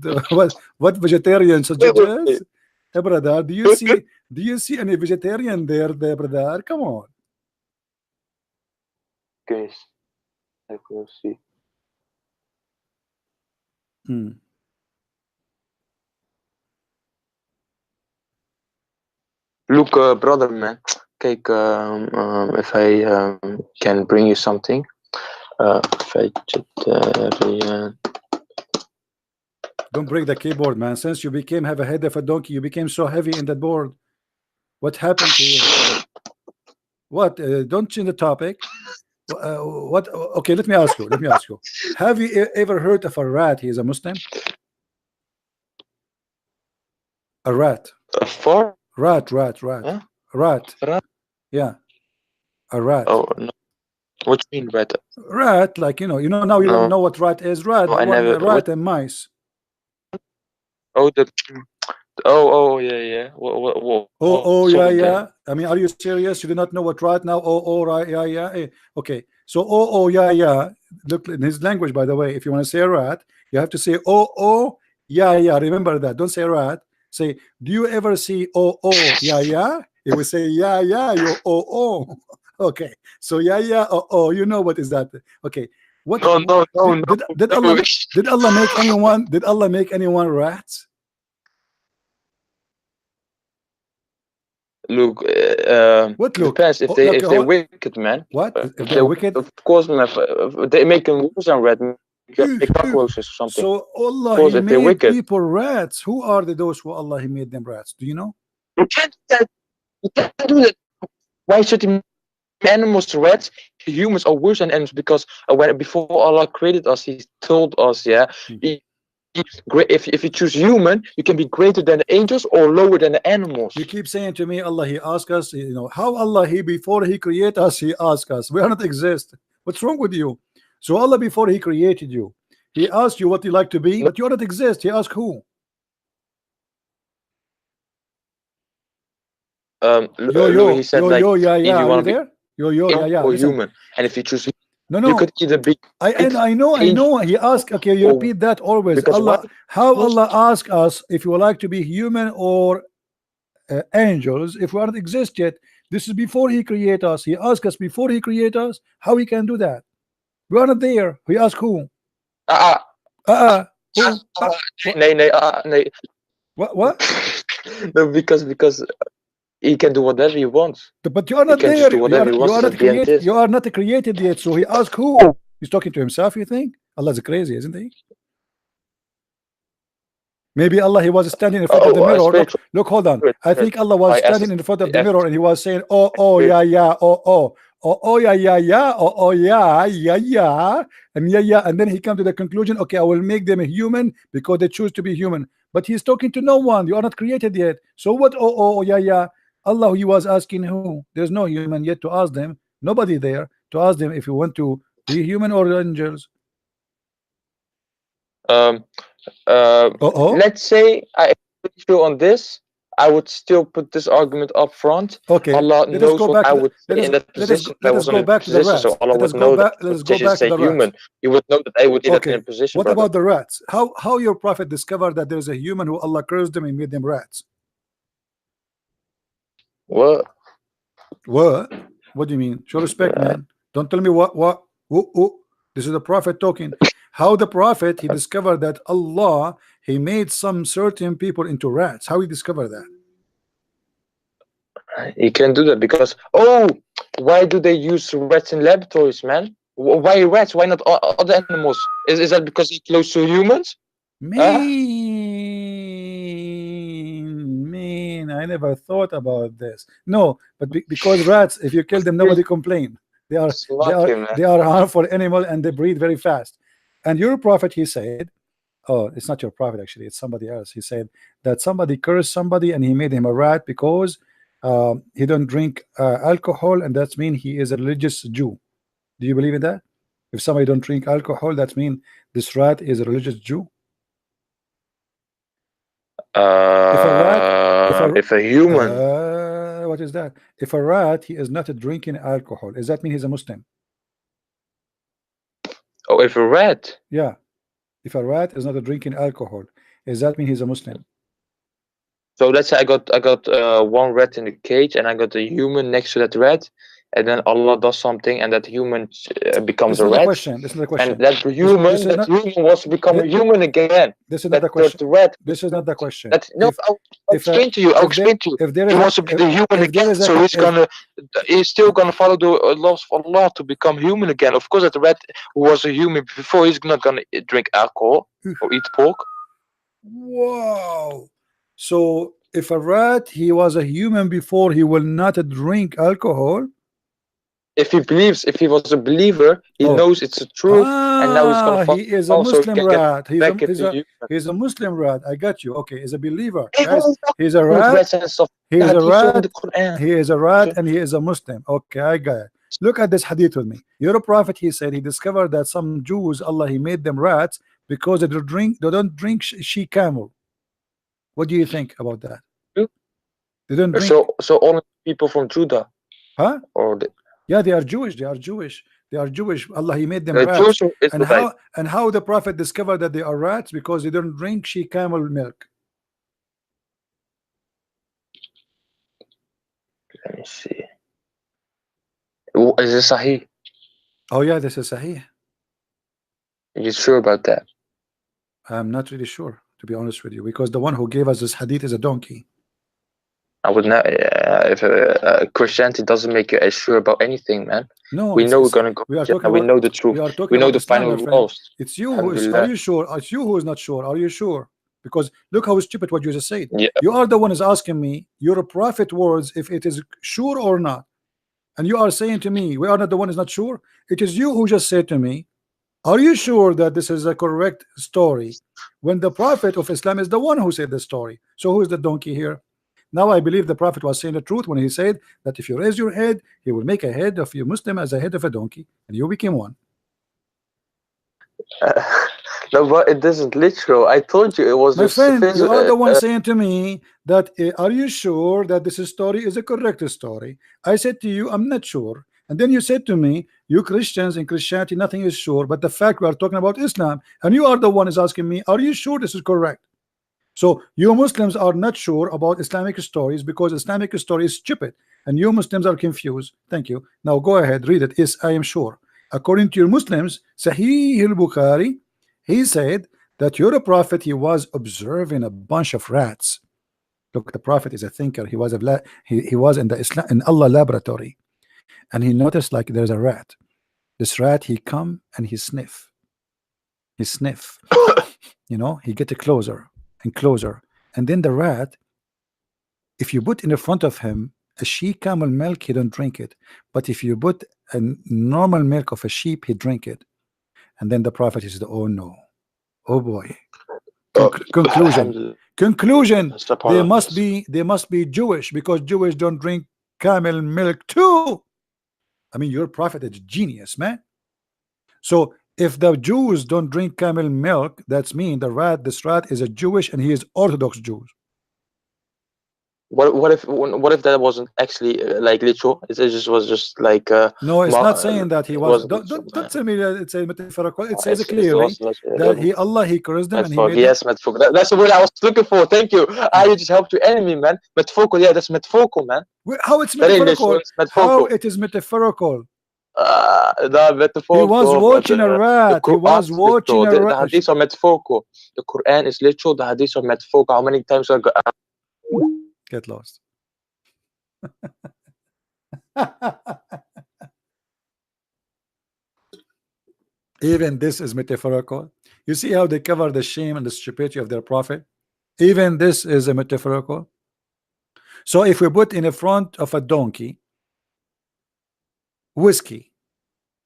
vegetarian sausages? Hey, brother, do you see any vegetarian there, brother? Come on. Okay, I will see. Look, brother, man. Kijk, if I can bring you something. Vegetarian. Don't break the keyboard, man. Since you have a head of a donkey, you became so heavy in that board. What happened to you? What? Don't change the topic. What? Okay, let me ask you. Have you ever heard of a rat? He is a Muslim. A rat. A fart? Rat. Huh? Rat. Rat? Yeah. A rat. Oh no. What do you mean rat? Rat, like now you don't know what rat is. Rat. No, I never. Rat and mice. Oh, yeah. What, Yeah. I mean, are you serious? You do not know what rat now? Right, yeah. Okay. So yeah. Look in his language, by the way. If you want to say rat, you have to say yeah. Remember that. Don't say rat. Say, do you ever see yeah? It will say yeah. You Okay. So yeah. You know what is that? Okay. What? No. Did Allah make anyone? Did Allah make anyone rats? Look, What look? depends if they're wicked, man. What? If they're wicked? Of course, man. They make them worse than rat. Make cockroaches or something. So Allah he made people rats. Who are those who Allah he made them rats? Do you know? You can't do that. Why should he make animals rats? Humans are worse than animals because before Allah created us, He told us, if you choose human, you can be greater than the angels or lower than the animals. You keep saying to me, Allah he asked us, how Allah he before he create us, he asked us. We are not exist. What's wrong with you? So Allah, before He created you, He asked you what you like to be, but you don't exist. He asked who? Louis, he said like, yeah, if you are you want to there? be Yeah, or listen. human, and if you choose, No, you could either be. I know. He asked. Okay, you repeat that always. Because Allah, how Allah ask us if you would like to be human or angels if we aren't exist yet. This is before He create us. He asked us before He create us how He can do that. We are not there. He asked who? Who? Nee. What? No, because He can do whatever He wants. But you are not He can there. just do whatever He wants. You are not created yet. So He asked who? He's talking to Himself. You think Allah's crazy, isn't He? Maybe Allah, He was standing in front of the mirror. Look, hold on. I think Allah was standing in front of the mirror and He was saying, oh, yeah, yeah, oh, yeah, yeah, oh, yeah, yeah, and then He come to the conclusion, okay, I will make them a human because they choose to be human. But He's talking to no one. You are not created yet. So what? Oh, yeah, yeah. Allah, He was asking who? There's no human yet to ask them. Nobody there to ask them if you want to be human or angels. Let's say I agree with you on this. I would still put this argument up front. Okay. Allah knows what I would say in that position. Let us go back to the rats. So Allah would know that. Let's go back to the human. He would know that I would be in a position. What about the rats? How your prophet discovered that there's a human who Allah cursed them and made them rats? What? What do you mean? Show respect, man. Don't tell me what. This is the prophet talking. How the prophet, he discovered that Allah, He made some certain people into rats. How He discovered that? He can do that because why do they use rats in laboratories, man? Why rats? Why not other animals? Is that because they're close to humans? Mean. I never thought about this. No, but because rats, if you kill them, nobody complain. They are harmful animal and they breed very fast. And your prophet, he said, oh, it's not your prophet actually, it's somebody else. He said that somebody cursed somebody and he made him a rat because he don't drink alcohol, and that means he is a religious Jew. Do you believe in that? If somebody don't drink alcohol, that means this rat is a religious Jew. If a human, what is that? If a rat, he is not drinking alcohol, does that mean he's a Muslim? Oh, if a rat? Yeah. If a rat is not drinking alcohol, does that mean he's a Muslim? So let's say I got one rat in the cage and I got a human next to that rat, and then Allah does something and that human becomes a rat. This is the question. And that human wants to become a human again. This is not the question. This is not the question. I'll explain to you. I'll explain to you. He wants to be the human again, so he's still gonna follow the laws of Allah to become human again. Of course, that rat who was a human before, he's not gonna drink alcohol or eat pork. Wow. So if a rat, he was a human before, he will not drink alcohol. If he was a believer, he knows it's a truth, and now he's gonna follow. He is a Muslim rat. He's a Muslim rat. I got you. Okay, he's a believer. He's a rat. He is a rat. He is a rat, and he is a Muslim. Okay, I got it. Look at this hadith with me. Your prophet, he said, he discovered that some Jews, Allah, he made them rats because they don't drink she camel. What do you think about that? They don't drink. So only people from Judah, huh? Or yeah, they are Jewish. They are Jewish. Allah, he made them rats. And how the prophet discovered that they are rats? Because they don't drink she camel milk. Let me see. Is this Sahih? Oh yeah, this is Sahih. Are you sure about that? I'm not really sure, to be honest with you, because the one who gave us this hadith is a donkey. I would not. If Christianity doesn't make you as sure about anything, man. No, we know we're gonna go. We know the truth. We know the final results. It's you who is. Are you sure? It's you who is not sure. Are you sure? Because look how stupid what you just said. Yeah. You are the one is asking me your prophet words if it is sure or not, and you are saying to me we are not the one is not sure. It is you who just said to me, are you sure that this is a correct story? When the prophet of Islam is the one who said the story. So who is the donkey here? Now I believe the prophet was saying the truth when he said that if you raise your head, he will make a head of you Muslim as a head of a donkey, and you became one. No, but it isn't literal. I told you it was My just friend, you are the one saying to me that are you sure that this story is a correct story? I said to you, I'm not sure. And then you said to me, you Christians in Christianity, nothing is sure. But the fact we are talking about Islam, and you are the one is asking me, are you sure this is correct? So you Muslims are not sure about Islamic stories because Islamic story is stupid, and you Muslims are confused. Thank you. Now go ahead, read it. Yes, I am sure. According to your Muslims, Sahih al-Bukhari, he said that your prophet, he was observing a bunch of rats. Look, the prophet is a thinker. He was he was in the Islam in Allah laboratory, and he noticed like there's a rat. This rat, he come and he sniff. He sniff. You know, he get closer and closer, and then the rat, if you put in the front of him a sheep camel milk, he don't drink it. But if you put a normal milk of a sheep, he drink it. And then the prophet is the, oh no, oh boy. Conclusion. Conclusion. They must be Jewish because Jewish don't drink camel milk too. I mean, your prophet is genius, man. So if the Jews don't drink camel milk, that's mean this rat is a Jewish and he is Orthodox Jews. What if that wasn't actually like literal? It just was just like no, it's not saying that he was. Don't tell me that it's a metaphorical. It says clearly that he cursed them and he made. Yes, metaphorical. That's the word I was looking for. Thank you. I just helped your enemy, man. Metaphorical. Yeah, that's metaphorical, man. How it's metaphorical? How it is metaphorical? Metaphorical. He was watching a rat. He was watching a rat. The hadiths are metaphorical. The Quran is literal. The hadiths are metaphorical. How many times I got? Get lost. Even this is metaphorical. You see how they cover the shame and the stupidity of their prophet? Even this is a metaphorical. So if we put in the front of a donkey whiskey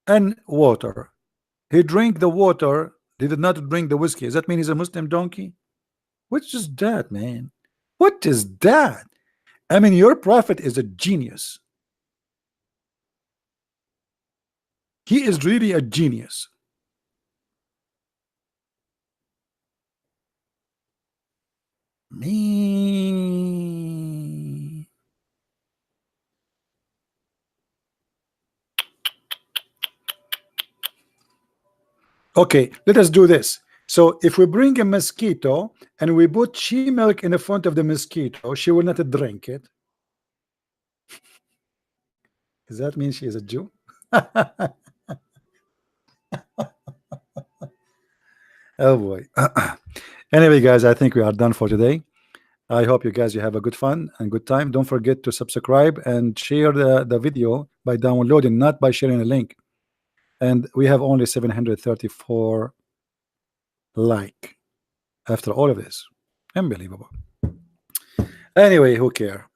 and water, he drank the water, he did not drink the whiskey. Does that mean he's a Muslim donkey? What is that, man? What is that? I mean, your prophet is a genius. He is really a genius. Me. Okay, let us do this. So if we bring a mosquito and we put she milk in the front of the mosquito, she will not drink it. Does that mean she is a Jew? Oh boy. Anyway, guys, I think we are done for today. I hope you guys have a good fun and good time. Don't forget to subscribe and share the video by downloading, not by sharing a link. And we have only 734 like after all of this. Unbelievable. Anyway, who care?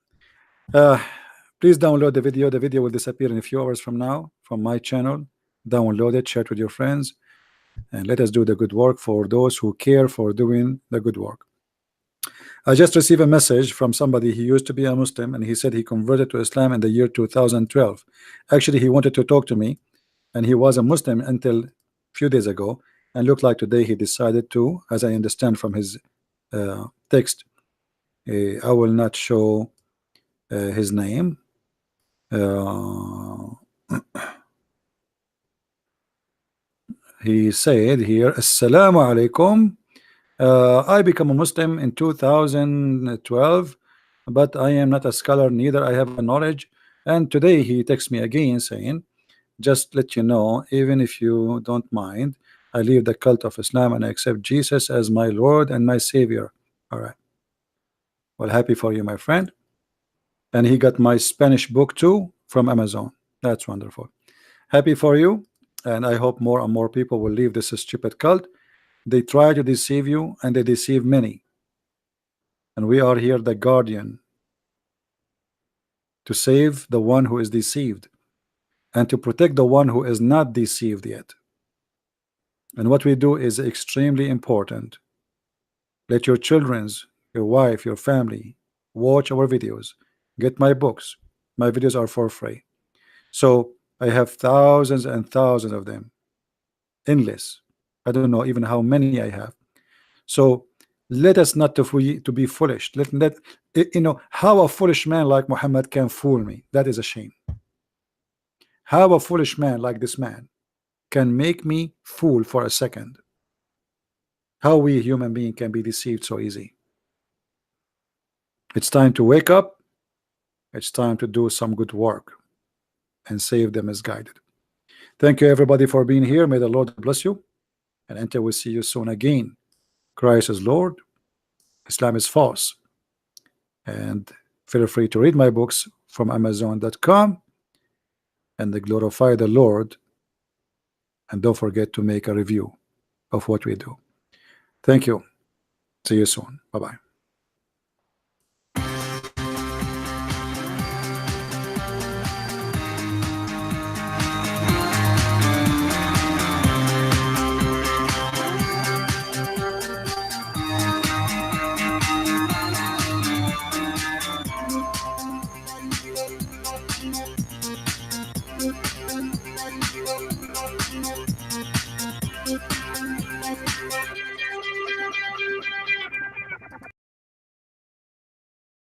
Please download the video. The video will disappear in a few hours from now from my channel. Download it, share it with your friends, and let us do the good work for those who care for doing the good work. I just received a message from somebody. He used to be a Muslim and he said he converted to Islam in the year 2012. Actually, he wanted to talk to me, and he was a Muslim until a few days ago, and looked like today he decided to, as I understand from his text, I will not show his name. He said here, Assalamu alaikum. I became a Muslim in 2012, but I am not a scholar, neither I have a knowledge. And today he texts me again saying, just let you know, even if you don't mind, I leave the cult of Islam and I accept Jesus as my Lord and my Savior. All right. Well, happy for you, my friend. And he got my Spanish book too from Amazon. That's wonderful. Happy for you. And I hope more and more people will leave this stupid cult. They try to deceive you and they deceive many. And we are here, the guardian, to save the one who is deceived and to protect the one who is not deceived yet. And what we do is extremely important. Let your children's, your wife, your family watch our videos. Get my books. My videos are for free. So I have thousands and thousands of them. Endless. I don't know even how many I have. So let us not to be foolish. Let you know how a foolish man like Muhammad can fool me. That is a shame. How a foolish man like this man can make me fool for a second. How we human being can be deceived so easy. It's time to wake up. It's time to do some good work and save the misguided. Thank you everybody for being here. May the Lord bless you, and until we see you soon again. Christ is Lord, Islam is false. And feel free to read my books from Amazon.com and glorify the Lord, and don't forget to make a review of what we do. Thank you. See you soon. Bye-bye.